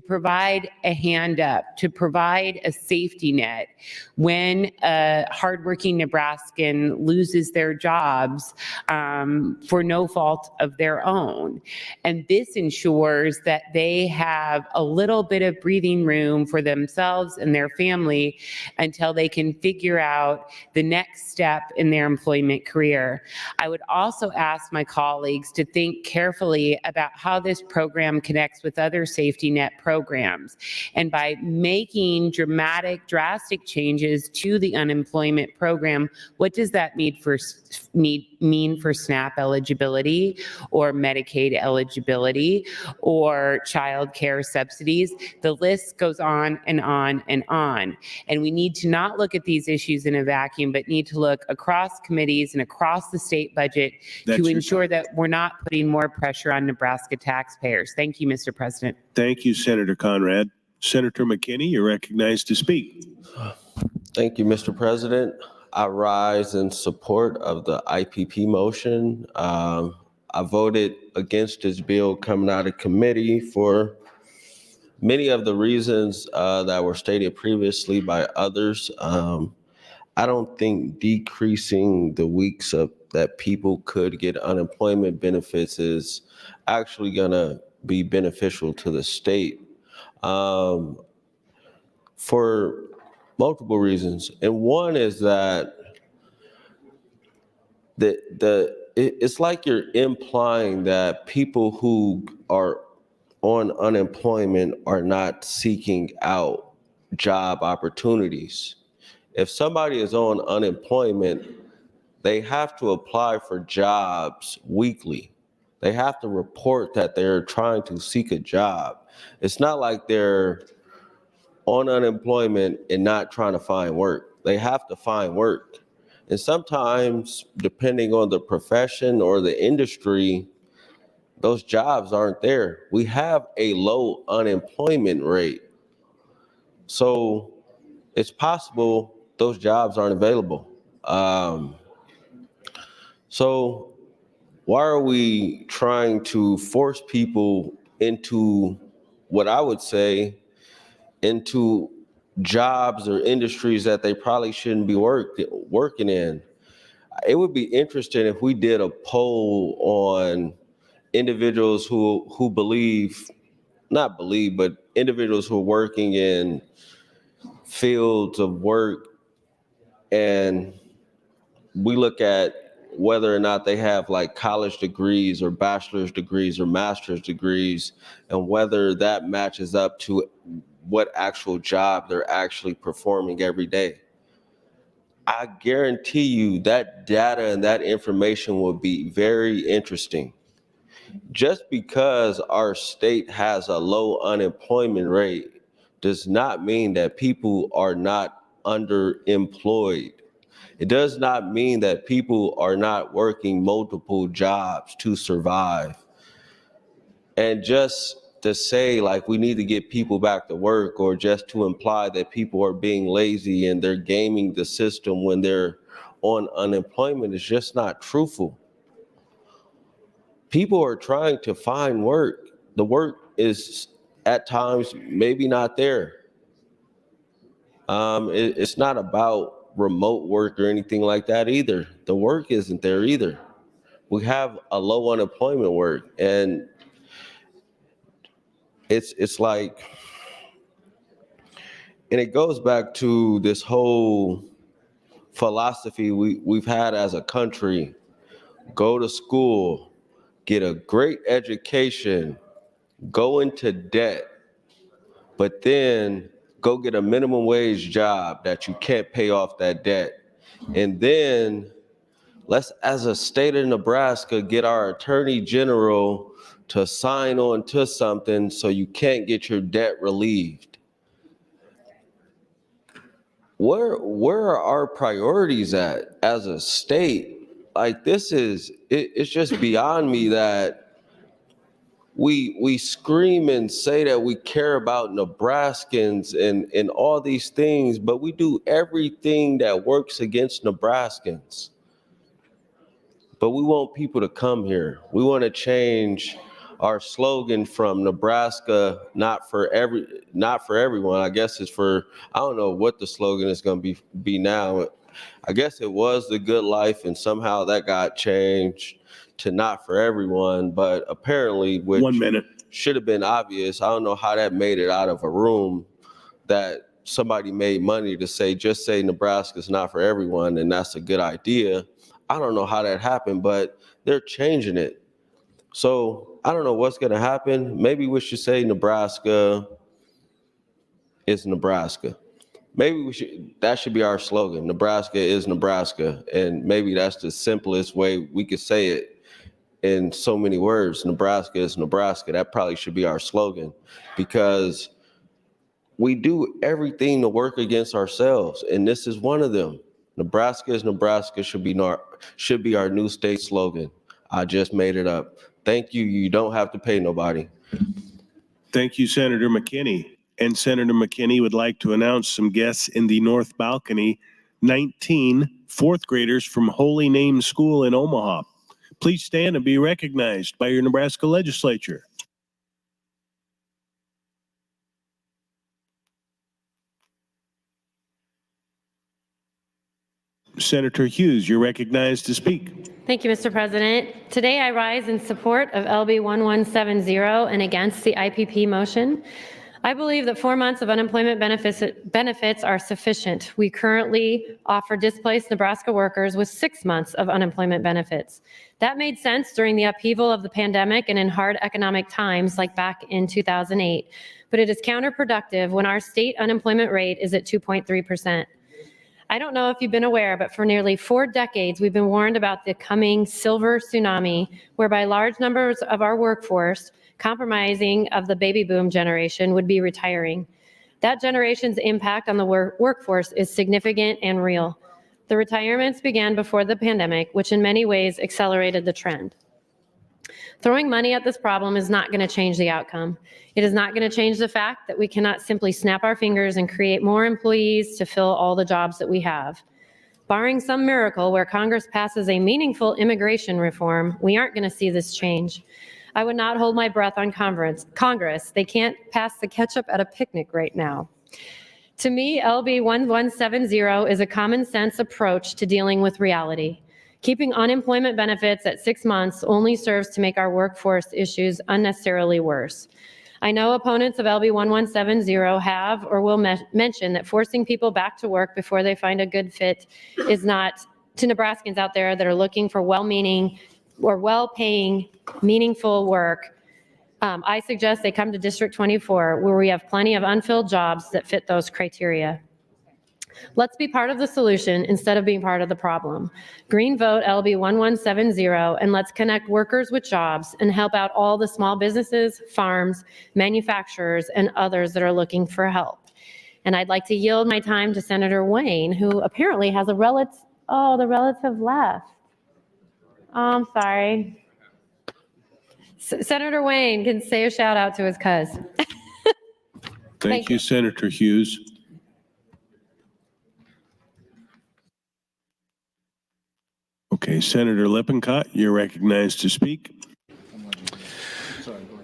provide a hand up, to provide a safety net when a hardworking Nebraskan loses their jobs for no fault of their own. And this ensures that they have a little bit of breathing room for themselves and their family until they can figure out the next step in their employment career. I would also ask my colleagues to think carefully about how this program connects with other safety net programs. And by making drastic changes to the unemployment program, what does that mean for SNAP eligibility or Medicaid eligibility or child care subsidies? The list goes on and on and on. And we need to not look at these issues in a vacuum, but need to look across committees and across the state budget to ensure that we're not putting more pressure on Nebraska taxpayers. Thank you, Mr. President. Thank you, Senator Conrad. Senator McKinney, you're recognized to speak. Thank you, Mr. President. I rise in support of the IPP motion. I voted against this bill coming out of committee for many of the reasons that were stated previously by others. I don't think decreasing the weeks of that people could get unemployment benefits is actually gonna be beneficial to the state for multiple reasons. And one is that it's like you're implying that people who are on unemployment are not seeking out job opportunities. If somebody is on unemployment, they have to apply for jobs weekly. They have to report that they're trying to seek a job. It's not like they're on unemployment and not trying to find work. They have to find work. And sometimes, depending on the profession or the industry, those jobs aren't there. We have a low unemployment rate. So it's possible those jobs aren't available. So why are we trying to force people into what I would say into jobs or industries that they probably shouldn't be working in? It would be interesting if we did a poll on individuals who believe, not believe, but individuals who are working in fields of work, and we look at whether or not they have like college degrees or bachelor's degrees or master's degrees, and whether that matches up to what actual job they're actually performing every day. I guarantee you that data and that information will be very interesting. Just because our state has a low unemployment rate does not mean that people are not underemployed. It does not mean that people are not working multiple jobs to survive. And just to say like we need to get people back to work, or just to imply that people are being lazy and they're gaming the system when they're on unemployment is just not truthful. People are trying to find work. The work is at times maybe not there. It's not about remote work or anything like that either. The work isn't there either. We have a low unemployment work, and it's like, and it goes back to this whole philosophy we've had as a country: go to school, get a great education, go into debt, but then go get a minimum wage job that you can't pay off that debt. And then let's, as a state of Nebraska, get our attorney general to sign on to something so you can't get your debt relieved. Where are our priorities at as a state? Like, this is, it's just beyond me that we scream and say that we care about Nebraskans and all these things, but we do everything that works against Nebraskans. But we want people to come here. We want to change our slogan from Nebraska, not for everyone. I guess it's for, I don't know what the slogan is going to be now. I guess it was the good life, and somehow that got changed to not for everyone, but apparently, which 1 minute should have been obvious. I don't know how that made it out of a room that somebody made money to say, just say Nebraska's not for everyone, and that's a good idea. I don't know how that happened, but they're changing it. So I don't know what's going to happen. Maybe we should say Nebraska is Nebraska. Maybe that should be our slogan. Nebraska is Nebraska. And maybe that's the simplest way we could say it in so many words. Nebraska is Nebraska. That probably should be our slogan, because we do everything to work against ourselves, and this is one of them. Nebraska is Nebraska should be our new state slogan. I just made it up. Thank you. You don't have to pay nobody. Thank you, Senator McKinney. And Senator McKinney would like to announce some guests in the North Balcony, 19 fourth graders from Holy Name School in Omaha. Please stand and be recognized by your Nebraska Legislature. Senator Hughes, you're recognized to speak. Thank you, Mr. President. Today I rise in support of LB 1170 and against the IPP motion. I believe that 4 months of unemployment benefits are sufficient. We currently offer displaced Nebraska workers with 6 months of unemployment benefits. That made sense during the upheaval of the pandemic and in hard economic times like back in 2008, but it is counterproductive when our state unemployment rate is at 2.3%. I don't know if you've been aware, but for nearly 4 decades, we've been warned about the coming silver tsunami, whereby large numbers of our workforce, compromising of the baby boom generation, would be retiring. That generation's impact on the workforce is significant and real. The retirements began before the pandemic, which in many ways accelerated the trend. Throwing money at this problem is not going to change the outcome. It is not going to change the fact that we cannot simply snap our fingers and create more employees to fill all the jobs that we have. Barring some miracle where Congress passes a meaningful immigration reform, we aren't going to see this change. I would not hold my breath on Congress. They can't pass the ketchup at a picnic right now. To me, LB 1170 is a common sense approach to dealing with reality. Keeping unemployment benefits at 6 months only serves to make our workforce issues unnecessarily worse. I know opponents of LB 1170 have or will mention that forcing people back to work before they find a good fit is not, to Nebraskans out there that are looking for well-meaning or well-paying, meaningful work, I suggest they come to District 24, where we have plenty of unfilled jobs that fit those criteria. Let's be part of the solution instead of being part of the problem. Green vote LB 1170 and let's connect workers with jobs and help out all the small businesses, farms, manufacturers, and others that are looking for help. And I'd like to yield my time to Senator Wayne, who apparently has a relative, oh, the relative left. Oh, I'm sorry. Senator Wayne can say a shout out to his cuz. Thank you, Senator Hughes. Okay, Senator Lippincott, you're recognized to speak.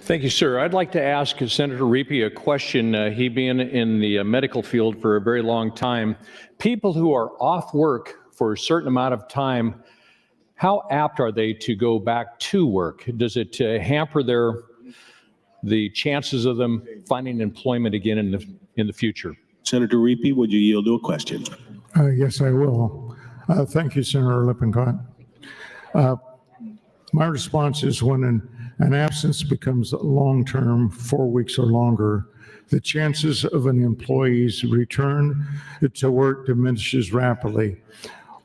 Thank you, sir. I'd like to ask Senator Riepe a question. He being in the medical field for a very long time, people who are off work for a certain amount of time, how apt are they to go back to work? Does it hamper the chances of them finding employment again in the future? Senator Riepe, would you yield to a question? Yes, I will. Thank you, Senator Lippincott. My response is when an absence becomes long-term, 4 weeks or longer, the chances of an employee's return to work diminishes rapidly.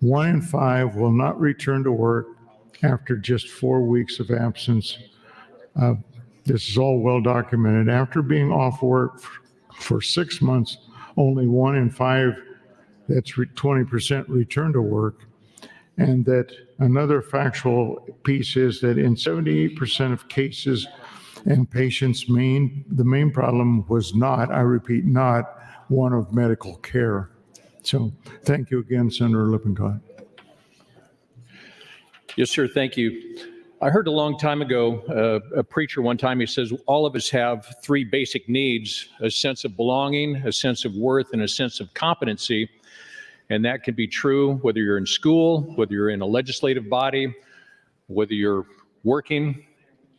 1 in 5 will not return to work after just 4 weeks of absence. This is all well documented. After being off work for 6 months, only 1 in 5, that's 20%, return to work. And that another factual piece is that in 78% of cases and patients, the main problem was not, I repeat, not one of medical care. So thank you again, Senator Lippincott. Yes, sir. Thank you. I heard a long time ago, a preacher one time, he says, all of us have 3 basic needs: a sense of belonging, a sense of worth, and a sense of competency. And that can be true whether you're in school, whether you're in a legislative body, whether you're working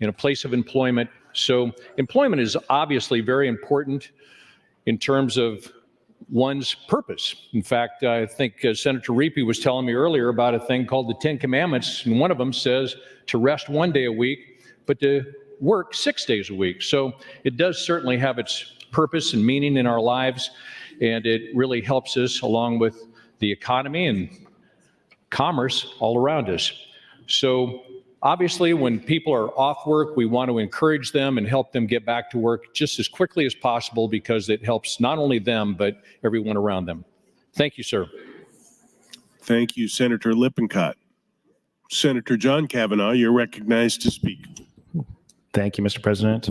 in a place of employment. So employment is obviously very important in terms of one's purpose. In fact, I think Senator Riepe was telling me earlier about a thing called the 10 Commandments, and one of them says to rest 1 day a week, but to work 6 days a week. So it does certainly have its purpose and meaning in our lives, and it really helps us along with the economy and commerce all around us. So obviously, when people are off work, we want to encourage them and help them get back to work just as quickly as possible, because it helps not only them, but everyone around them. Thank you, sir. Thank you, Senator Lippincott. Senator John Kavanaugh, you're recognized to speak. Thank you, Mr. President.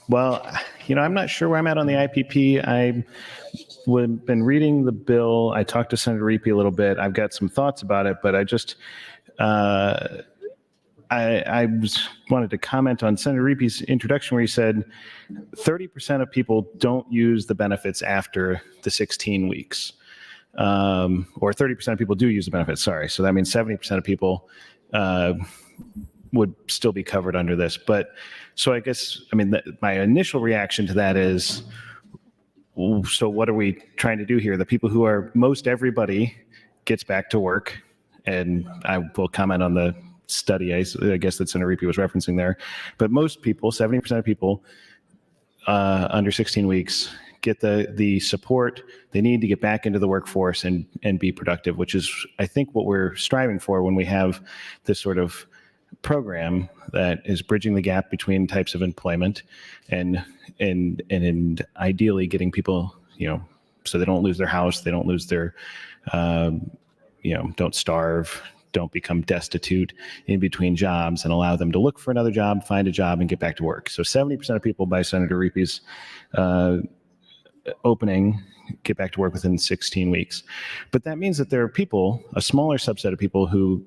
Well, I'm not sure where I'm at on the IPP. I've been reading the bill. I talked to Senator Riepe a little bit. I've got some thoughts about it, but I just wanted to comment on Senator Riepe's introduction where he said 30% of people don't use the benefits after the 16 weeks. or 30% of people do use the benefits, sorry. So that means 70% of people would still be covered under this. But so I guess, I mean, my initial reaction to that is, so what are we trying to do here? The people who are, most everybody gets back to work, and I will comment on the study, I guess that Senator Riepe was referencing there, but most people, 70% of people under 16 weeks get the support they need to get back into the workforce and be productive, which is, I think, what we're striving for when we have this sort of program that is bridging the gap between types of employment and ideally getting people, so they don't lose their house, they don't lose their, don't starve, don't become destitute in between jobs, and allow them to look for another job, find a job, and get back to work. So 70% of people by Senator Riepe's opening get back to work within 16 weeks. But that means that there are people, a smaller subset of people, who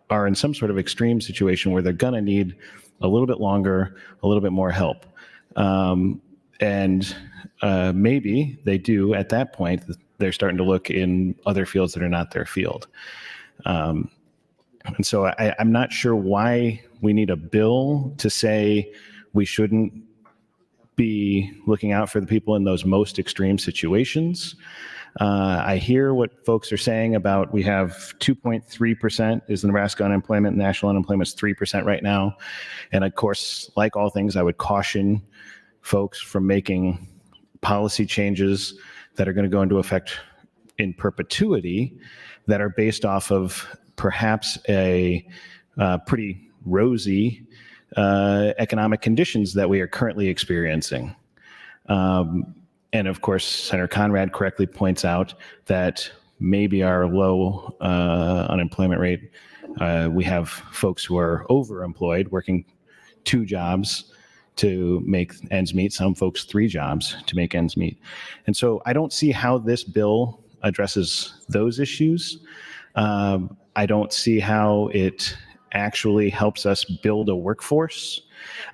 are in some sort of extreme situation where they're going to need a little bit longer, a little bit more help. Maybe they do at that point, they're starting to look in other fields that are not their field. And so I'm not sure why we need a bill to say we shouldn't be looking out for the people in those most extreme situations. I hear what folks are saying about, we have 2.3% is the Nebraska unemployment. National unemployment is 3% right now. And of course, like all things, I would caution folks from making policy changes that are going to go into effect in perpetuity that are based off of perhaps a pretty rosy economic conditions that we are currently experiencing. And of course, Senator Conrad correctly points out that maybe our low unemployment rate, we have folks who are overemployed, working 2 jobs to make ends meet, some folks 3 jobs to make ends meet. And so I don't see how this bill addresses those issues. I don't see how it actually helps us build a workforce.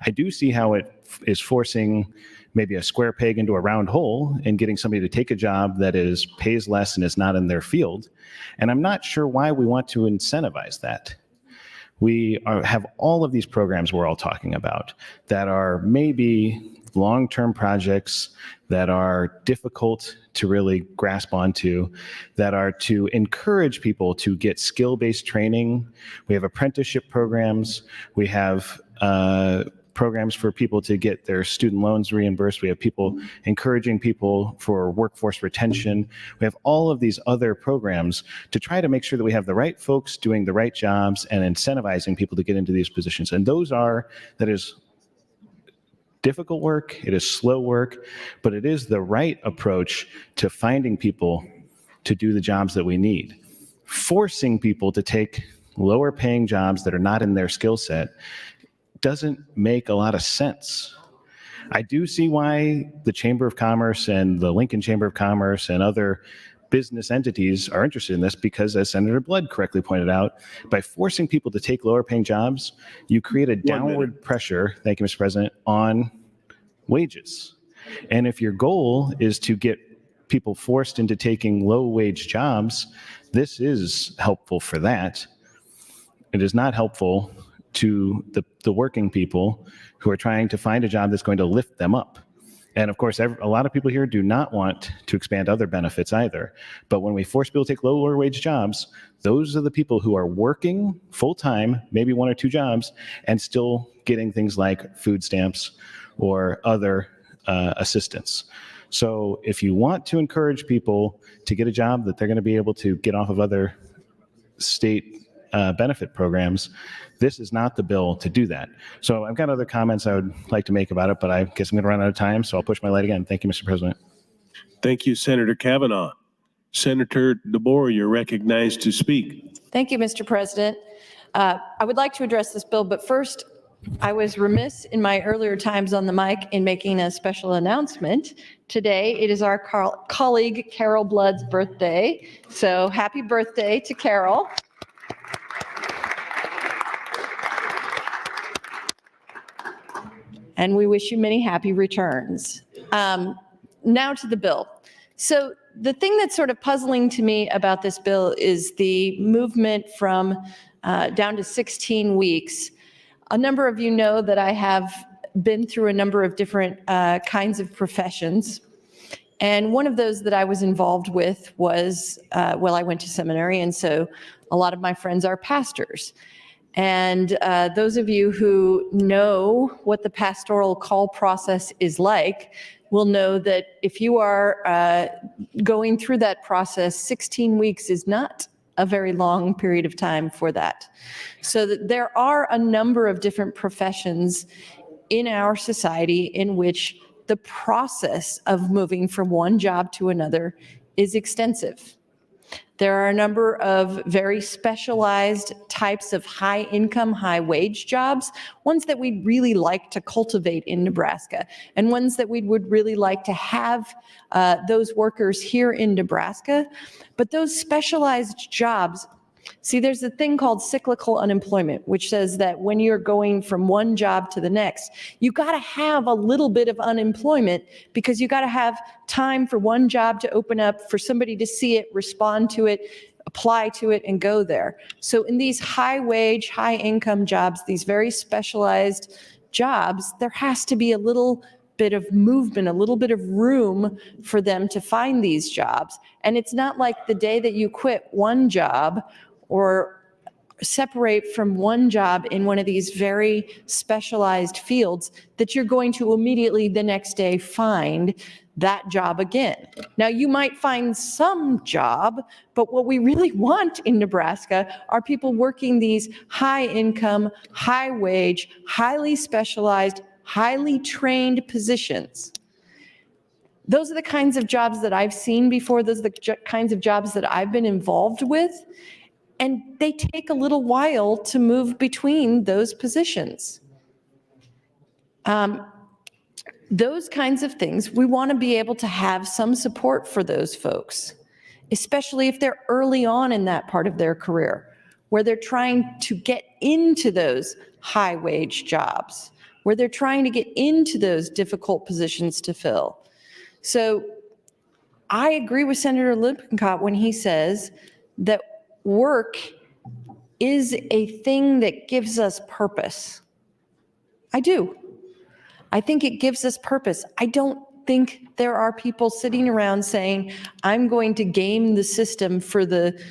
I do see how it is forcing maybe a square peg into a round hole and getting somebody to take a job that pays less and is not in their field. And I'm not sure why we want to incentivize that. We have all of these programs we're all talking about that are maybe long-term projects that are difficult to really grasp onto, that are to encourage people to get skill-based training. We have apprenticeship programs. We have programs for people to get their student loans reimbursed. We have people encouraging people for workforce retention. We have all of these other programs to try to make sure that we have the right folks doing the right jobs and incentivizing people to get into these positions. And that is difficult work, it is slow work, but it is the right approach to finding people to do the jobs that we need. Forcing people to take lower paying jobs that are not in their skill set doesn't make a lot of sense. I do see why the Chamber of Commerce and the Lincoln Chamber of Commerce and other business entities are interested in this, because as Senator Blood correctly pointed out, by forcing people to take lower paying jobs, you create a downward pressure, thank you, Mr. President, on wages. And if your goal is to get people forced into taking low wage jobs, this is helpful for that. It is not helpful to the working people who are trying to find a job that's going to lift them up. And of course, a lot of people here do not want to expand other benefits either. But when we force people to take lower wage jobs, those are the people who are working full-time, maybe 1 or 2 jobs, and still getting things like food stamps or other assistance. So if you want to encourage people to get a job that they're going to be able to get off of other state benefit programs, this is not the bill to do that. So I've got other comments I would like to make about it, but I guess I'm going to run out of time, so I'll push my light again. Thank you, Mr. President. Thank you, Senator Kavanaugh. Senator DeBoer, you're recognized to speak. Thank you, Mr. President. I would like to address this bill, but first, I was remiss in my earlier times on the mic in making a special announcement. Today, it is our colleague Carol Blood's birthday, so happy birthday to Carol. And we wish you many happy returns. Now to the bill. So the thing that's sort of puzzling to me about this bill is the movement from down to 16 weeks. A number of you know that I have been through a number of different kinds of professions. And one of those that I was involved with was, well, I went to seminary, and so a lot of my friends are pastors. And those of you who know what the pastoral call process is like will know that if you are going through that process, 16 weeks is not a very long period of time for that. So that there are a number of different professions in our society in which the process of moving from one job to another is extensive. There are a number of very specialized types of high income, high wage jobs, ones that we'd really like to cultivate in Nebraska, and ones that we would really like to have those workers here in Nebraska. But those specialized jobs, see, there's a thing called cyclical unemployment, which says that when you're going from one job to the next, you got to have a little bit of unemployment because you got to have time for one job to open up, for somebody to see it, respond to it, apply to it, and go there. So in these high wage, high income jobs, these very specialized jobs, there has to be a little bit of movement, a little bit of room for them to find these jobs. And it's not like the day that you quit one job or separate from one job in one of these very specialized fields that you're going to immediately the next day find that job again. Now, you might find some job, but what we really want in Nebraska are people working these high income, high wage, highly specialized, highly trained positions. Those are the kinds of jobs that I've seen before. Those are the kinds of jobs that I've been involved with. And they take a little while to move between those positions. Those kinds of things, we want to be able to have some support for those folks, especially if they're early on in that part of their career, where they're trying to get into those high wage jobs, where they're trying to get into those difficult positions to fill. So I agree with Senator Lippincott when he says that work is a thing that gives us purpose. I do. I think it gives us purpose. I don't think there are people sitting around saying, I'm going to game the system for the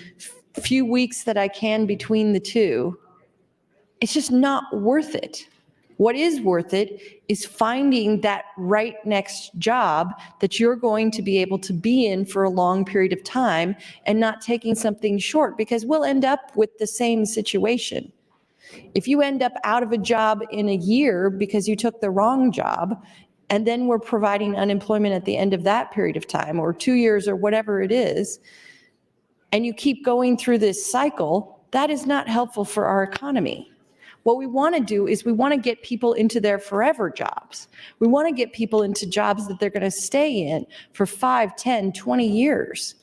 few weeks that I can between the two. It's just not worth it. What is worth it is finding that right next job that you're going to be able to be in for a long period of time and not taking something short, because we'll end up with the same situation. If you end up out of a job in a year because you took the wrong job, and then we're providing unemployment at the end of that period of time, or 2 years or whatever it is, and you keep going through this cycle, that is not helpful for our economy. What we want to do is we want to get people into their forever jobs. We want to get people into jobs that they're going to stay in for 5, 10, 20 years.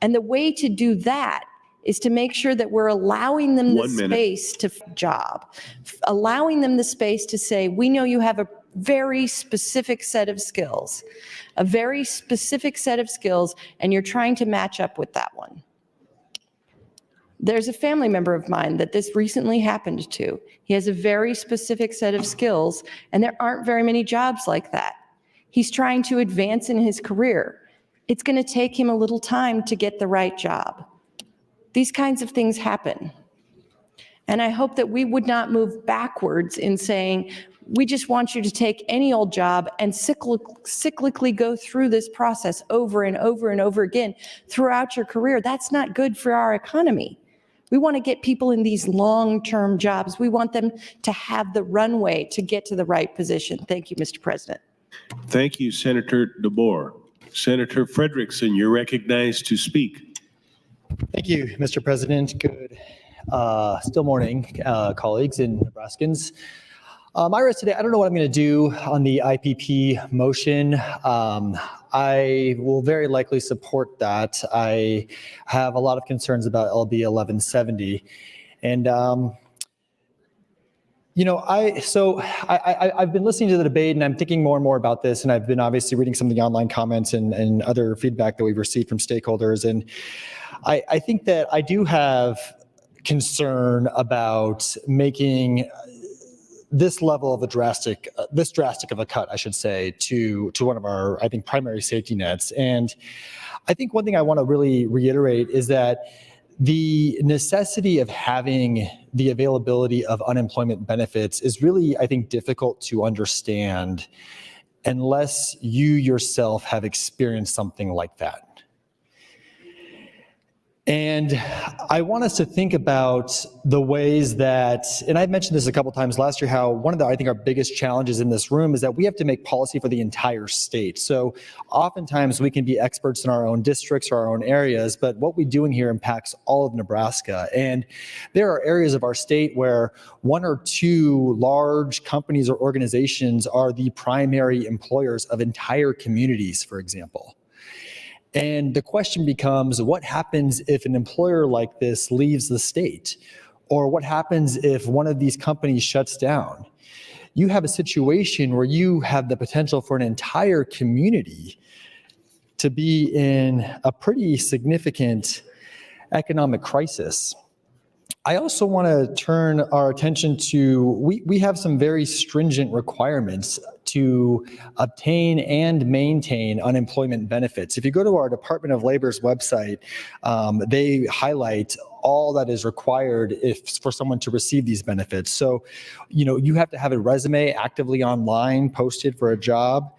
And the way to do that is to make sure that we're allowing them the space to job, allowing them the space to say, we know you have a very specific set of skills, and you're trying to match up with that one. There's a family member of mine that this recently happened to. He has a very specific set of skills, and there aren't very many jobs like that. He's trying to advance in his career. It's going to take him a little time to get the right job. These kinds of things happen. And I hope that we would not move backwards in saying, we just want you to take any old job and cyclically go through this process over and over and over again throughout your career. That's not good for our economy. We want to get people in these long-term jobs. We want them to have the runway to get to the right position. Thank you, Mr. President. Thank you, Senator DeBoer. Senator Frederickson, you're recognized to speak. Thank you, Mr. President. Good still morning, colleagues and Nebraskans. My rest today, I don't know what I'm going to do on the IPP motion. I will very likely support that. I have a lot of concerns about LB 1170. And I've been listening to the debate and I'm thinking more and more about this, and I've been obviously reading some of the online comments and other feedback that we've received from stakeholders. And I think that I do have concern about making this level of this drastic of a cut, I should say, to one of our, I think, primary safety nets. And I think one thing I want to really reiterate is that the necessity of having the availability of unemployment benefits is really, I think, difficult to understand unless you yourself have experienced something like that. And I want us to think about the ways that, and I've mentioned this a couple times last year, how one of the, I think, our biggest challenges in this room is that we have to make policy for the entire state. So oftentimes we can be experts in our own districts or our own areas, but what we do in here impacts all of Nebraska. And there are areas of our state where one or two large companies or organizations are the primary employers of entire communities, for example. And the question becomes, what happens if an employer like this leaves the state? Or what happens if one of these companies shuts down? You have a situation where you have the potential for an entire community to be in a pretty significant economic crisis. I also want to turn our attention to, we have some very stringent requirements to obtain and maintain unemployment benefits. If you go to our Department of Labor's website, they highlight all that is required for someone to receive these benefits. So, you have to have a resume actively online posted for a job.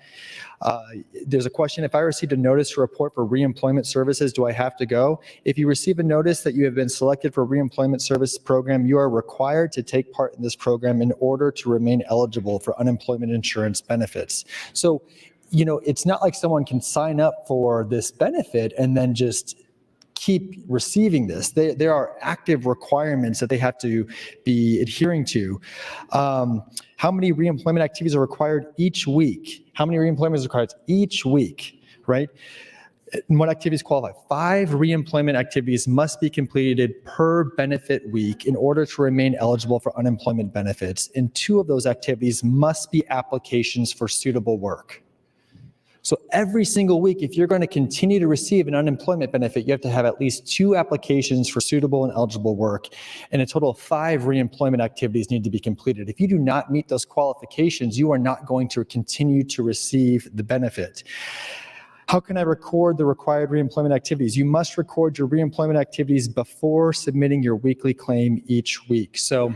There's a question, if I received a notice to report for reemployment services, do I have to go? If you receive a notice that you have been selected for a reemployment service program, you are required to take part in this program in order to remain eligible for unemployment insurance benefits. So, it's not like someone can sign up for this benefit and then just keep receiving this. There are active requirements that they have to be adhering to. How many reemployment activities are required each week? How many reemployment is required each week, right? And what activities qualify? 5 reemployment activities must be completed per benefit week in order to remain eligible for unemployment benefits. And 2 of those activities must be applications for suitable work. So every single week, if you're going to continue to receive an unemployment benefit, you have to have at least 2 applications for suitable and eligible work, and a total of 5 reemployment activities need to be completed. If you do not meet those qualifications, you are not going to continue to receive the benefit. How can I record the required reemployment activities? You must record your reemployment activities before submitting your weekly claim each week. So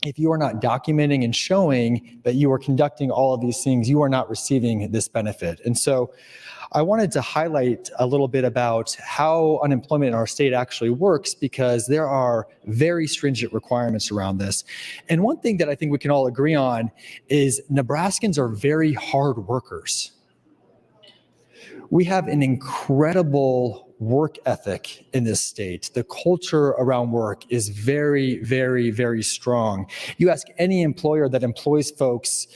if you are not documenting and showing that you are conducting all of these things, you are not receiving this benefit. And so I wanted to highlight a little bit about how unemployment in our state actually works, because there are very stringent requirements around this. And one thing that I think we can all agree on is Nebraskans are very hard workers. We have an incredible work ethic in this state. The culture around work is very, very, very strong. You ask any employer that employs folks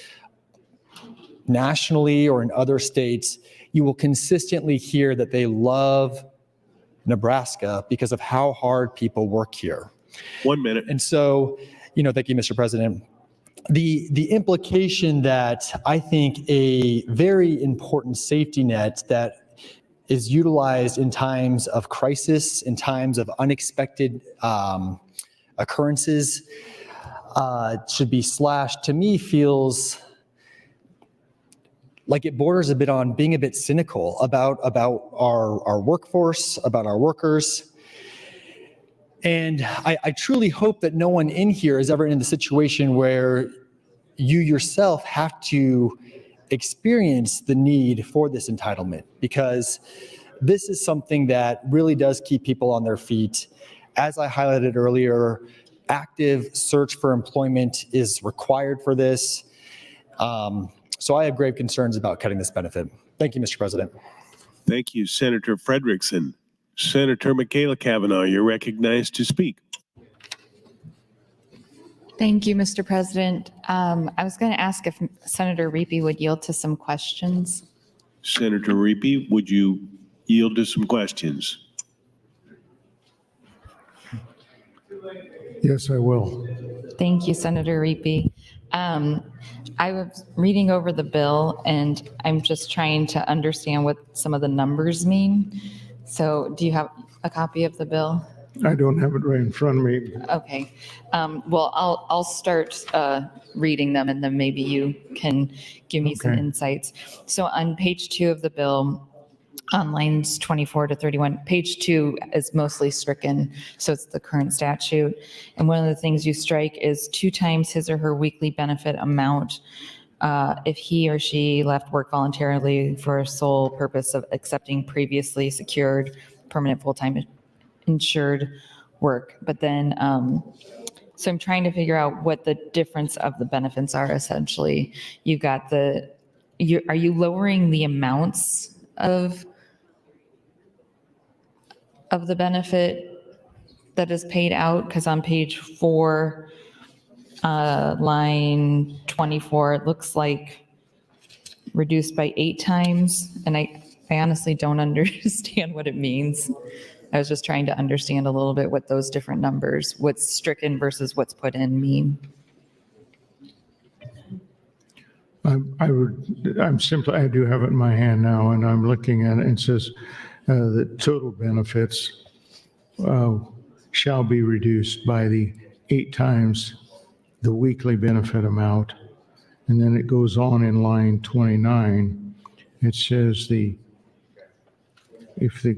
nationally or in other states, you will consistently hear that they love Nebraska because of how hard people work here. 1 minute. And so, thank you, Mr. President. The implication that I think a very important safety net that is utilized in times of crisis, in times of unexpected occurrences, should be slashed, to me feels like it borders a bit on being a bit cynical about our workforce, about our workers. And I truly hope that no one in here is ever in the situation where you yourself have to experience the need for this entitlement, because this is something that really does keep people on their feet. As I highlighted earlier, active search for employment is required for this. So I have grave concerns about cutting this benefit. Thank you, Mr. President. Thank you, Senator Frederickson. Senator Michaela Cavanaugh, you're recognized to speak. Thank you, Mr. President. I was going to ask if Senator Riepe would yield to some questions. Senator Riepe, would you yield to some questions? Yes, I will. Thank you, Senator Riepe. I was reading over the bill and I'm just trying to understand what some of the numbers mean. So do you have a copy of the bill? I don't have it right in front of me. Okay. Well, I'll start reading them and then maybe you can give me some Okay. insights. So on page 2 of the bill, on lines 24 to 31, page 2 is mostly stricken, so it's the current statute. And one of the things you strike is 2 times his or her weekly benefit amount if he or she left work voluntarily for a sole purpose of accepting previously secured permanent full-time insured work. But then, so I'm trying to figure out what the difference of the benefits are essentially. You've got are you lowering the amounts of the benefit that is paid out? Because on page 4, line 24, it looks like reduced by 8 times. And I honestly don't understand what it means. I was just trying to understand a little bit what those different numbers, what's stricken versus what's put in mean. I do have it in my hand now, and I'm looking at it, and it says that total benefits shall be reduced by the 8 times the weekly benefit amount. And then it goes on in line 29. It says if the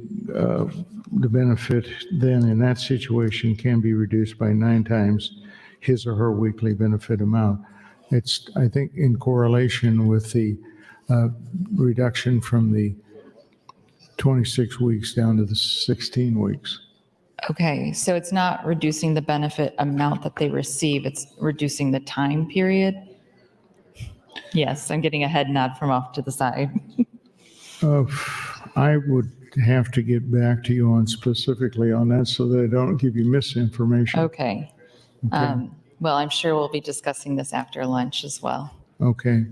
benefit then in that situation can be reduced by 9 times his or her weekly benefit amount. It's, I think, in correlation with the reduction from the 26 weeks down to the 16 weeks. Okay, so it's not reducing the benefit amount that they receive, it's reducing the time period? Yes, I'm getting a head nod from off to the side. I would have to get back to you on specifically on that so that I don't give you misinformation. Okay. Well, I'm sure we'll be discussing this after lunch as well. Okay.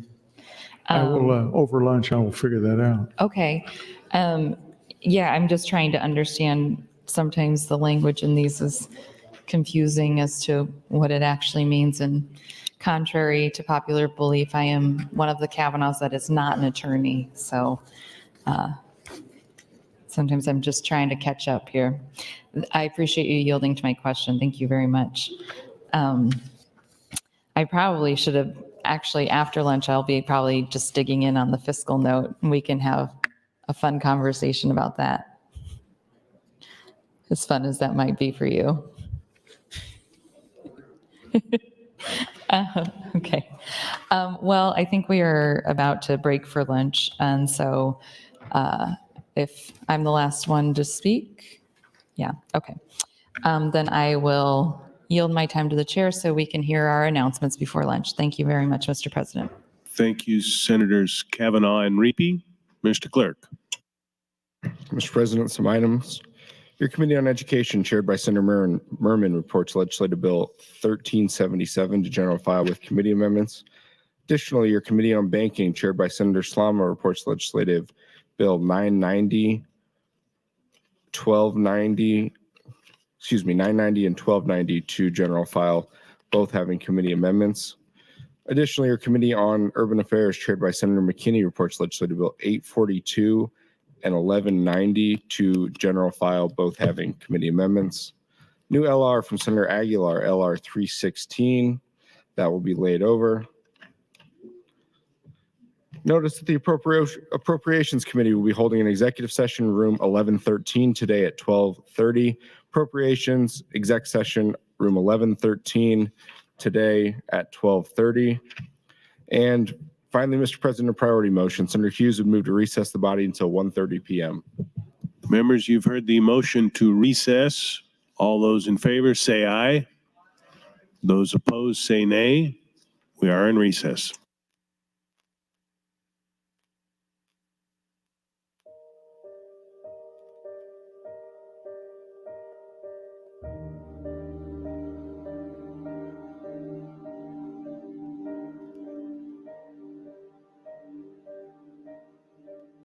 I will, over lunch, I will figure that out. Okay. Yeah, I'm just trying to understand. Sometimes the language in these is confusing as to what it actually means. And contrary to popular belief, I am one of the Kavanaughs that is not an attorney. So sometimes I'm just trying to catch up here. I appreciate you yielding to my question. Thank you very much. I probably should have, actually after lunch, I'll be probably just digging in on the fiscal note and we can have a fun conversation about that. As fun as that might be for you. Okay. Well, I think we are about to break for lunch. And so if I'm the last one to speak, yeah, okay. Then I will yield my time to the chair so we can hear our announcements before lunch. Thank you very much, Mr. President. Thank you, Senators Kavanaugh and Riepe. Mr. Clerk. Mr. President, some items. Your Committee on Education, chaired by Senator Merman, reports Legislative Bill 1377 to general file with committee amendments. Additionally, your Committee on Banking, chaired by Senator Slama, reports Legislative Bill 990 and 1290 to general file, both having committee amendments. Additionally, your Committee on Urban Affairs, chaired by Senator McKinney, reports Legislative Bill 842 and 1190 to general file, both having committee amendments. New LR from Senator Aguilar, LR 316, that will be laid over. Notice that the Appropriations Committee will be holding an executive session, room 1113, today at 12:30. Appropriations exec session, room 1113, today at 12:30. And finally, Mr. President, a priority motion. Senator Hughes would move to recess the body until 1:30 p.m. Members, you've heard the motion to recess. All those in favor say aye. Those opposed say nay. We are in recess.